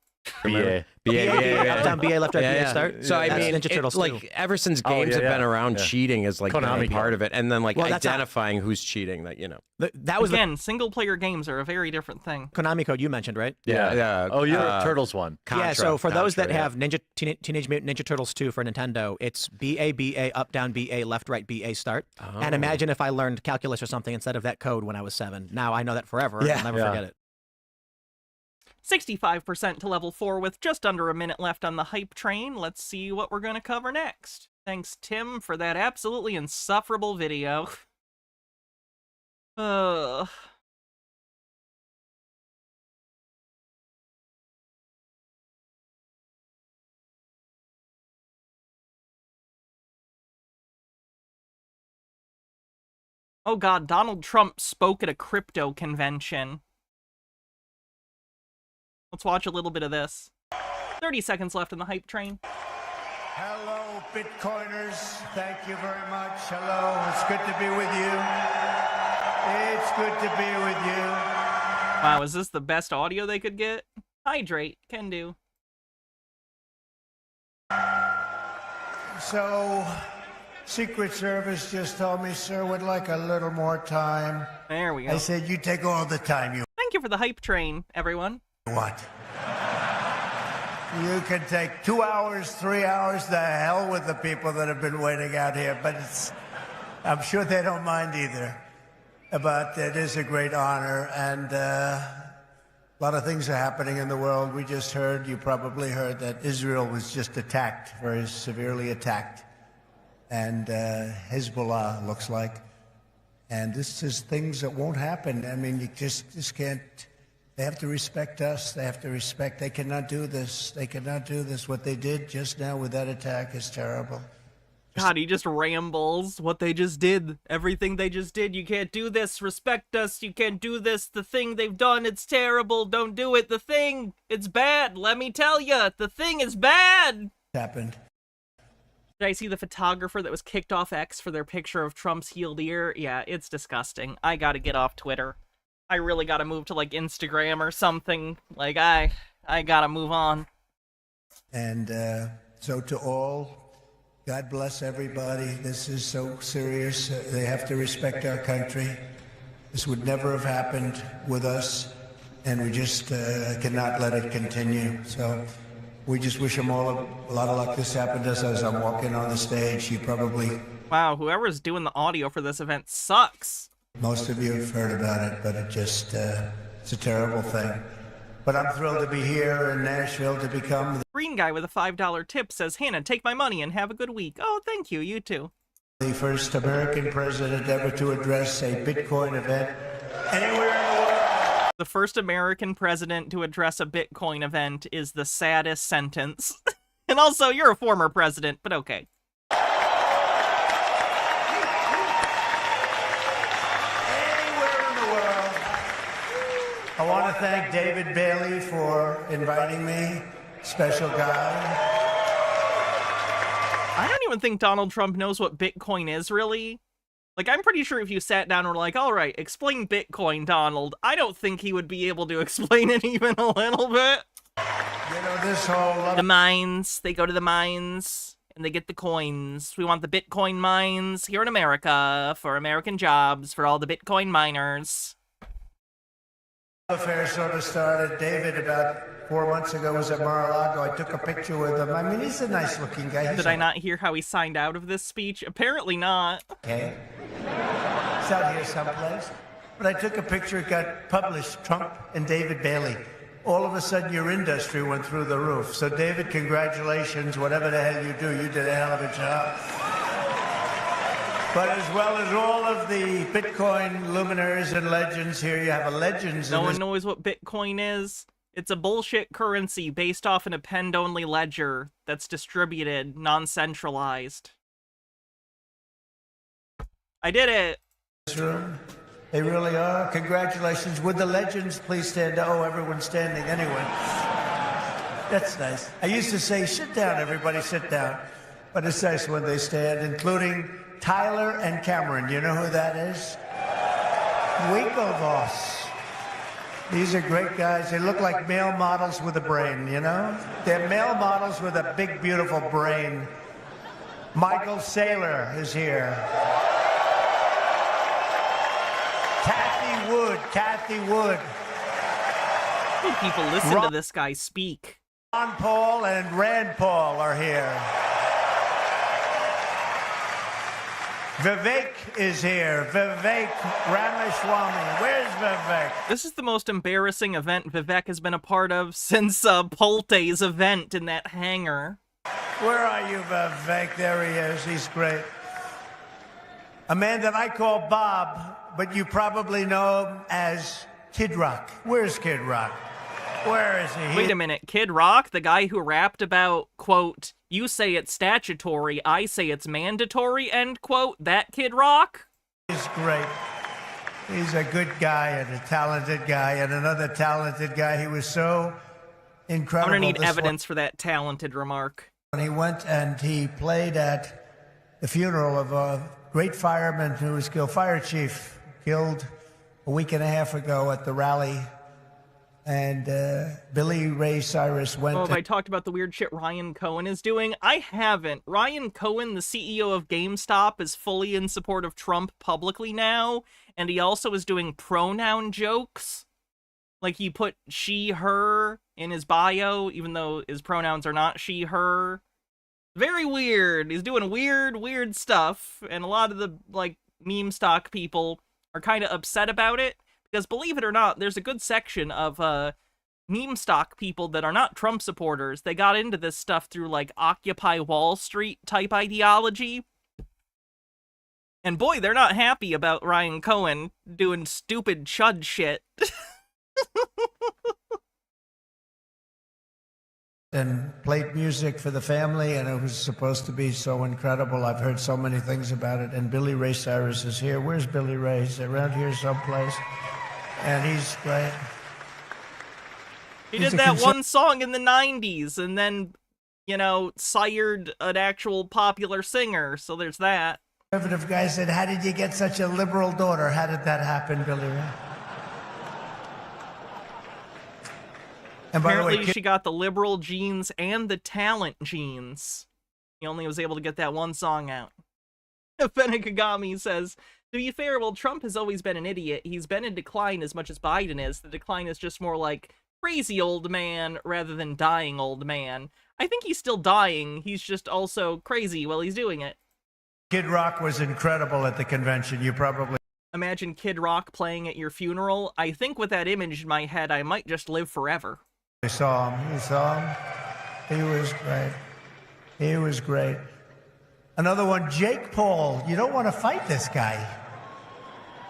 BA. Up, down, BA, left, right, BA, start. So I mean, Ninja Turtles like ever since games have been around, cheating is like Konami been a part of it, and then like identifying who's cheating. That was again, single-player games are a very different thing. Konami Code you mentioned, right? Yeah. Oh, you're a Turtles one. Contra, so for those that have Teenage Mutant Ninja Turtles 2 for Nintendo, it's BA, up, down, BA, left, right, BA, start. Oh. And imagine if I learned calculus or something instead of that code when I was 7. Now I know that forever. Yeah. I'll never forget it. 65% to level 4 with just under a minute left on the hype train. Let's see what we're going to cover next. Thanks, Tim, for that absolutely insufferable video. Oh god, Donald Trump spoke at a crypto convention. Let's watch a little bit of this. 30 seconds left on the hype train. Hello, Bitcoiners. Thank you very much. Hello. It's good to be with you. It's good to be with you. Wow, is this the best audio they could get? Hydrate. Can do. So, Secret Service just told me, sir, would like a little more time. There we go. I said, you take all the time you Thank you for the hype train, everyone. want. You can take 2 hours, 3 hours, the hell with the people that have been waiting out here, but I'm sure they don't mind either. But it is a great honor, and a lot of things are happening in the world. We just heard, you probably heard, that Israel was just attacked, very severely attacked. And Hezbollah looks like. And this is things that won't happen. I mean, you just can't. They have to respect us. They have to respect. They cannot do this. They cannot do this. What they did just now with that attack is terrible. God, he just rambles. What they just did. Everything they just did. You can't do this. Respect us. You can't do this. The thing they've done, it's terrible. Don't do it. The thing, it's bad. Let me tell you. The thing is bad. Happened. Did I see the photographer that was kicked off X for their picture of Trump's healed ear? Yeah, it's disgusting. I gotta get off Twitter. I really gotta move to, like, Instagram or something. Like, I gotta move on. And so to all, God bless everybody. This is so serious. They have to respect our country. This would never have happened with us, and we just cannot let it continue. So we just wish them all a lot of luck. This happened to us as I'm walking on the stage. You probably... Wow, whoever's doing the audio for this event sucks. Most of you have heard about it, but it just, it's a terrible thing. But I'm thrilled to be here in Nashville to become... Green guy with a $5 tip says, Hannah, take my money and have a good week. Oh, thank you. You too. The first American president ever to address a Bitcoin event anywhere in the world. The first American president to address a Bitcoin event is the saddest sentence. And also, you're a former president, but okay. I want to thank David Bailey for inviting me. Special guy. I don't even think Donald Trump knows what Bitcoin is, really. Like, I'm pretty sure if you sat down and were like, all right, explain Bitcoin, Donald, I don't think he would be able to explain it even a little bit. You know, this whole... The mines, they go to the mines, and they get the coins. We want the Bitcoin mines here in America, for American jobs, for all the Bitcoin miners. Affair sort of started. David, about 4 months ago, was at Mar-a-Lago. I took a picture with him. I mean, he's a nice-looking guy. Did I not hear how he signed out of this speech? Apparently not. Okay. It's out here someplace. But I took a picture, it got published, Trump and David Bailey. All of a sudden, your industry went through the roof. So, David, congratulations. Whatever the hell you do, you did a hell of a job. But as well as all of the Bitcoin luminaries and legends here, you have a legends. No one knows what Bitcoin is. It's a bullshit currency based off an append-only ledger that's distributed, non-centralized. I did it! This room. They really are. Congratulations. Would the legends please stand up? Oh, everyone's standing anyway. That's nice. I used to say, sit down, everybody, sit down. But it's nice when they stand, including Tyler and Cameron. You know who that is? Winklevoss. These are great guys. They look like male models with a brain, you know? They're male models with a big, beautiful brain. Michael Saylor is here. Kathy Wood. People listen to this guy speak. Ron Paul and Rand Paul are here. Vivek is here. Vivek Ramaswamy. Where's Vivek? This is the most embarrassing event Vivek has been a part of since Polte's event in that hangar. Where are you, Vivek? There he is. He's great. A man that I call Bob, but you probably know him as Kid Rock. Where's Kid Rock? Where is he? Wait a minute. Kid Rock, the guy who rapped about, quote, you say it's statutory, I say it's mandatory, end quote, that Kid Rock? He's great. He's a good guy and a talented guy and another talented guy. He was so incredible. I'm gonna need evidence for that talented remark. When he went and he played at the funeral of a great fireman who was killed, fire chief, killed a week and a half ago at the rally. And Billy Ray Cyrus went. Oh, have I talked about the weird shit Ryan Cohen is doing? I haven't. Ryan Cohen, the CEO of GameStop, is fully in support of Trump publicly now, and he also is doing pronoun jokes. Like, he put she, her in his bio, even though his pronouns are not she, her. Very weird. He's doing weird stuff, and a lot of the, like, meme stock people are kind of upset about it. Because believe it or not, there's a good section of meme stock people that are not Trump supporters. They got into this stuff through, like, Occupy Wall Street type ideology. And boy, they're not happy about Ryan Cohen doing stupid chud shit. And played music for the family, and it was supposed to be so incredible. I've heard so many things about it. And Billy Ray Cyrus is here. Where's Billy Ray? He's around here someplace. And he's great. He did that one song in the 90s, and then, you know, sired an actual popular singer, so there's that. Conservative guy said, how did you get such a liberal daughter? How did that happen, Billy Ray? And by apparently the way, she got the liberal genes and the talent genes. He only was able to get that one song out. Fenekagami says, to be fair, well, Trump has always been an idiot. He's been in decline as much as Biden is. The decline is just more like crazy old man rather than dying old man. I think he's still dying. He's just also crazy while he's doing it. Kid Rock was incredible at the convention. You probably... Imagine Kid Rock playing at your funeral. I think with that image in my head, I might just live forever. I saw him. You saw him? He was great. He was great. Another one, Jake Paul. You don't want to fight this guy.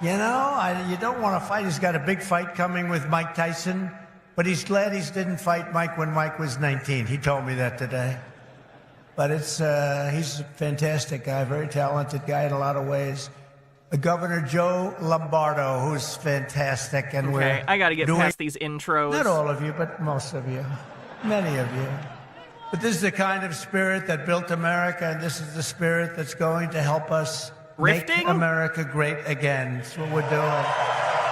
You know, you don't want to fight. He's got a big fight coming with Mike Tyson, but he's glad he didn't fight Mike when Mike was 19. He told me that today. But he's a fantastic guy, very talented guy in a lot of ways. Governor Joe Lombardo, who's fantastic, and okay, I got to get past these intros. Not all of you, but most of you, many of you. But this is the kind of spirit that built America, and this is the spirit that's going to help us Grifting? Make America great again. That's what we're doing.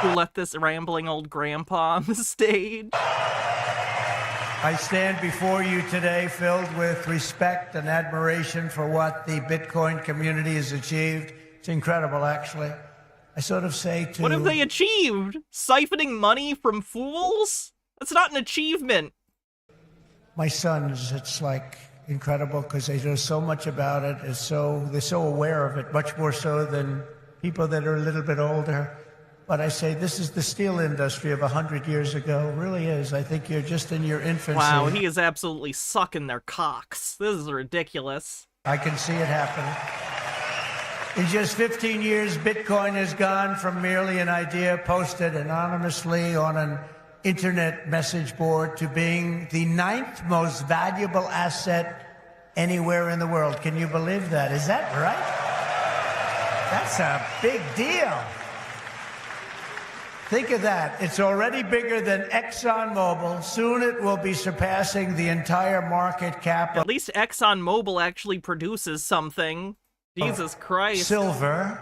Who let this rambling old grandpa on the stage? I stand before you today filled with respect and admiration for what the Bitcoin community has achieved. It's incredible, actually. I sort of say to... What have they achieved? Siphoning money from fools? That's not an achievement. My sons, it's like incredible because they know so much about it. They're so aware of it, much more so than people that are a little bit older. But I say this is the steel industry of 100 years ago. It really is. I think you're just in your infancy. Wow, he is absolutely sucking their cocks. This is ridiculous. I can see it happening. In just 15 years, Bitcoin has gone from merely an idea posted anonymously on an internet message board to being the 9th most valuable asset anywhere in the world. Can you believe that? Is that right? That's a big deal. Think of that. It's already bigger than ExxonMobil. Soon it will be surpassing the entire market cap. At least ExxonMobil actually produces something. Jesus Christ. Silver.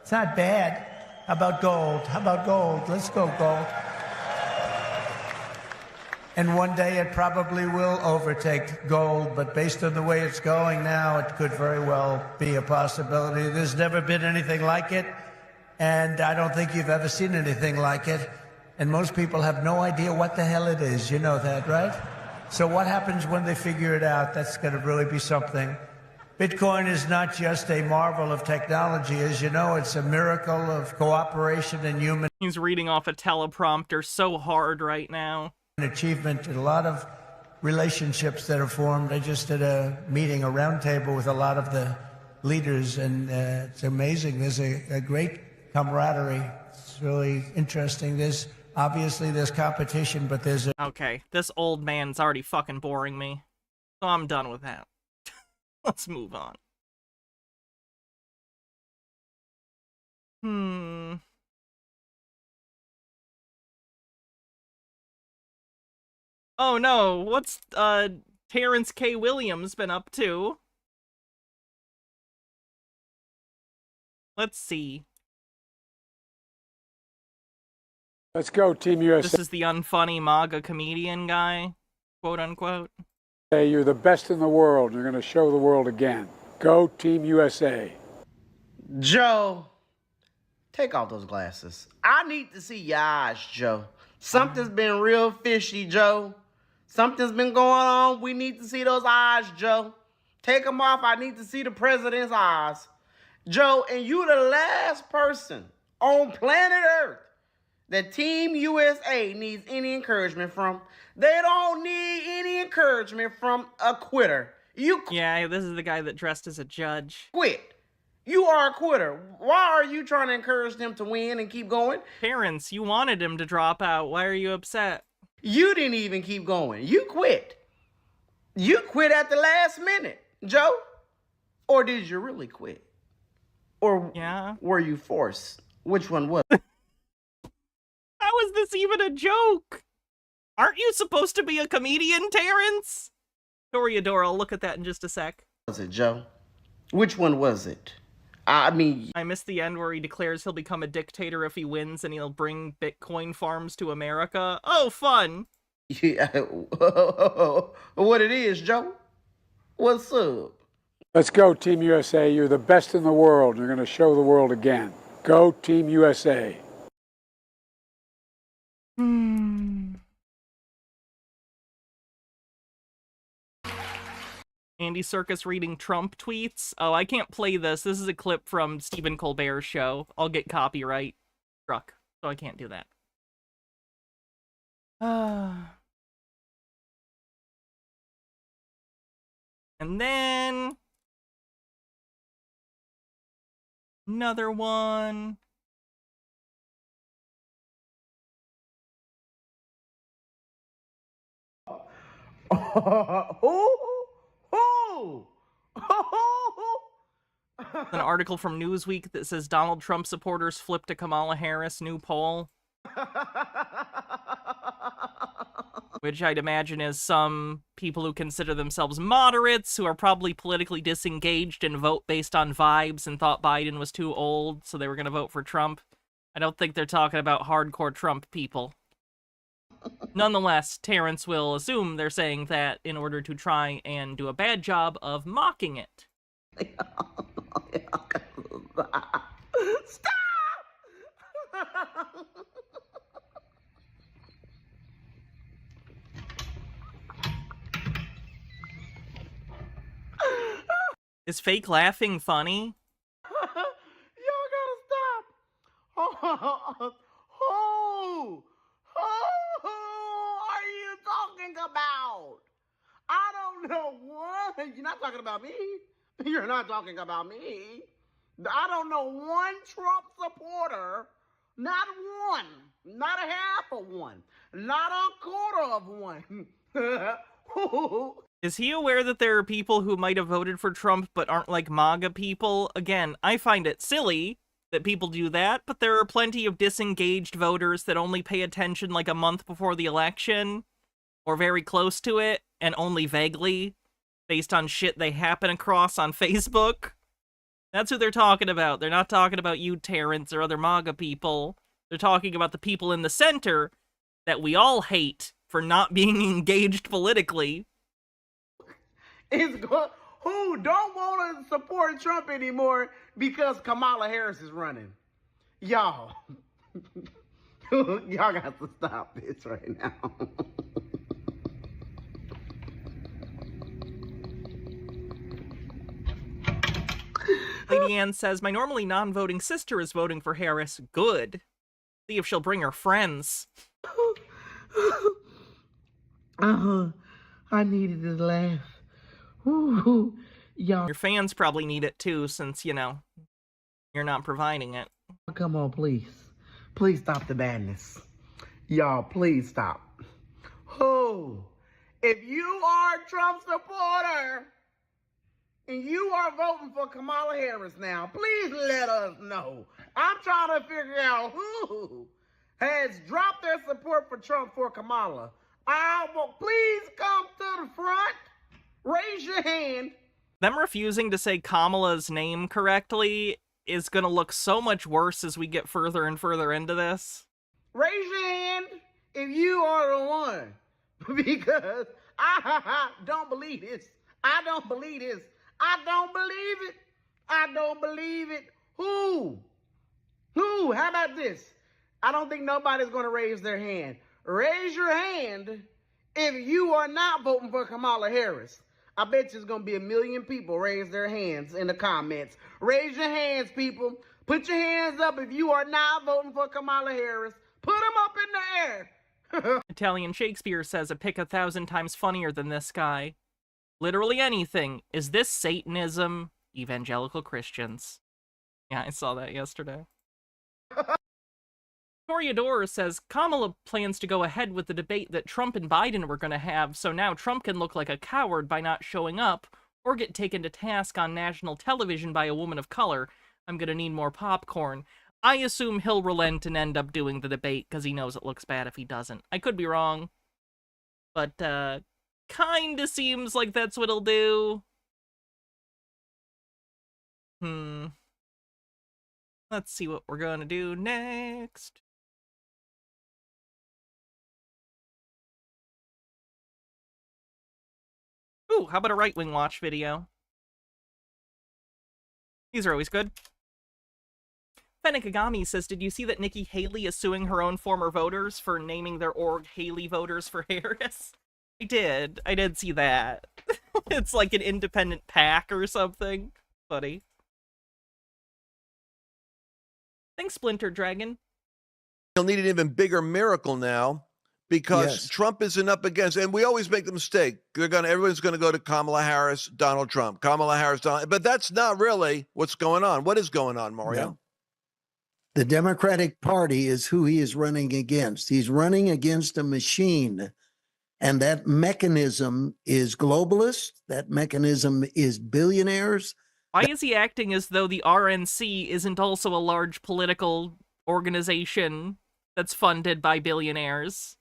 It's not bad. How about gold? How about gold? Let's go gold. And one day it probably will overtake gold, but based on the way it's going now, it could very well be a possibility. There's never been anything like it, and I don't think you've ever seen anything like it. And most people have no idea what the hell it is. You know that, right? So what happens when they figure it out? That's going to really be something. Bitcoin is not just a marvel of technology. As you know, it's a miracle of cooperation and human... He's reading off a teleprompter so hard right now. Achievement in a lot of relationships that are formed. I just did a meeting, a roundtable with a lot of the leaders, and it's amazing. There's a great camaraderie. It's really interesting. There's competition, but there's a... Okay, this old man's already fucking boring me, so I'm done with that. Let's move on. Oh no, what's Terrence K. Williams been up to? Let's see. Let's go, Team USA. This is the unfunny MAGA comedian guy, quote unquote. Hey, you're the best in the world. You're going to show the world again. Go, Team USA. Joe, take off those glasses. I need to see your eyes, Joe. Something's been real fishy, Joe. Something's been going on. We need to see those eyes, Joe. Take them off. I need to see the president's eyes. Joe, and you the last person on planet Earth that Team USA needs any encouragement from. They don't need any encouragement from a quitter. Yeah, this is the guy that dressed as a judge. Quit. You are a quitter. Why are you trying to encourage them to win and keep going? Parents, you wanted him to drop out. Why are you upset? You didn't even keep going. You quit. You quit at the last minute, Joe. Or did you really quit? Or were you forced? Which one was it? How is this even a joke? Aren't you supposed to be a comedian, Terrence? Toreador, I'll look at that in just a sec. Was it, Joe? Which one was it? I mean... I missed the end where he declares he'll become a dictator if he wins and he'll bring Bitcoin farms to America. Oh, fun! Yeah, what it is, Joe? What's up? Let's go, Team USA. You're the best in the world. You're going to show the world again. Go, Team USA. Andy Serkis reading Trump tweets. Oh, I can't play this. This is a clip from Stephen Colbert's show. I'll get copyright struck, so I can't do that. And then... another one. An article from Newsweek that says Donald Trump supporters flip to Kamala Harris, new poll. which I'd imagine is some people who consider themselves moderates, who are probably politically disengaged and vote based on vibes and thought Biden was too old, so they were going to vote for Trump. I don't think they're talking about hardcore Trump people. Nonetheless, Terrence will assume they're saying that in order to try and do a bad job of mocking it. Stop! Is fake laughing funny? Y'all gotta stop. Who are you talking about? I don't know what. You're not talking about me. You're not talking about me. I don't know one Trump supporter, not one, not a half of one, not a quarter of one. Is he aware that there are people who might have voted for Trump but aren't like MAGA people? Again, I find it silly that people do that, but there are plenty of disengaged voters that only pay attention like a month before the election, or very close to it, and only vaguely, based on shit they happen across on Facebook. That's who they're talking about. They're not talking about you, Terrence, or other MAGA people. They're talking about the people in the center that we all hate for not being engaged politically. Who don't want to support Trump anymore because Kamala Harris is running. Y'all. Y'all got to stop this right now. Lady Ann says, my normally non-voting sister is voting for Harris. Good. See if she'll bring her friends. I needed to laugh. Ooh, y'all. Your fans probably need it too, since, you know, you're not providing it. Come on, please. Please stop the madness. Y'all, please stop. Oh, if you are a Trump supporter and you are voting for Kamala Harris now, please let us know. I'm trying to figure out who has dropped their support for Trump for Kamala. Please come to the front. Raise your hand. Them refusing to say Kamala's name correctly is going to look so much worse as we get further and further into this. Raise your hand if you are the one. Because I don't believe this. I don't believe this. I don't believe it. I don't believe it. Who? How about this? I don't think nobody's going to raise their hand. Raise your hand if you are not voting for Kamala Harris. I bet you there's going to be 1 million people raise their hands in the comments. Raise your hands, people. Put your hands up if you are not voting for Kamala Harris. Put them up in the air. Italian Shakespeare says a pick 1,000 times funnier than this guy. Literally anything. Is this Satanism? Evangelical Christians. Yeah, I saw that yesterday. Toreador says Kamala plans to go ahead with the debate that Trump and Biden were going to have, so now Trump can look like a coward by not showing up or get taken to task on national television by a woman of color. I'm going to need more popcorn. I assume he'll relent and end up doing the debate because he knows it looks bad if he doesn't. I could be wrong, but kinda seems like that's what he'll do. Let's see what we're going to do next. Ooh, how about a right-wing watch video? These are always good. Fennikagami says, did you see that Nikki Haley is suing her own former voters for naming their org Haley voters for Harris? I did see that. It's like an independent PAC or something. Funny. Thanks, Splinter Dragon. He'll need an even bigger miracle now because Trump isn't up against, and we always make the mistake. Everyone's gonna go to Kamala Harris, Donald Trump, Kamala Harris, Donald, but that's not really what's going on. What is going on, Mario? No. The Democratic Party is who he is running against. He's running against a machine, and that mechanism is globalist. That mechanism is billionaires. Why is he acting as though the RNC isn't also a large political organization that's funded by billionaires?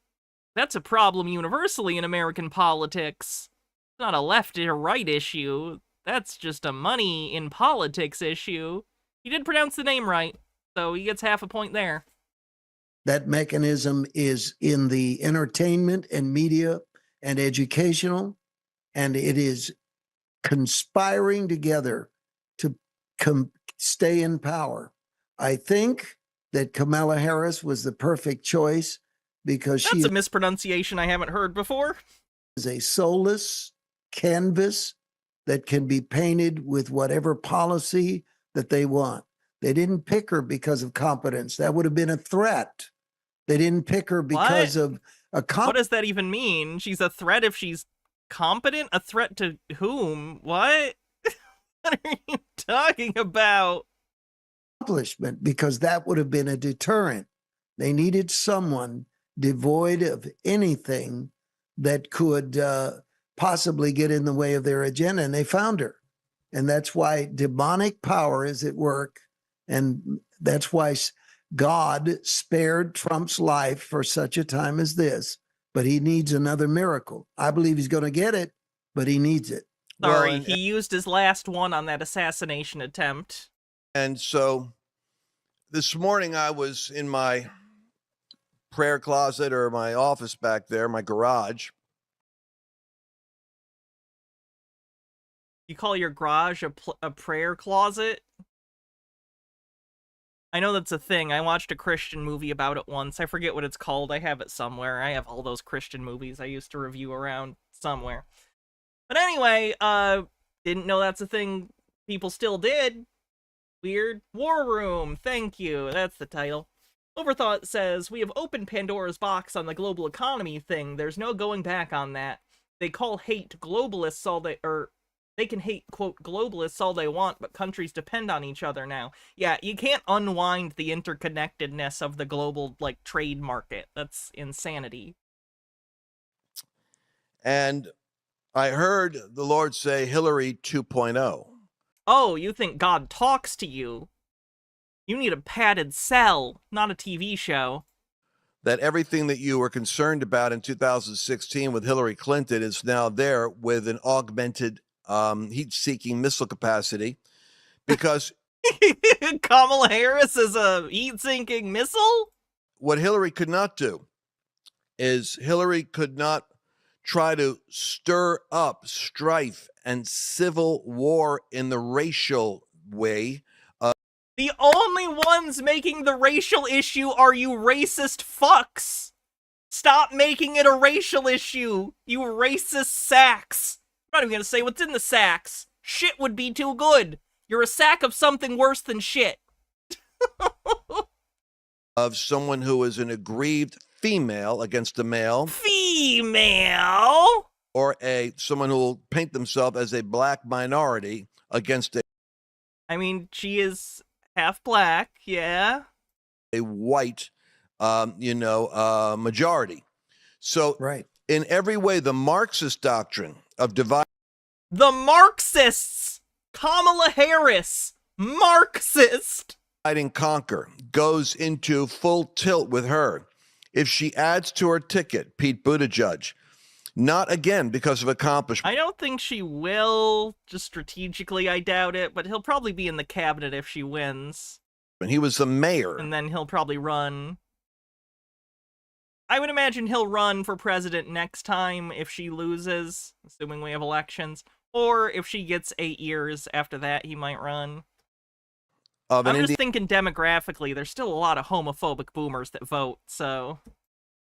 That's a problem universally in American politics. It's not a left or right issue. That's just a money in politics issue. He did pronounce the name right, so he gets half a point there. That mechanism is in the entertainment and media and educational, and it is conspiring together to stay in power. I think that Kamala Harris was the perfect choice because That's a mispronunciation I haven't heard before. Is a soulless canvas that can be painted with whatever policy that they want. They didn't pick her because of competence. That would have been a threat. They didn't pick her because of a What does that even mean? She's a threat if she's competent? A threat to whom? What? What are you talking about? Accomplishment, because that would have been a deterrent. They needed someone devoid of anything that could possibly get in the way of their agenda, and they found her. And that's why demonic power is at work, and that's why God spared Trump's life for such a time as this, but he needs another miracle. I believe he's going to get it, but he needs it. Sorry, he used his last one on that assassination attempt. And so this morning I was in my prayer closet or my office back there, my garage. You call your garage a prayer closet? I know that's a thing. I watched a Christian movie about it once. I forget what it's called. I have it somewhere. I have all those Christian movies I used to review around somewhere. But anyway, didn't know that's a thing people still did. Weird. War Room. Thank you. That's the title. Overthought says, we have opened Pandora's box on the global economy thing. There's no going back on that. They call hate globalists all they can hate, quote, globalists all they want, but countries depend on each other now. Yeah, you can't unwind the interconnectedness of the global, like, trade market. That's insanity. And I heard the Lord say Hillary 2.0. Oh, you think God talks to you? You need a padded cell, not a TV show. That everything that you were concerned about in 2016 with Hillary Clinton is now there with an augmented heat-seeking missile capacity, because Kamala Harris is a heat-seeking missile? What Hillary could not do is Hillary could not try to stir up strife and civil war in the racial way. The only ones making the racial issue are you racist fucks. Stop making it a racial issue, you racist sacks. I'm not even gonna say what's in the sacks. Shit would be too good. You're a sack of something worse than shit. Of someone who is an aggrieved female against a male. Female? Or someone who will paint themselves as a black minority against a... I mean, she is half black, yeah. A white, majority. So, right. In every way, the Marxist doctrine of divide... The Marxists! Kamala Harris! Marxist! Divide and conquer goes into full tilt with her. If she adds to her ticket, Pete Buttigieg, not again because of accomplishment. I don't think she will, just strategically I doubt it, but he'll probably be in the cabinet if she wins. He was the mayor. And then he'll probably run. I would imagine he'll run for president next time if she loses, assuming we have elections. Or if she gets 8 years after that, he might run. I'm just thinking demographically, there's still a lot of homophobic boomers that vote, so...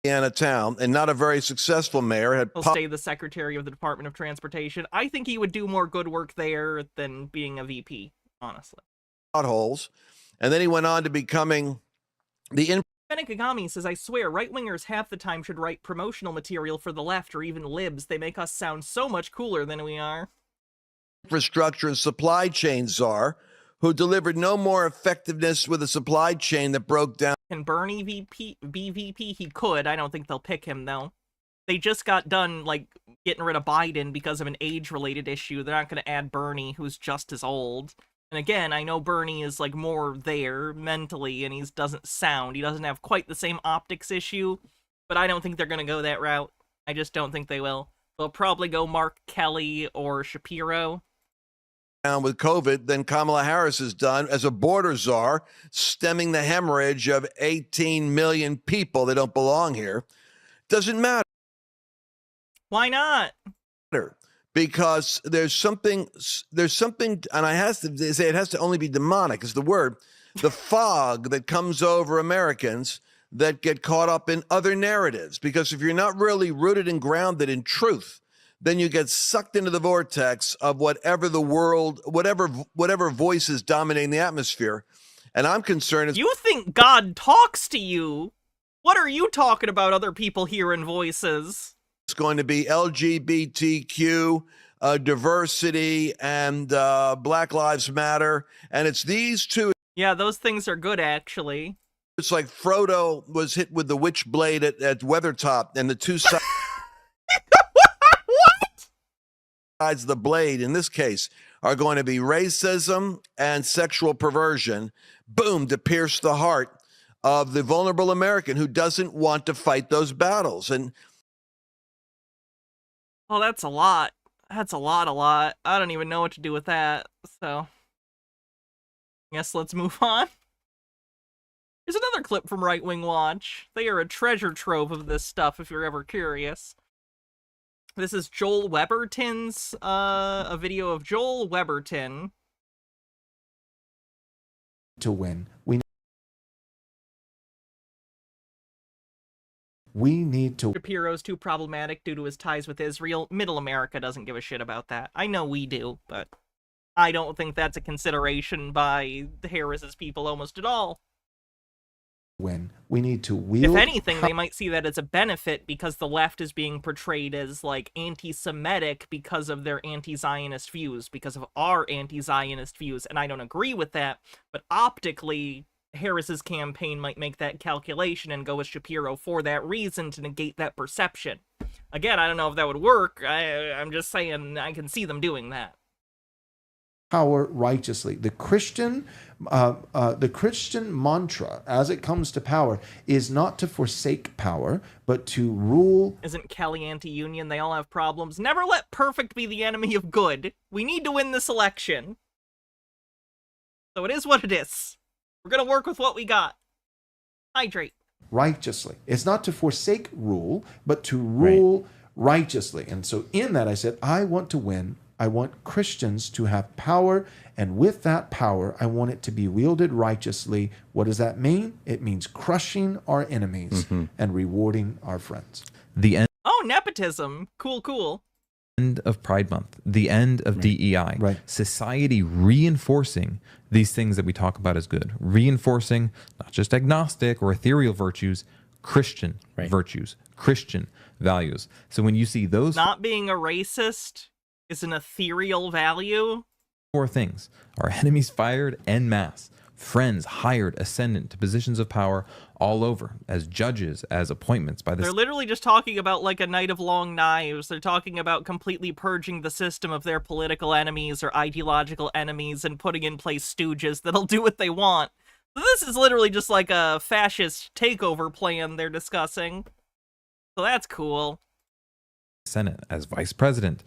Indiana town, and not a very successful mayor, had... He'll stay the secretary of the Department of Transportation. I think he would do more good work there than being a VP, honestly. Potholes. And then he went on to becoming the... Bennett Kagami says, I swear, right-wingers half the time should write promotional material for the left or even libs. They make us sound so much cooler than we are. Infrastructure and supply chain czar, who delivered no more effectiveness with a supply chain that broke down. Can Bernie be VP? He could. I don't think they'll pick him, though. They just got done, like, getting rid of Biden because of an age-related issue. They're not going to add Bernie, who's just as old. And again, I know Bernie is, like, more there mentally, and he doesn't have quite the same optics issue, but I don't think they're going to go that route. I just don't think they will. They'll probably go Mark Kelly or Shapiro. Down with COVID than Kamala Harris has done as a border czar, stemming the hemorrhage of 18 million people that don't belong here. Doesn't matter. Why not? Because there's something, and I have to say it has to only be demonic is the word, the fog that comes over Americans that get caught up in other narratives. Because if you're not really rooted and grounded in truth, then you get sucked into the vortex of whatever the world, whatever voice is dominating the atmosphere. And I'm concerned. You think God talks to you? What are you talking about other people hearing voices? It's going to be LGBTQ, diversity, and Black Lives Matter. And it's these two. Yeah, those things are good, actually. It's like Frodo was hit with the witch blade at Weathertop, and the two sides. Sides of the blade in this case are going to be racism and sexual perversion, boom, to pierce the heart of the vulnerable American who doesn't want to fight those battles. And oh, that's a lot. That's a lot. I don't even know what to do with that. So I guess let's move on. Here's another clip from Right Wing Watch. They are a treasure trove of this stuff if you're ever curious. This is Joel Weberton's, a video of Joel Weberton. To win, we need to. Shapiro's too problematic due to his ties with Israel. Middle America doesn't give a shit about that. I know we do, but I don't think that's a consideration by Harris's people almost at all. Win. We need to wield. If anything, they might see that as a benefit because the left is being portrayed as like anti-Semitic because of their anti-Zionist views, because of our anti-Zionist views, and I don't agree with that. But optically, Harris's campaign might make that calculation and go with Shapiro for that reason to negate that perception. Again, I don't know if that would work. I'm just saying I can see them doing that. Power righteously. The Christian mantra, as it comes to power, is not to forsake power, but to rule. Isn't Kelly anti-union? They all have problems. Never let perfect be the enemy of good. We need to win this election. So it is what it is. We're gonna work with what we got. Hydrate. Righteously. It's not to forsake rule, but to rule righteously. And so in that I said, I want to win. I want Christians to have power, and with that power, I want it to be wielded righteously. What does that mean? It means crushing our enemies and rewarding our friends. The end. Oh, nepotism. Cool. End of Pride Month, the end of DEI, society reinforcing these things that we talk about as good, reinforcing not just agnostic or ethereal virtues, Christian virtues, Christian values. So when you see those, not being a racist is an ethereal value. Four things: our enemies fired en masse, friends hired ascendant to positions of power all over, as judges, as appointments by the. They're literally just talking about like a night of long knives. They're talking about completely purging the system of their political enemies or ideological enemies and putting in place stooges that'll do what they want. This is literally just like a fascist takeover plan they're discussing. So that's cool. Senate as vice president,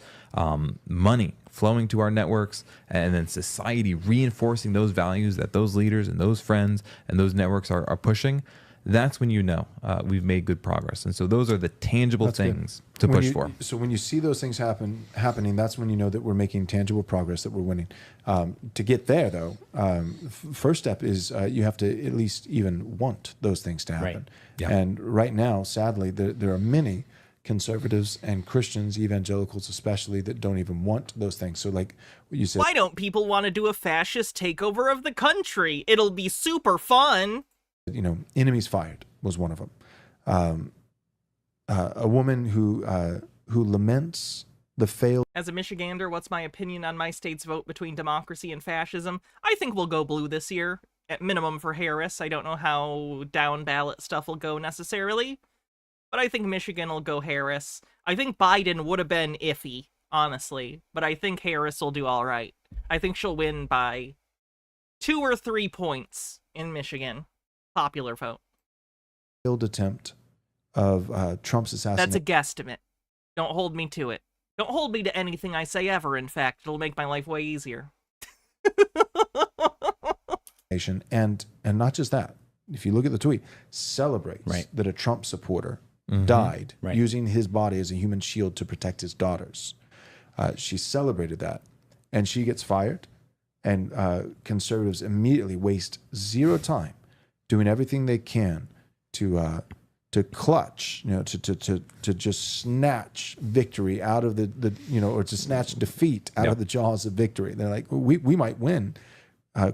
money flowing to our networks, and then society reinforcing those values that those leaders and those friends and those networks are pushing. That's when you know we've made good progress. And so those are the tangible things to push for. So when you see those things happening, that's when you know that we're making tangible progress, that we're winning. To get there, though, first step is you have to at least even want those things to happen. Yeah. And right now, sadly, there are many conservatives and Christians, evangelicals especially, that don't even want those things. So like what you said. Why don't people want to do a fascist takeover of the country? It'll be super fun. You know, enemies fired was one of them. A woman who laments the failed. As a Michigander, what's my opinion on my state's vote between democracy and fascism? I think we'll go blue this year, at minimum for Harris. I don't know how down ballot stuff will go necessarily, but I think Michigan will go Harris. I think Biden would have been iffy, honestly, but I think Harris will do all right. I think she'll win by 2 or 3 points in Michigan. Popular vote. Failed attempt Trump's assassination. That's a guesstimate. Don't hold me to it. Don't hold me to anything I say ever, in fact. It'll make my life way easier. And not just that. If you look at the tweet, celebrates that a Trump supporter died using his body as a human shield to protect his daughters. She celebrated that, and she gets fired. And conservatives immediately waste zero time doing everything they can to clutch, to just snatch victory out of or to snatch defeat out of the jaws of victory. They're like, we might win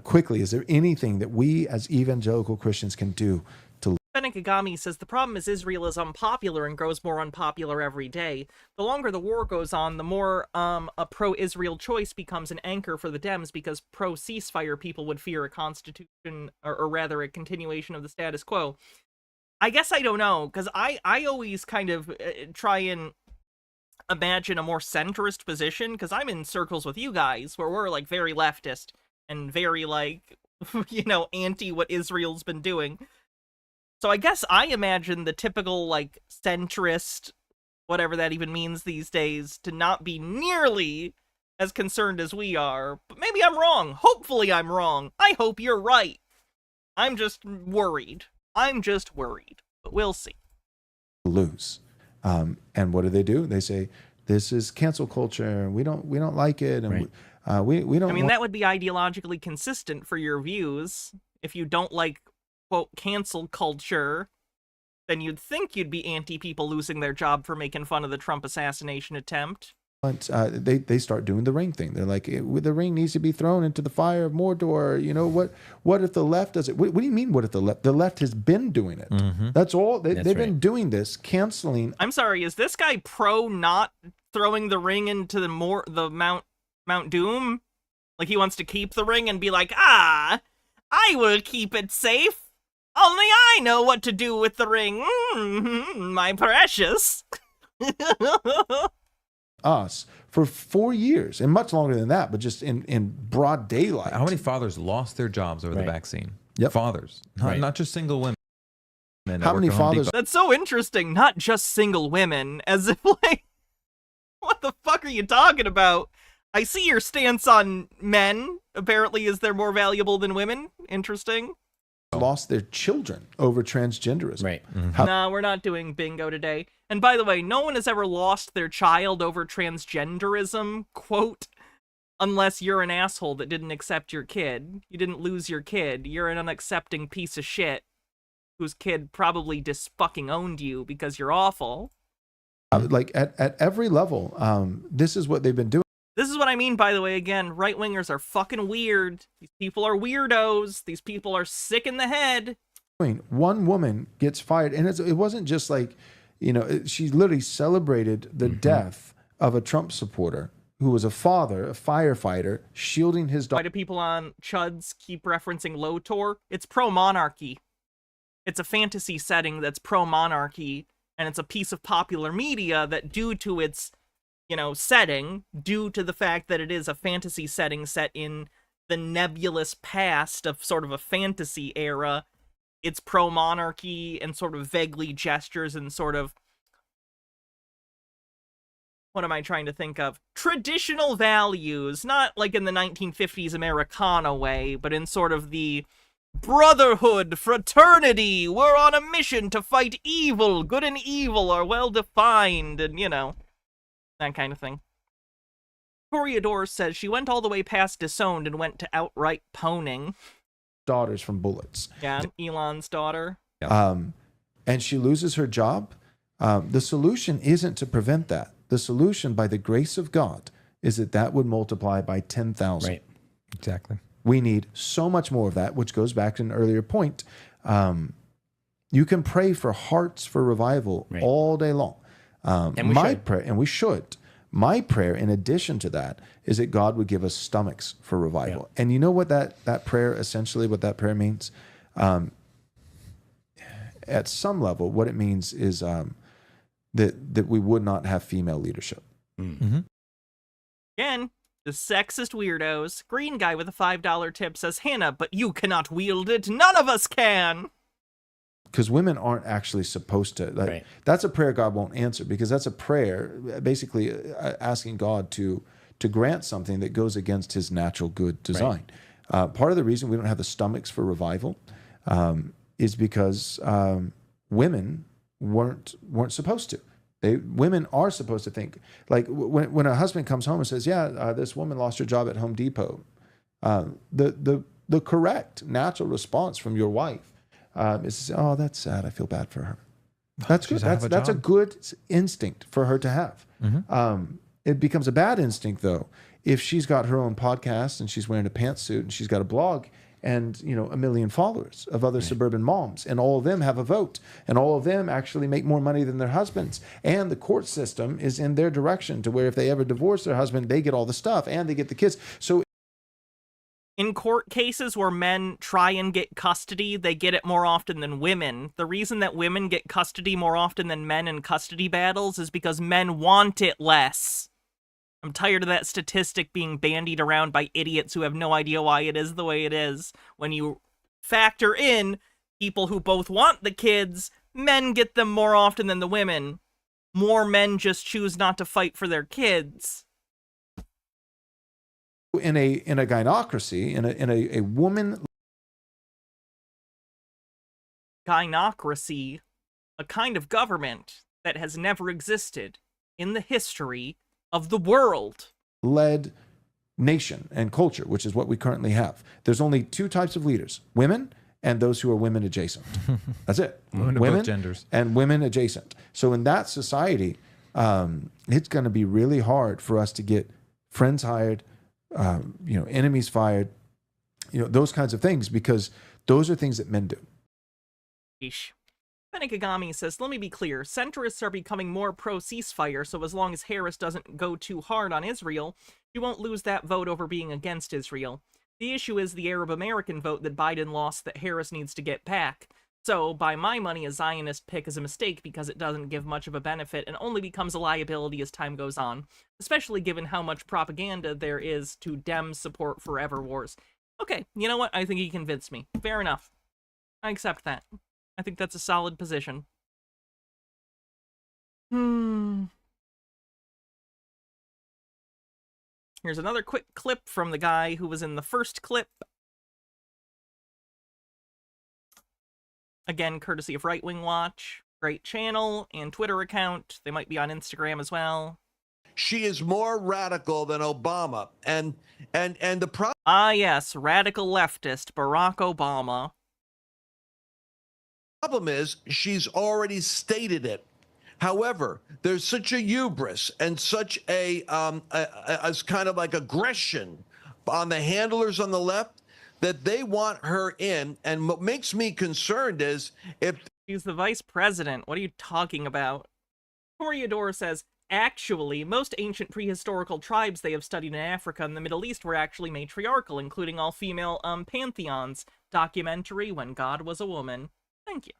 quickly. Is there anything that we as evangelical Christians can do to? Benekagami says the problem is Israel is unpopular and grows more unpopular every day. The longer the war goes on, the more a pro-Israel choice becomes an anchor for the Dems, because pro-ceasefire people would fear a constitution, or rather a continuation of the status quo. I guess I don't know, because I always kind of try and imagine a more centrist position, because I'm in circles with you guys where we're like very leftist and very like, anti what Israel's been doing. So I guess I imagine the typical, like, centrist, whatever that even means these days, to not be nearly as concerned as we are. But maybe I'm wrong. Hopefully I'm wrong. I hope you're right. I'm just worried. But we'll see. Lose. And what do? They say, this is cancel culture. We don't like it. And we don't. I mean, that would be ideologically consistent for your views. If you don't like, quote, cancel culture, then you'd think you'd be anti-people losing their job for making fun of the Trump assassination attempt. But they start doing the ring thing. They're like, the ring needs to be thrown into the fire of Mordor. What if the left does it? What do you mean, what if the left? The left has been doing it. That's all. They've been doing this, canceling. I'm sorry, is this guy pro not throwing the ring into the Mount Doom? Like, he wants to keep the ring and be like, I will keep it safe. Only I know what to do with the ring. My precious. Us for 4 years, and much longer than that, but just in broad daylight. How many fathers lost their jobs over the vaccine? Yep. Fathers, not just single women. How many fathers? That's so interesting. Not just single women, as if like, what the fuck are you talking about? I see your stance on men. Apparently, is they're more valuable than women? Interesting. Lost their children over transgenderism. Right. No, we're not doing bingo today. And by the way, no one has ever lost their child over transgenderism, quote, unless you're an asshole that didn't accept your kid. You didn't lose your kid. You're an unaccepting piece of shit whose kid probably fucking owned you because you're awful. Like at every level, this is what they've been doing. This is what I mean, by the way, again, right-wingers are fucking weird. These people are weirdos. These people are sick in the head. One woman gets fired, and it wasn't just like, she literally celebrated the death of a Trump supporter who was a father, a firefighter, shielding his daughter. Why do people on Chuds keep referencing Lotor? It's pro-monarchy. It's a fantasy setting that's pro-monarchy, and it's a piece of popular media that, due to its setting, due to the fact that it is a fantasy setting set in the nebulous past of sort of a fantasy era, it's pro-monarchy and sort of vaguely gestures and sort of, what am I trying to think of? Traditional values, not like in the 1950s Americana way, but in sort of the brotherhood, fraternity, we're on a mission to fight evil, good and evil are well defined, and that kind of thing. Toreador says she went all the way past disowned and went to outright poning. Daughters from bullets. Yeah, Elon's daughter. And she loses her job. The solution isn't to prevent that. The solution, by the grace of God, is that would multiply by 10,000. Right. Exactly. We need so much more of that, which goes back to an earlier point. You can pray for hearts for revival all day long. And we should. My prayer, in addition to that, is that God would give us stomachs for revival. Yeah. And you know what that prayer, essentially, what that prayer means? At some level, what it means is that we would not have female leadership. Mm-hmm. Again, the sexist weirdos. Green guy with a $5 tip says, Hannah, but you cannot wield it. None of us can. because women aren't actually supposed to. Like, that's a prayer God won't answer, because that's a prayer basically asking God to grant something that goes against His natural good design. Part of the reason we don't have the stomachs for revival is because women weren't supposed to. Women are supposed to think, like when a husband comes home and says, "Yeah, this woman lost her job at Home Depot," the correct natural response from your wife is to say, "Oh, that's sad. I feel bad for her." That's good. That's a good instinct for her to have. It becomes a bad instinct though if she's got her own podcast and she's wearing a pantsuit and she's got a blog and 1 million followers of other suburban moms, and all of them have a vote, and all of them actually make more money than their husbands, and the court system is in their direction to where if they ever divorce their husband, they get all the stuff and they get the kids. So in court cases where men try and get custody, they get it more often than women. The reason that women get custody more often than men in custody battles is because men want it less. I'm tired of that statistic being bandied around by idiots who have no idea why it is the way it is. When you factor in people who both want the kids, men get them more often than the women. More men just choose not to fight for their kids. In a gynocracy, in a woman gynocracy, a kind of government that has never existed in the history of the world. Led nation and culture, which is what we currently have. There's only two types of leaders: women and those who are women adjacent. That's it. Women of both genders. And women adjacent. So in that society, it's going to be really hard for us to get friends hired, enemies fired, those kinds of things, because those are things that men do. Yeesh. Benikagami says, let me be clear, centrists are becoming more pro-ceasefire, so as long as Harris doesn't go too hard on Israel, she won't lose that vote over being against Israel. The issue is the Arab American vote that Biden lost that Harris needs to get back. So, by my money, a Zionist pick is a mistake because it doesn't give much of a benefit and only becomes a liability as time goes on, especially given how much propaganda there is to Dem support forever wars. Okay, you know what? I think he convinced me. Fair enough. I accept that. I think that's a solid position. Here's another quick clip from the guy who was in the first clip. Again, courtesy of Right Wing Watch. Great channel and Twitter account. They might be on Instagram as well. She is more radical than Obama. And the problem... Ah, yes, radical leftist Barack Obama. Problem is, she's already stated it. However, there's such a hubris and such a kind of like aggression on the handlers on the left that they want her in. And what makes me concerned is if she's the vice president. What are you talking about? Toreador says, actually, most ancient prehistorical tribes they have studied in Africa and the Middle East were actually matriarchal, including all female pantheons. Documentary When God Was a Woman. Thank you.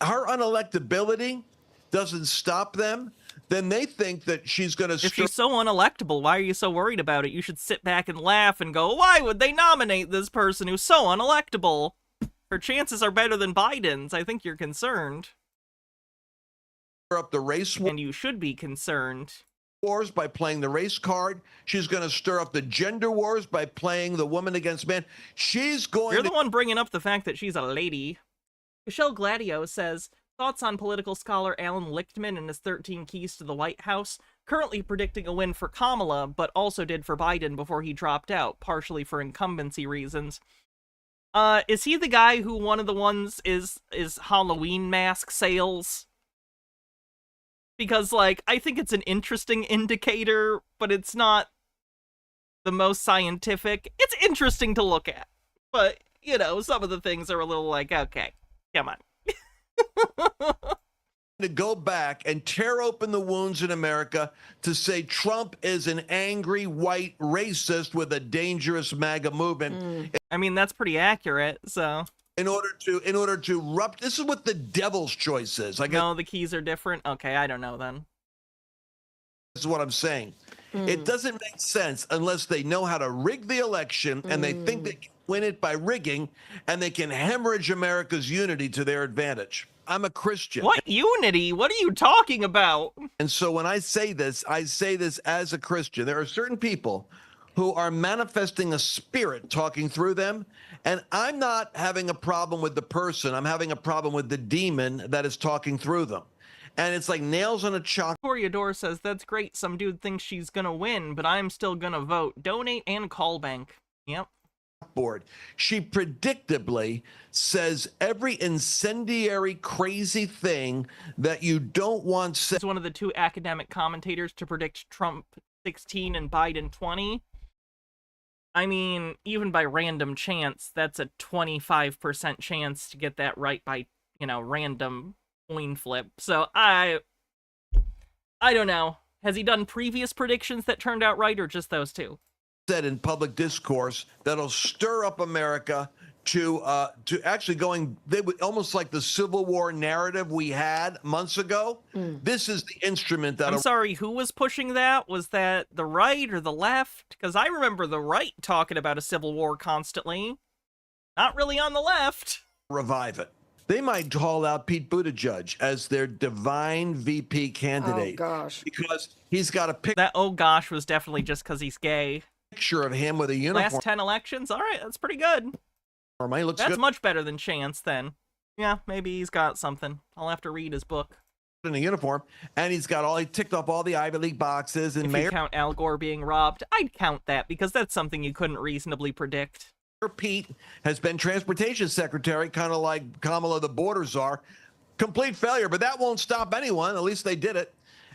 Her unelectability doesn't stop them, then they think that she's going to... If she's so unelectable, why are you so worried about it? You should sit back and laugh and go, why would they nominate this person who's so unelectable? Her chances are better than Biden's. I think you're concerned. Up the race war. And you should be concerned. Wars by playing the race card. She's going to stir up the gender wars by playing the woman against man. She's going You're the one bringing up the fact that she's a lady. Michelle Gladio says, thoughts on political scholar Alan Lichtman and his 13 Keys to the White House, currently predicting a win for Kamala, but also did for Biden before he dropped out, partially for incumbency reasons. Is he the guy who one of the ones is Halloween mask sales? Because, like, I think it's an interesting indicator, but it's not the most scientific. It's interesting to look at, but, some of the things are a little like, okay. Come on. To go back and tear open the wounds in America to say Trump is an angry white racist with a dangerous MAGA movement. I mean, that's pretty accurate, so. In order to this is what the devil's choice is. No, the keys are different? Okay, I don't know then. This is what I'm saying. It doesn't make sense unless they know how to rig the election and they think they can win it by rigging, and they can hemorrhage America's unity to their advantage. I'm a Christian. What unity? What are you talking about? And so when I say this as a Christian. There are certain people who are manifesting a spirit talking through them, and I'm not having a problem with the person. I'm having a problem with the demon that is talking through them. And it's like nails on a chalk. Coriador says, that's great. Some dude thinks she's gonna win, but I'm still gonna vote. Donate and call bank. Yep. Board. She predictably says every incendiary, crazy thing that you don't want said. She's one of the two academic commentators to predict Trump 16 and Biden 20. I mean, even by random chance, that's a 25% chance to get that right by, you know, random coin flip. So I don't know. Has he done previous predictions that turned out right, or just those two? Said in public discourse that'll stir up America to actually going, they would almost like the Civil War narrative we had months ago. This is the instrument that. I'm sorry, who was pushing that? Was that the right or the left? Because I remember the right talking about a civil war constantly. Not really on the left. Revive it. They might call out Pete Buttigieg as their divine VP candidate. Oh gosh. Because he's got a picture. That oh gosh was definitely just because he's gay. Picture of him with a uniform. Last 10 elections? All right, that's pretty good. He looks That's good. much better than Chance, then. Yeah, maybe he's got something. I'll have to read his book. In a uniform, and he ticked off all the Ivy League boxes. And if you count Al Gore being robbed, I'd count that, because that's something you couldn't reasonably predict. Pete has been transportation secretary, kind of like Kamala the border czar. Complete failure, but that won't stop anyone. At least they did it.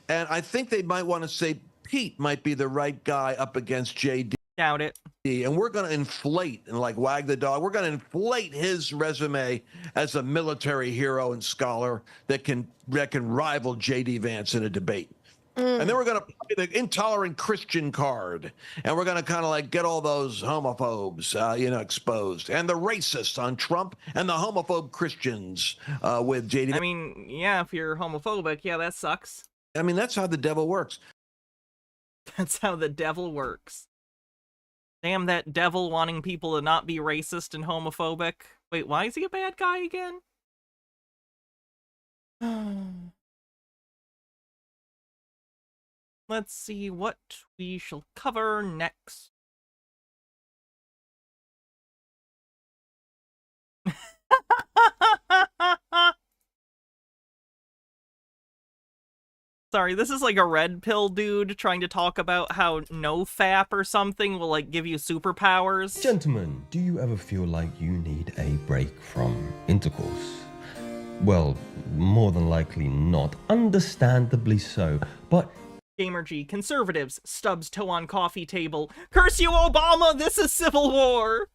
And I think they might want to say Pete might be the right guy up against JD. Doubt it. And we're going to inflate and like wag the dog. We're going to inflate his resume as a military hero and scholar that can rival JD Vance in a debate. And then we're going to play the intolerant Christian card. And we're going to kind of like get all those homophobes, exposed. And the racists on Trump and the homophobe Christians with JD. I mean, yeah, if you're homophobic, yeah, that sucks. I mean, that's how the devil works. That's how the devil works. Damn that devil wanting people to not be racist and homophobic. Wait, why is he a bad guy again? Let's see what we shall cover next. Sorry, this is like a red pill dude trying to talk about how no FAP or something will like give you superpowers. Gentlemen, do you ever feel like you need a break from intercourse? Well, more than likely not, understandably so, but GamerG, conservatives, stubs toe on coffee table. Curse you, Obama, this is civil war!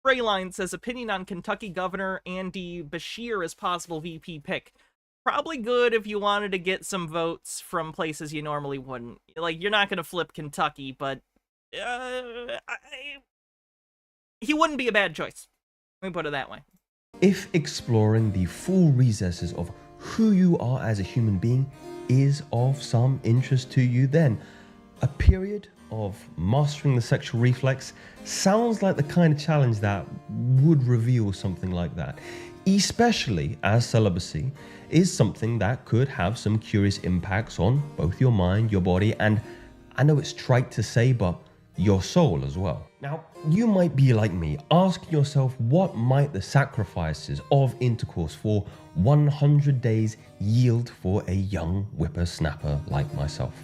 Rayline says opinion on Kentucky Governor Andy Beshear as possible VP pick. Probably good if you wanted to get some votes from places you normally wouldn't. Like, you're not going to flip Kentucky, but he wouldn't be a bad choice. Let me put it that way. if exploring the full recesses of who you are as a human being is of some interest to you, then a period of mastering the sexual reflex sounds like the kind of challenge that would reveal something like that, especially as celibacy is something that could have some curious impacts on both your mind, your body, and I know it's trite to say, but your soul as well. Now, you might be like me, asking yourself what might the sacrifices of intercourse for 100 days yield for a young whippersnapper like myself.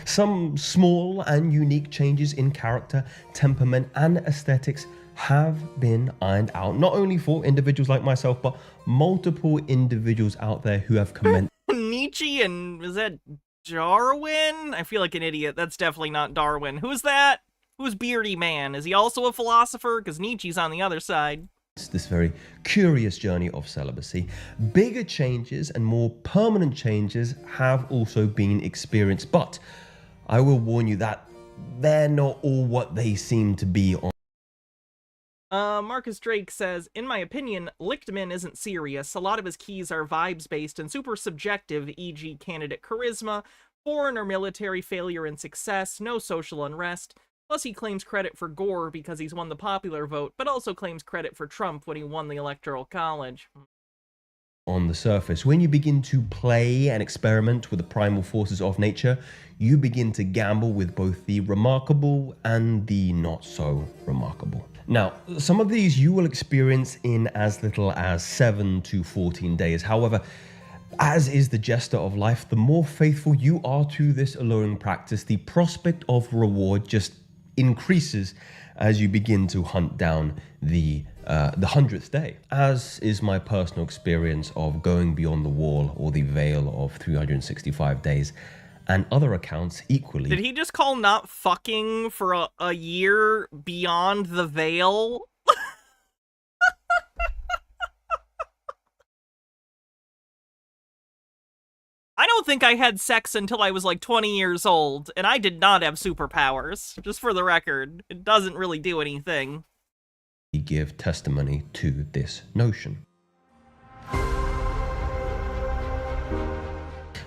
Some small and unique changes in character, temperament, and aesthetics have been ironed out, not only for individuals like myself, but multiple individuals out there who have commented. Nietzsche and, is that Darwin? I feel like an idiot. That's definitely not Darwin. Who's that? Who's Beardy Man? Is he also a philosopher? Because Nietzsche's on the other side. This very curious journey of celibacy. Bigger changes and more permanent changes have also been experienced, but I will warn you that they're not all what they seem to be on. Marcus Drake says, in my opinion, Lichtman isn't serious. A lot of his keys are vibes-based and super subjective, e.g. candidate charisma, foreign or military failure and success, no social unrest. Plus, he claims credit for Gore because he's won the popular vote, but also claims credit for Trump when he won the Electoral College. On the surface, when you begin to play and experiment with the primal forces of nature, you begin to gamble with both the remarkable and the not so remarkable. Now, some of these you will experience in as little as 7 to 14 days. However, as is the jester of life, the more faithful you are to this alluring practice, the prospect of reward just increases as you begin to hunt down the 100th day, as is my personal experience of going beyond the wall or the veil of 365 days, and other accounts equally. Did he just call not fucking for a year beyond the veil? I don't think I had sex until I was like 20 years old, and I did not have superpowers. Just for the record, it doesn't really do anything. Give testimony to this notion.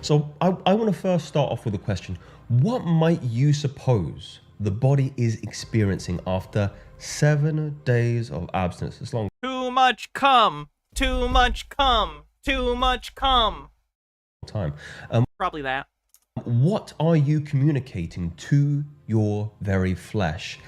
So I want to first start off with a question. What might you suppose the body is experiencing after 7 days of abstinence? As long Too much cum. Too much cum. Too much cum. Time. Probably that. What are you communicating to your very flesh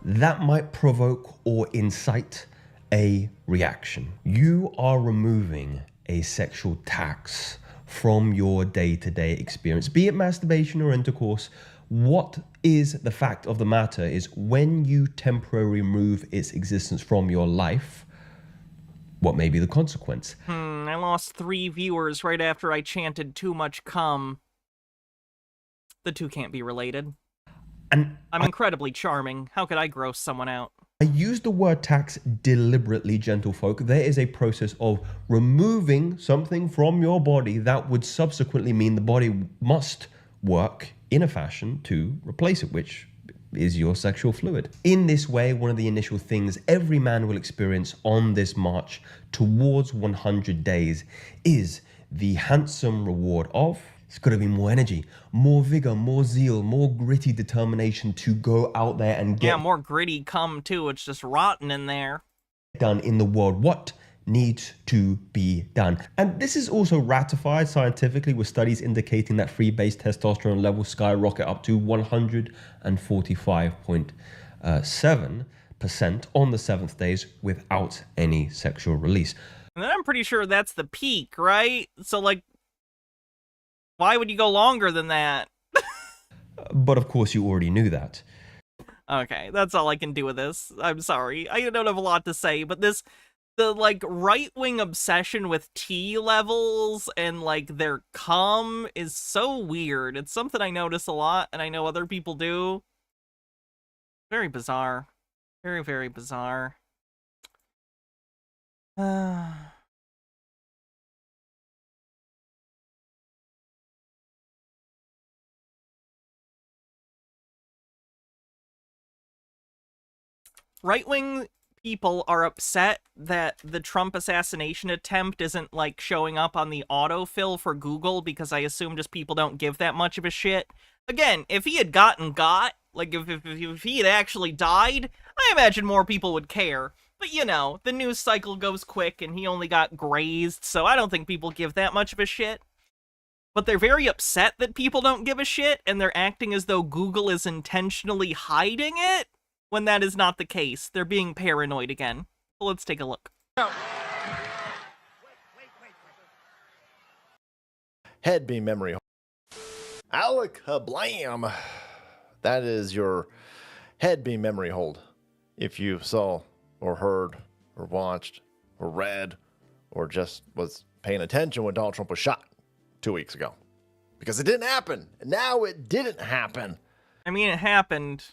that might provoke or incite a reaction? You are removing a sexual tax from your day-to-day experience, be it masturbation or intercourse. What is the fact of the matter is when you temporarily remove its existence from your life, what may be the consequence? I lost 3 viewers right after I chanted too much cum. The two can't be related. And I'm incredibly charming. How could I gross someone out? I use the word tax deliberately, gentlefolk. There is a process of removing something from your body that would subsequently mean the body must work in a fashion to replace it, which is your sexual fluid. In this way, one of the initial things every man will experience on this march towards 100 days is the handsome reward of, it's got to be more energy, more vigor, more zeal, more gritty determination to go out there and get Yeah, more gritty cum too. It's just rotten in there. Done in the world. What needs to be done? And this is also ratified scientifically with studies indicating that free-base testosterone levels skyrocket up to 145.7% on the 7th days without any sexual release. And then I'm pretty sure that's the peak, right? So, like, why would you go longer than that? But of course, you already knew that. Okay, that's all I can do with this. I'm sorry. I don't have a lot to say, but the like right-wing obsession with T levels and like their cum is so weird. It's something I notice a lot, and I know other people do. Very bizarre. Very, very bizarre. Right-wing people are upset that the Trump assassination attempt isn't, like, showing up on the autofill for Google, because I assume just people don't give that much of a shit. Again, if he had like, if he had actually died, I imagine more people would care. But, you know, the news cycle goes quick, and he only got grazed, so I don't think people give that much of a shit. But they're very upset that people don't give a shit, and they're acting as though Google is intentionally hiding it, when that is not the case. They're being paranoid again. Well, let's take a look. Head beam memory. Alec blam. That is your head beam memory hold. If you saw or heard or watched or read or just was paying attention when Donald Trump was shot 2 weeks ago. Because it didn't happen. And now it didn't happen. I mean, it happened.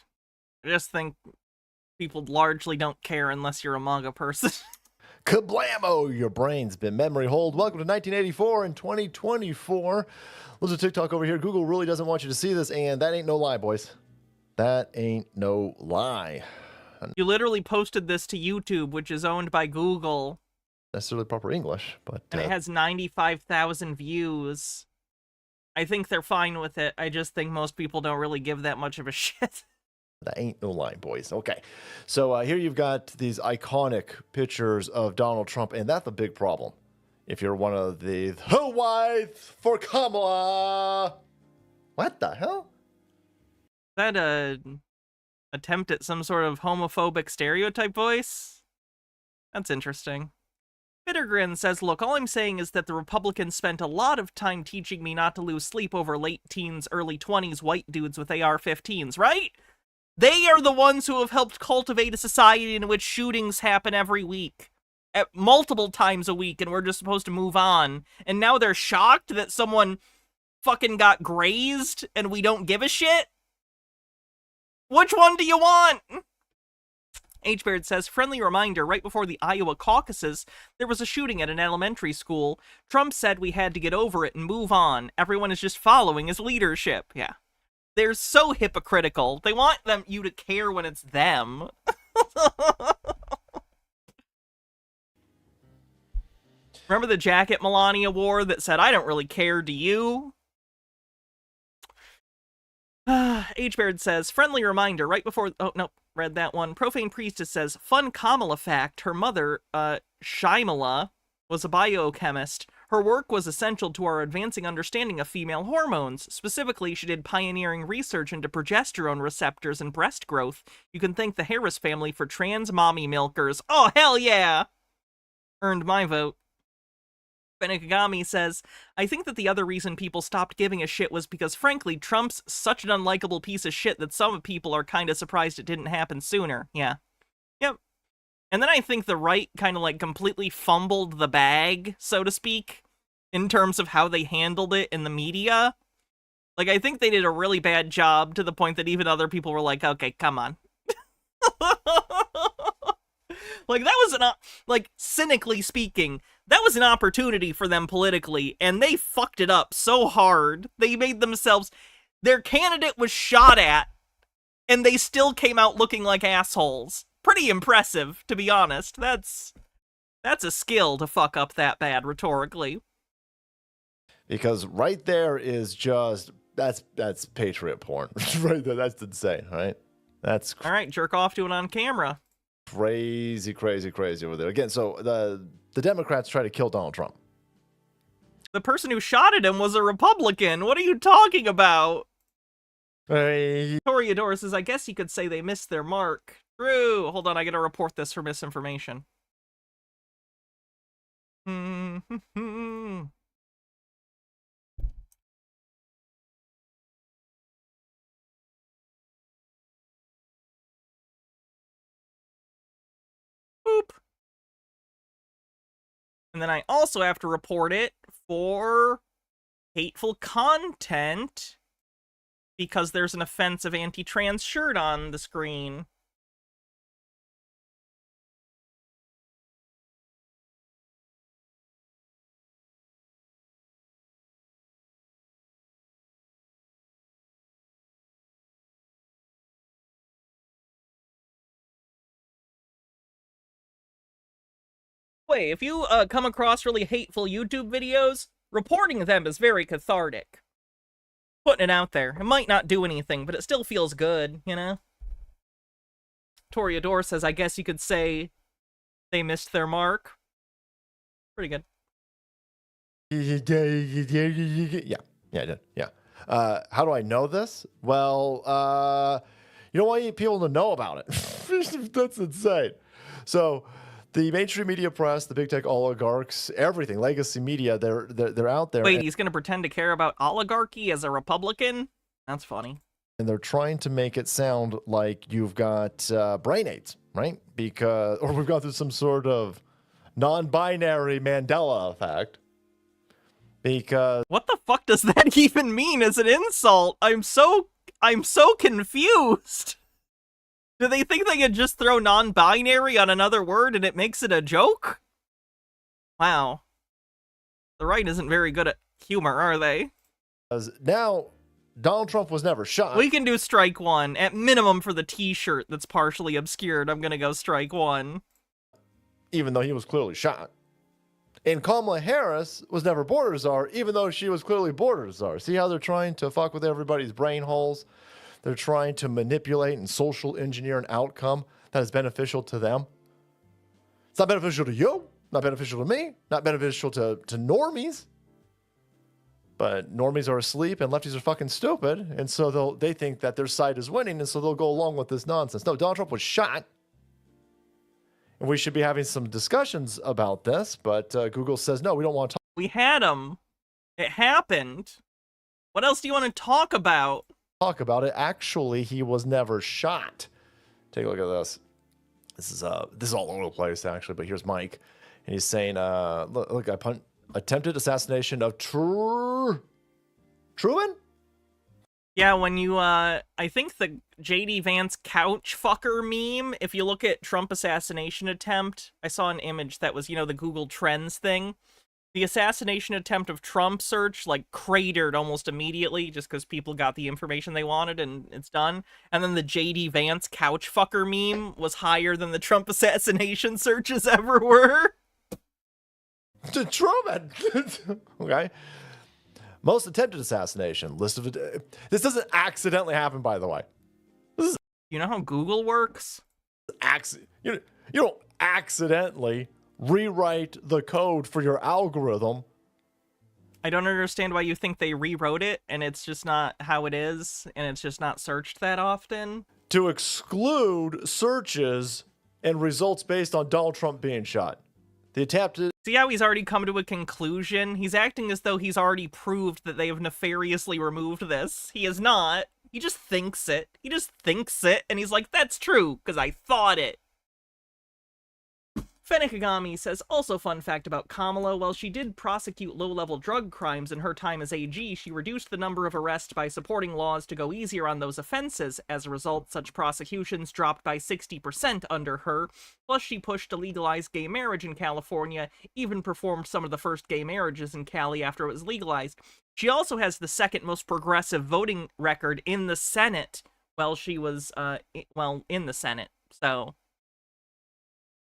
I just think people largely don't care unless you're a manga person. Kablamo, your brain's been memory hold. Welcome to 1984 and 2024. Look at TikTok over here. Google really doesn't want you to see this, and that ain't no lie, boys. That ain't no lie. You literally posted this to YouTube, which is owned by Google. Necessarily proper English, but... And it has 95,000 views. I think they're fine with it. I just think most people don't really give that much of a shit. That ain't no lie, boys. Okay. So here you've got these iconic pictures of Donald Trump, and that's a big problem. If you're one of the who white for Kamala. What the hell? Is that a attempt at some sort of homophobic stereotype voice? That's interesting. Bittergrin says, look, all I'm saying is that the Republicans spent a lot of time teaching me not to lose sleep over late teens, early 20s white dudes with AR-15s, right? They are the ones who have helped cultivate a society in which shootings happen every week. At multiple times a week, and we're just supposed to move on. And now they're shocked that someone fucking got grazed and we don't give a shit? Which one do you want? H-Beard says, friendly reminder, right before the Iowa caucuses, there was a shooting at an elementary school. Trump said we had to get over it and move on. Everyone is just following his leadership. Yeah. They're so hypocritical. They want you to care when it's them. Remember the jacket Melania wore that said, I don't really care, do you? H-Baird says, friendly reminder, right before... Oh, no, read that one. Profane Priestess says, fun Kamala fact, her mother, Shyamala, was a biochemist. Her work was essential to our advancing understanding of female hormones. Specifically, she did pioneering research into progesterone receptors and breast growth. You can thank the Harris family for trans mommy milkers. Oh, hell yeah! Earned my vote. Benekagami says, I think that the other reason people stopped giving a shit was because, frankly, Trump's such an unlikable piece of shit that some people are kind of surprised it didn't happen sooner. Yeah. Yep. And then I think the right kind of like completely fumbled the bag, so to speak, in terms of how they handled it in the media. Like, I think they did a really bad job to the point that even other people were like, okay, come on. Like, that was like, cynically speaking, that was an opportunity for them politically, and they fucked it up so hard. They made themselves... Their candidate was shot at, and they still came out looking like assholes. Pretty impressive, to be honest. That's a skill to fuck up that bad rhetorically. Because right there is just... That's patriot porn. Right there, that's insane, right? That's... All right, jerk off to it on camera. Crazy over there. Again, so the Democrats try to kill Donald Trump. The person who shot at him was a Republican. What are you talking about? Toreador says, I guess you could say they missed their mark. True. Hold on, I gotta report this for misinformation. Boop. And then I also have to report it for hateful content because there's an offensive anti-trans shirt on the screen. Way, if you come across really hateful YouTube videos, reporting them is very cathartic. Putting it out there. It might not do anything, but it still feels good, you know? Toreador says, I guess you could say they missed their mark. Pretty good. Yeah, I did. Yeah. How do I know this? Well, you don't want people to know about it. That's insane. So... The mainstream media press, the big tech oligarchs, everything, legacy media, they're out there. Wait, he's going to pretend to care about oligarchy as a Republican? That's funny. And they're trying to make it sound like you've got brain aids, right? Or we've gone through some sort of non-binary Mandela effect. Because... What the fuck does that even mean as an insult? I'm so confused. Do they think they could just throw non-binary on another word and it makes it a joke? Wow. The right isn't very good at humor, are they? Now, Donald Trump was never shot. We can do strike one. At minimum for the t-shirt that's partially obscured, I'm gonna go strike one. Even though he was clearly shot. And Kamala Harris was never border czar, even though she was clearly border czar. See how they're trying to fuck with everybody's brain holes? They're trying to manipulate and social engineer an outcome that is beneficial to them. It's not beneficial to you, not beneficial to me, not beneficial to normies. But normies are asleep and lefties are fucking stupid. And so they think that their side is winning. And so they'll go along with this nonsense. No, Donald Trump was shot. And we should be having some discussions about this. But Google says, no, we don't want to talk. We had him. It happened. What else do you want to talk about? Talk about it. Actually, he was never shot. Take a look at this. This is all over the place, actually. But here's Mike. And he's saying, look, attempted assassination of Truman? Yeah, when you, I think the J.D. Vance couch fucker meme, if you look at Trump assassination attempt, I saw an image that was, the Google Trends thing. The assassination attempt of Trump search, cratered almost immediately just because people got the information they wanted and it's done. And then the J.D. Vance couch fucker meme was higher than the Trump assassination searches ever were. To Truman. Okay. Most attempted assassination list of this doesn't accidentally happen, by the way. You know how Google works? You don't accidentally rewrite the code for your algorithm. I don't understand why you think they rewrote it and it's just not how it is and it's just not searched that often. To exclude searches and results based on Donald Trump being shot. The attempt to... See how he's already come to a conclusion? He's acting as though he's already proved that they have nefariously removed this. He is not. He just thinks it. He just thinks it, and he's like, that's true, because I thought it. Fenekagami says, also fun fact about Kamala, while she did prosecute low-level drug crimes in her time as AG, she reduced the number of arrests by supporting laws to go easier on those offenses. As a result, such prosecutions dropped by 60% under her. Plus, she pushed to legalize gay marriage in California, even performed some of the first gay marriages in Cali after it was legalized. She also has the second most progressive voting record in the Senate while she was, in the Senate, so...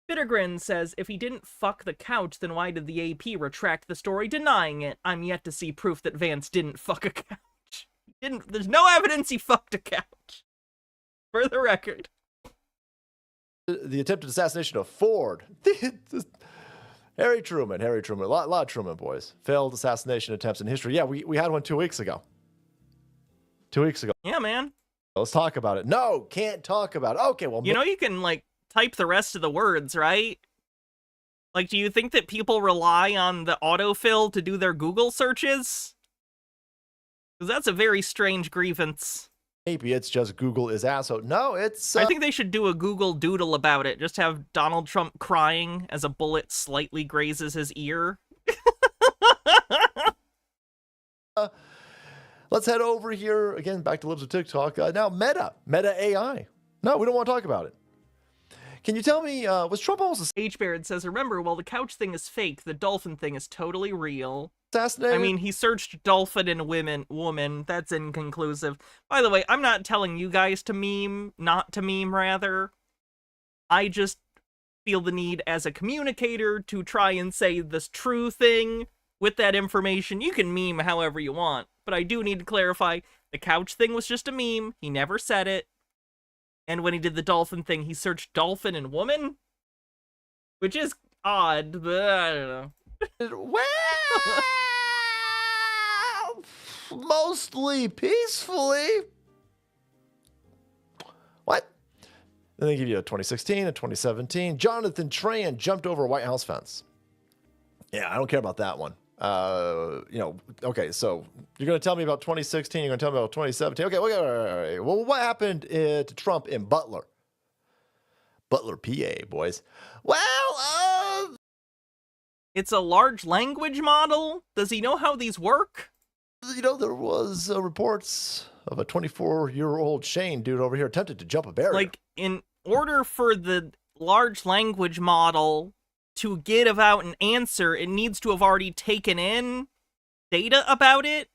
Bittergrin says, if he didn't fuck the couch, then why did the AP retract the story denying it? I'm yet to see proof that Vance didn't fuck a couch. There's no evidence he fucked a couch. For the record. The attempted assassination of Ford. Harry Truman. A lot of Truman boys. Failed assassination attempts in history. Yeah, we had one 2 weeks ago. 2 weeks ago. Yeah, man. Let's talk about it. No, can't talk about it. Okay, well... you can, type the rest of the words, right? Do you think that people rely on the autofill to do their Google searches? Because that's a very strange grievance. Maybe it's just Google is asshole. No, it's... I think they should do a Google Doodle about it. Just have Donald Trump crying as a bullet slightly grazes his ear. Let's head over here, again, back to Libs of TikTok. Now, Meta AI. No, we don't want to talk about it. Can you tell me, was Trump almost... H-Baird says, remember, while the couch thing is fake, the dolphin thing is totally real. Assassinated? I mean, he searched dolphin and woman. That's inconclusive. By the way, I'm not telling you guys to meme, not to meme, rather. I just feel the need as a communicator to try and say this true thing with that information. You can meme however you want, but I do need to clarify, the couch thing was just a meme. He never said it. And when he did the dolphin thing, he searched dolphin and woman? Which is odd, but I don't know. Well, mostly peacefully. What? Then they give you a 2016, a 2017. Jonathan Tran jumped over a White House fence. Yeah, I don't care about that one. Okay, so you're going to tell me about 2016, you're going to tell me about 2017. Okay, well, what happened to Trump in Butler? Butler, PA, boys. Well, it's a large language model? Does he know how these work? There was reports of a 24-year-old Shane dude over here attempted to jump a barrier. In order for the large language model to give out an answer, it needs to have already taken in data about it.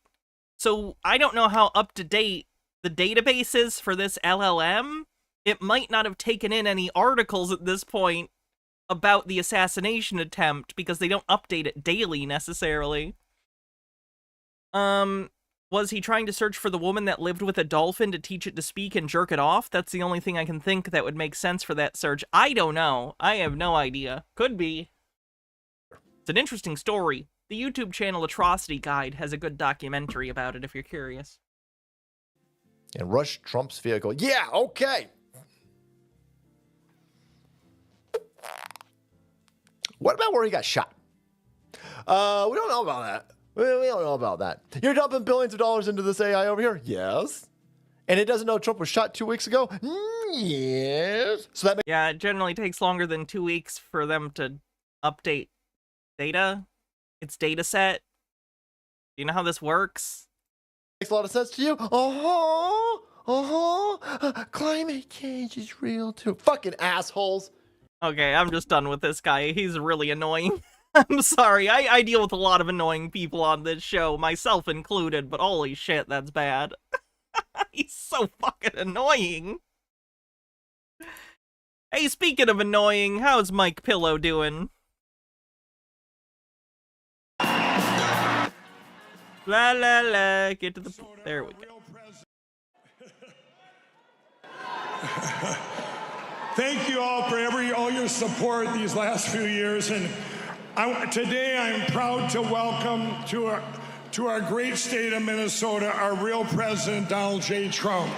So I don't know how up-to-date the database is for this LLM. It might not have taken in any articles at this point about the assassination attempt because they don't update it daily necessarily. Was he trying to search for the woman that lived with a dolphin to teach it to speak and jerk it off? That's the only thing I can think that would make sense for that search. I don't know. I have no idea. Could be. It's an interesting story. The YouTube channel Atrocity Guide has a good documentary about it if you're curious. And rush Trump's vehicle. Yeah, okay. What about where he got shot? We don't know about that. We don't know about that. You're dumping billions of dollars into this AI over here? Yes. And it doesn't know Trump was shot 2 weeks ago? Yes. So that yeah, it generally takes longer than 2 weeks for them to update data. Its data set. Do you know how this works? Makes a lot of sense to you? Climate change is real too. Fucking assholes. Okay, I'm just done with this guy. He's really annoying. I'm sorry, I deal with a lot of annoying people on this show, myself included, but holy shit, that's bad. He's so fucking annoying. Hey, speaking of annoying, how's Mike Pillow doing? La la la, get to the... There we go. Thank you all for all your support these last few years, and today I'm proud to welcome to our great state of Minnesota our real president, Donald J. Trump.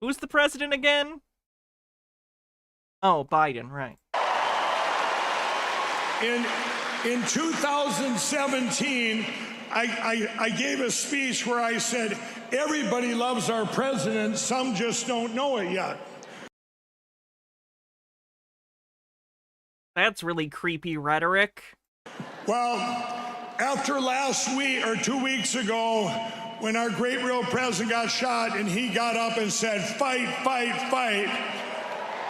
Who's the president again? Oh, Biden, right. In 2017, I gave a speech where I said, everybody loves our president, some just don't know it yet. That's really creepy rhetoric. Well, after last week or 2 weeks ago, when our great real president got shot and he got up and said, fight, fight, fight,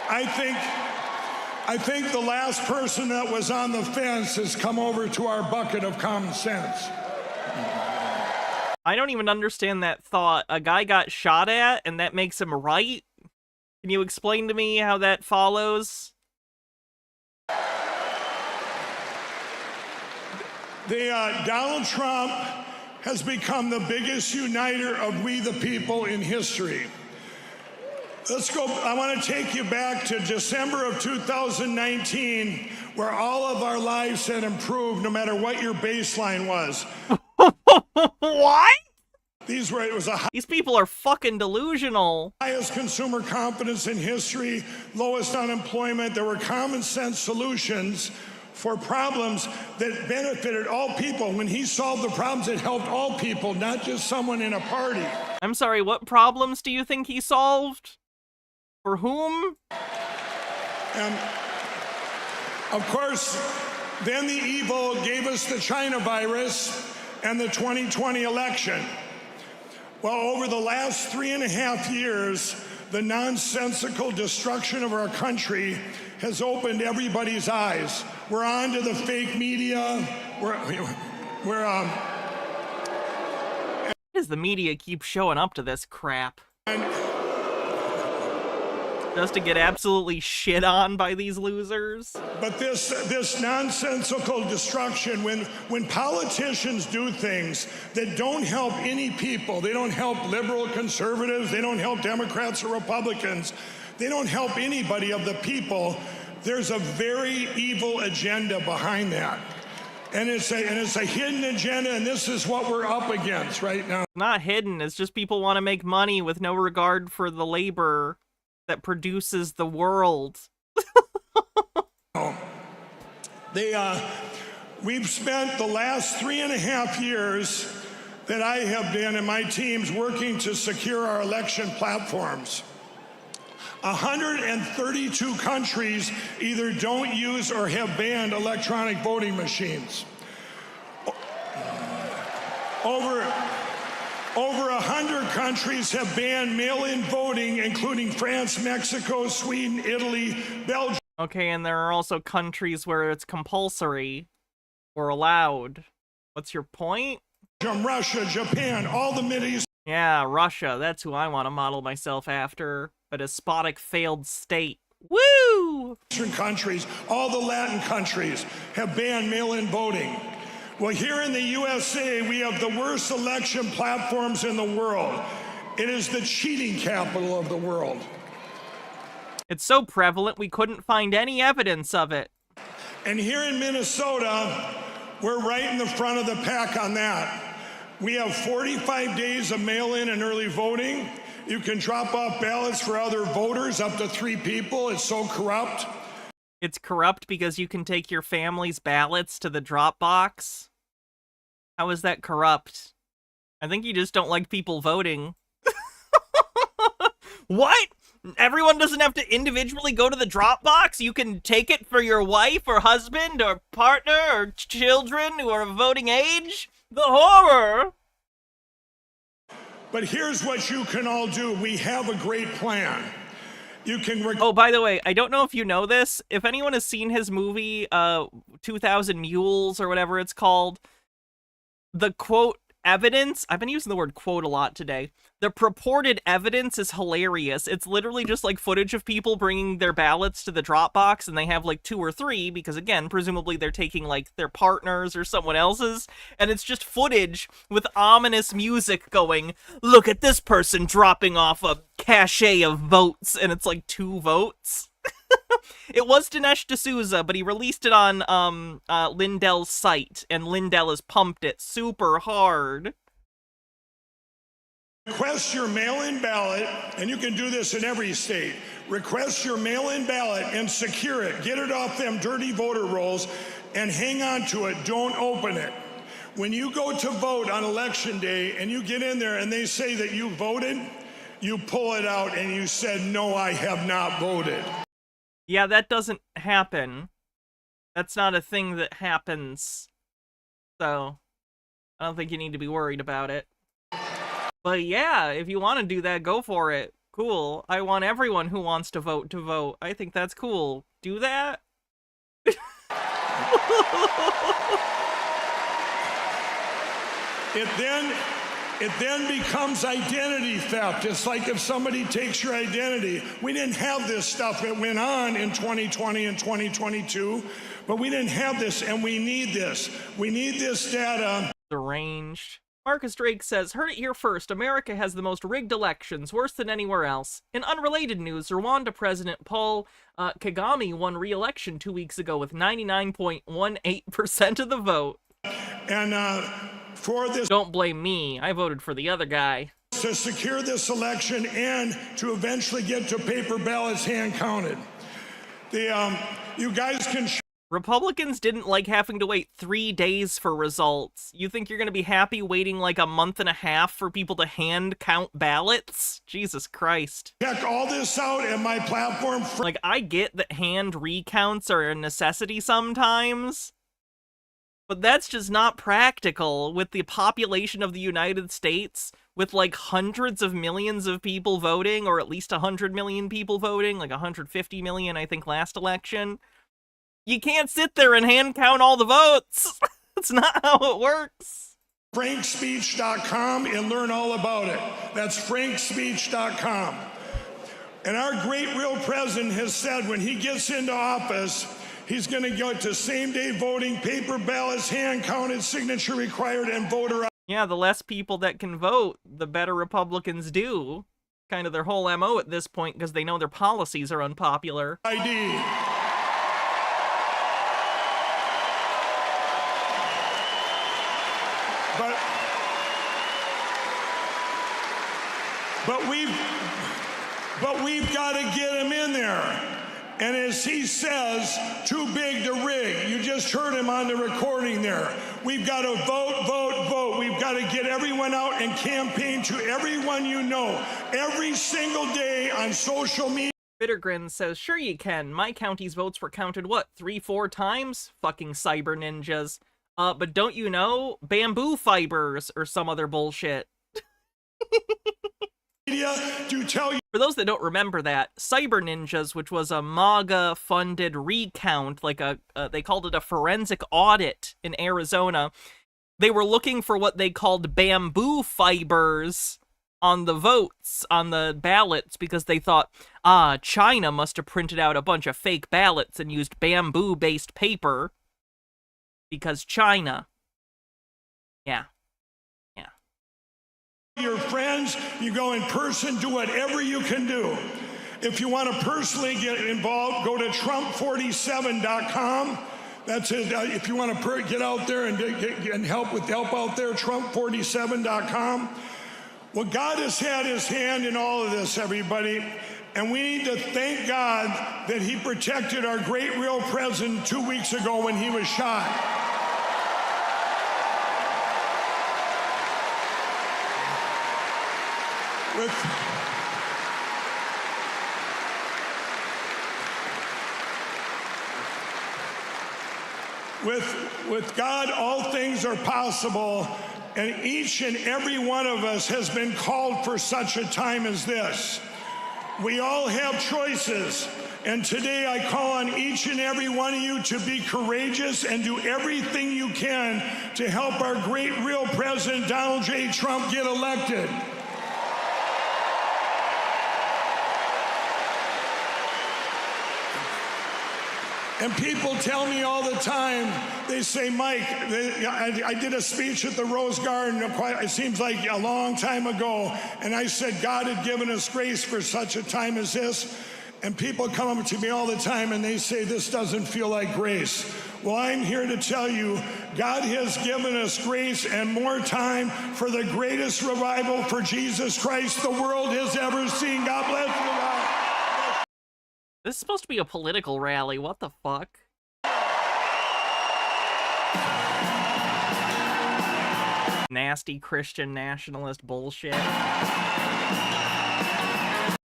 I think the last person that was on the fence has come over to our bucket of common sense. I don't even understand that thought. A guy got shot at and that makes him right? Can you explain to me how that follows? Donald Trump has become the biggest uniter of we the people in history. Let's go. I want to take you back to December of 2019, where all of our lives had improved no matter what your baseline was. What? These people are fucking delusional. Highest consumer confidence in history, lowest unemployment. There were common sense solutions for problems that benefited all people. When he solved the problems, it helped all people, not just someone in a party. I'm sorry, what problems do you think he solved? For whom? And of course, then the evil gave us the China virus and the 2020 election. Well, over the last 3.5 years, the nonsensical destruction of our country has opened everybody's eyes. We're on to the fake media. Does the media keep showing up to this crap? Just to get absolutely shit on by these losers? But this nonsensical destruction, when politicians do things that don't help any people, they don't help liberal conservatives, they don't help Democrats or Republicans, they don't help anybody of the people, there's a very evil agenda behind that. And it's a hidden agenda, and this is what we're up against right now. Not hidden, it's just people want to make money with no regard for the labor that produces the world. We've spent the last 3.5 years that I have been and my teams working to secure our election platforms. 132 countries either don't use or have banned electronic voting machines. Over 100 countries have banned mail-in voting, including France, Mexico, Sweden, Italy, Belgium. Okay, and there are also countries where it's compulsory or allowed. What's your point? Russia, Japan, all the Mideast. Yeah, Russia. That's who I want to model myself after. A despotic failed state. Woo! Countries, all the Latin countries have banned mail-in voting. Well, here in the USA, we have the worst election platforms in the world. It is the cheating capital of the world. It's so prevalent, we couldn't find any evidence of it. And here in Minnesota, we're right in the front of the pack on that. We have 45 days of mail-in and early voting. You can drop off ballots for other voters, up to 3 people. It's so corrupt. It's corrupt because you can take your family's ballots to the drop box? How is that corrupt? I think you just don't like people voting. What? Everyone doesn't have to individually go to the drop box? You can take it for your wife or husband or partner or children who are of voting age? The horror! But here's what you can all do. We have a great plan. You can... Oh, by the way, I don't know if you know this. If anyone has seen his movie, 2000 Mules or whatever it's called, the quote evidence, I've been using the word quote a lot today, the purported evidence is hilarious. It's literally just like footage of people bringing their ballots to the drop box, and they have like 2 or 3 because, again, presumably they're taking like their partners or someone else's, and it's just footage with ominous music going, look at this person dropping off a cachet of votes, and it's like 2 votes. It was Dinesh D'Souza, but he released it on Lindell's site, and Lindell has pumped it super hard. Request your mail-in ballot, and you can do this in every state. Request your mail-in ballot and secure it. Get it off them dirty voter rolls and hang on to it. Don't open it. When you go to vote on election day and you get in there and they say that you voted, you pull it out and you said, no, I have not voted. Yeah, that doesn't happen. That's not a thing that happens. So, I don't think you need to be worried about it. But yeah, if you want to do that, go for it. Cool. I want everyone who wants to vote to vote. I think that's cool. Do that? It then becomes identity theft. It's like if somebody takes your identity. We didn't have this stuff that went on in 2020 and 2022, but we didn't have this, and we need this. We need this data. Deranged. Marcus Drake says, heard it here first, America has the most rigged elections, worse than anywhere else. In unrelated news, Rwanda President Paul Kagame won re-election 2 weeks ago with 99.18% of the vote. And for this... Don't blame me, I voted for the other guy. To secure this election and to eventually get to paper ballots hand-counted. You guys can... Republicans didn't like having to wait 3 days for results. You think you're going to be happy waiting like a month and a half for people to hand count ballots? Jesus Christ. Check all this out at my platform. Like, I get that hand recounts are a necessity sometimes, but that's just not practical with the population of the United States, with like hundreds of millions of people voting, or at least 100 million people voting, like 150 million, I think, last election. You can't sit there and hand count all the votes. That's not how it works. FrankSpeech.com and learn all about it. That's FrankSpeech.com. And our great real president has said when he gets into office, he's going to go to same-day voting, paper ballots, hand-counted, signature required, and voter... Yeah, the less people that can vote, the better Republicans do. Kind of their whole MO at this point, because they know their policies are unpopular. ID. But we've got to get him in there. And as he says, too big to rig. You just heard him on the recording there. We've got to vote, vote, vote. We've got to get everyone out and campaign to everyone you know every single day on social media. Bittergrin says, sure you can. My county's votes were counted, what, 3-4 times? Fucking cyber ninjas. But don't you know? Bamboo fibers or some other bullshit. For those that don't remember that, Cyber Ninjas, which was a MAGA-funded recount, like they called it a forensic audit in Arizona, they were looking for what they called bamboo fibers on the votes, on the ballots, because they thought, China must have printed out a bunch of fake ballots and used bamboo-based paper, because China. Yeah. Your friends, you go in person, do whatever you can do. If you want to personally get involved, go to Trump47.com. That's it. If you want to get out there and help out there, Trump47.com. Well, God has had his hand in all of this, everybody. And we need to thank God that he protected our great real president 2 weeks ago when he was shot. With God, all things are possible, and each and every one of us has been called for such a time as this. We all have choices, and today I call on each and every one of you to be courageous and do everything you can to help our great real President Donald J. Trump get elected. And people tell me all the time, they say, Mike, I did a speech at the Rose Garden, it seems like a long time ago, and I said God had given us grace for such a time as this. And people come up to me all the time and they say, this doesn't feel like grace. Well, I'm here to tell you, God has given us grace and more time for the greatest revival for Jesus Christ the world has ever seen. God bless you guys. This is supposed to be a political rally. What the fuck? Nasty Christian nationalist bullshit.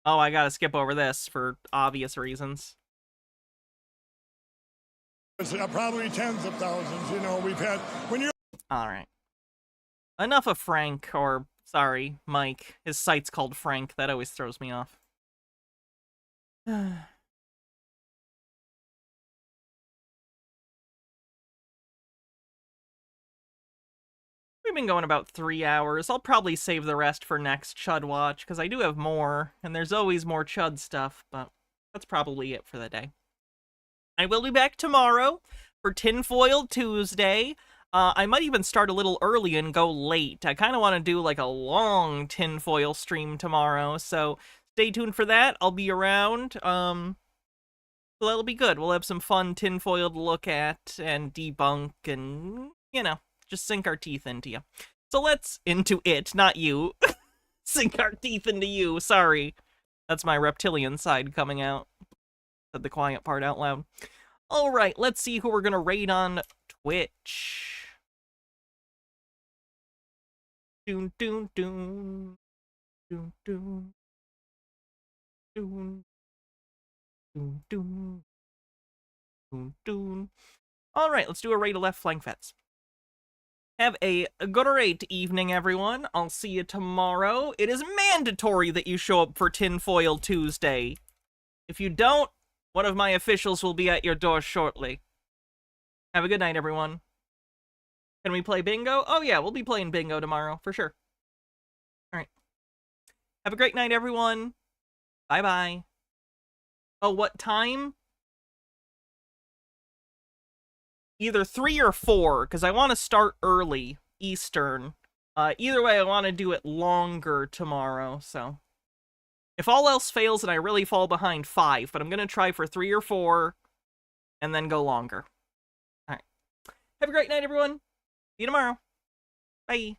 Oh, I gotta skip over this for obvious reasons. Probably tens of thousands, we've had... Alright. Enough of Frank, or, sorry, Mike. His site's called Frank. That always throws me off. We've been going about 3 hours. I'll probably save the rest for next Chud Watch, because I do have more, and there's always more Chud stuff, but that's probably it for the day. I will be back tomorrow for Tinfoil Tuesday. I might even start a little early and go late. I kind of want to do like a long tinfoil stream tomorrow, so stay tuned for that. I'll be around. So that'll be good. We'll have some fun tinfoil to look at and debunk and, just sink our teeth into you. So let's into it, not you. Sink our teeth into you. Sorry. That's my reptilian side coming out. Said the quiet part out loud. All right, let's see who we're going to raid on Twitch. Doon, doon, doon. Doon, doon. Doon. Doon, doon. Doon, doon. All right, let's do a raid of left flank vets. Have a great evening, everyone. I'll see you tomorrow. It is mandatory that you show up for Tinfoil Tuesday. If you don't, one of my officials will be at your door shortly. Have a good night, everyone. Can we play bingo? Oh yeah, we'll be playing bingo tomorrow, for sure. Alright. Have a great night, everyone. Bye-bye. Oh, what time? Either 3 or 4, because I want to start early, Eastern. Either way, I want to do it longer tomorrow, so... If all else fails and I really fall behind, 5, but I'm going to try for 3 or 4, and then go longer. Alright. Have a great night, everyone. See you tomorrow. Bye.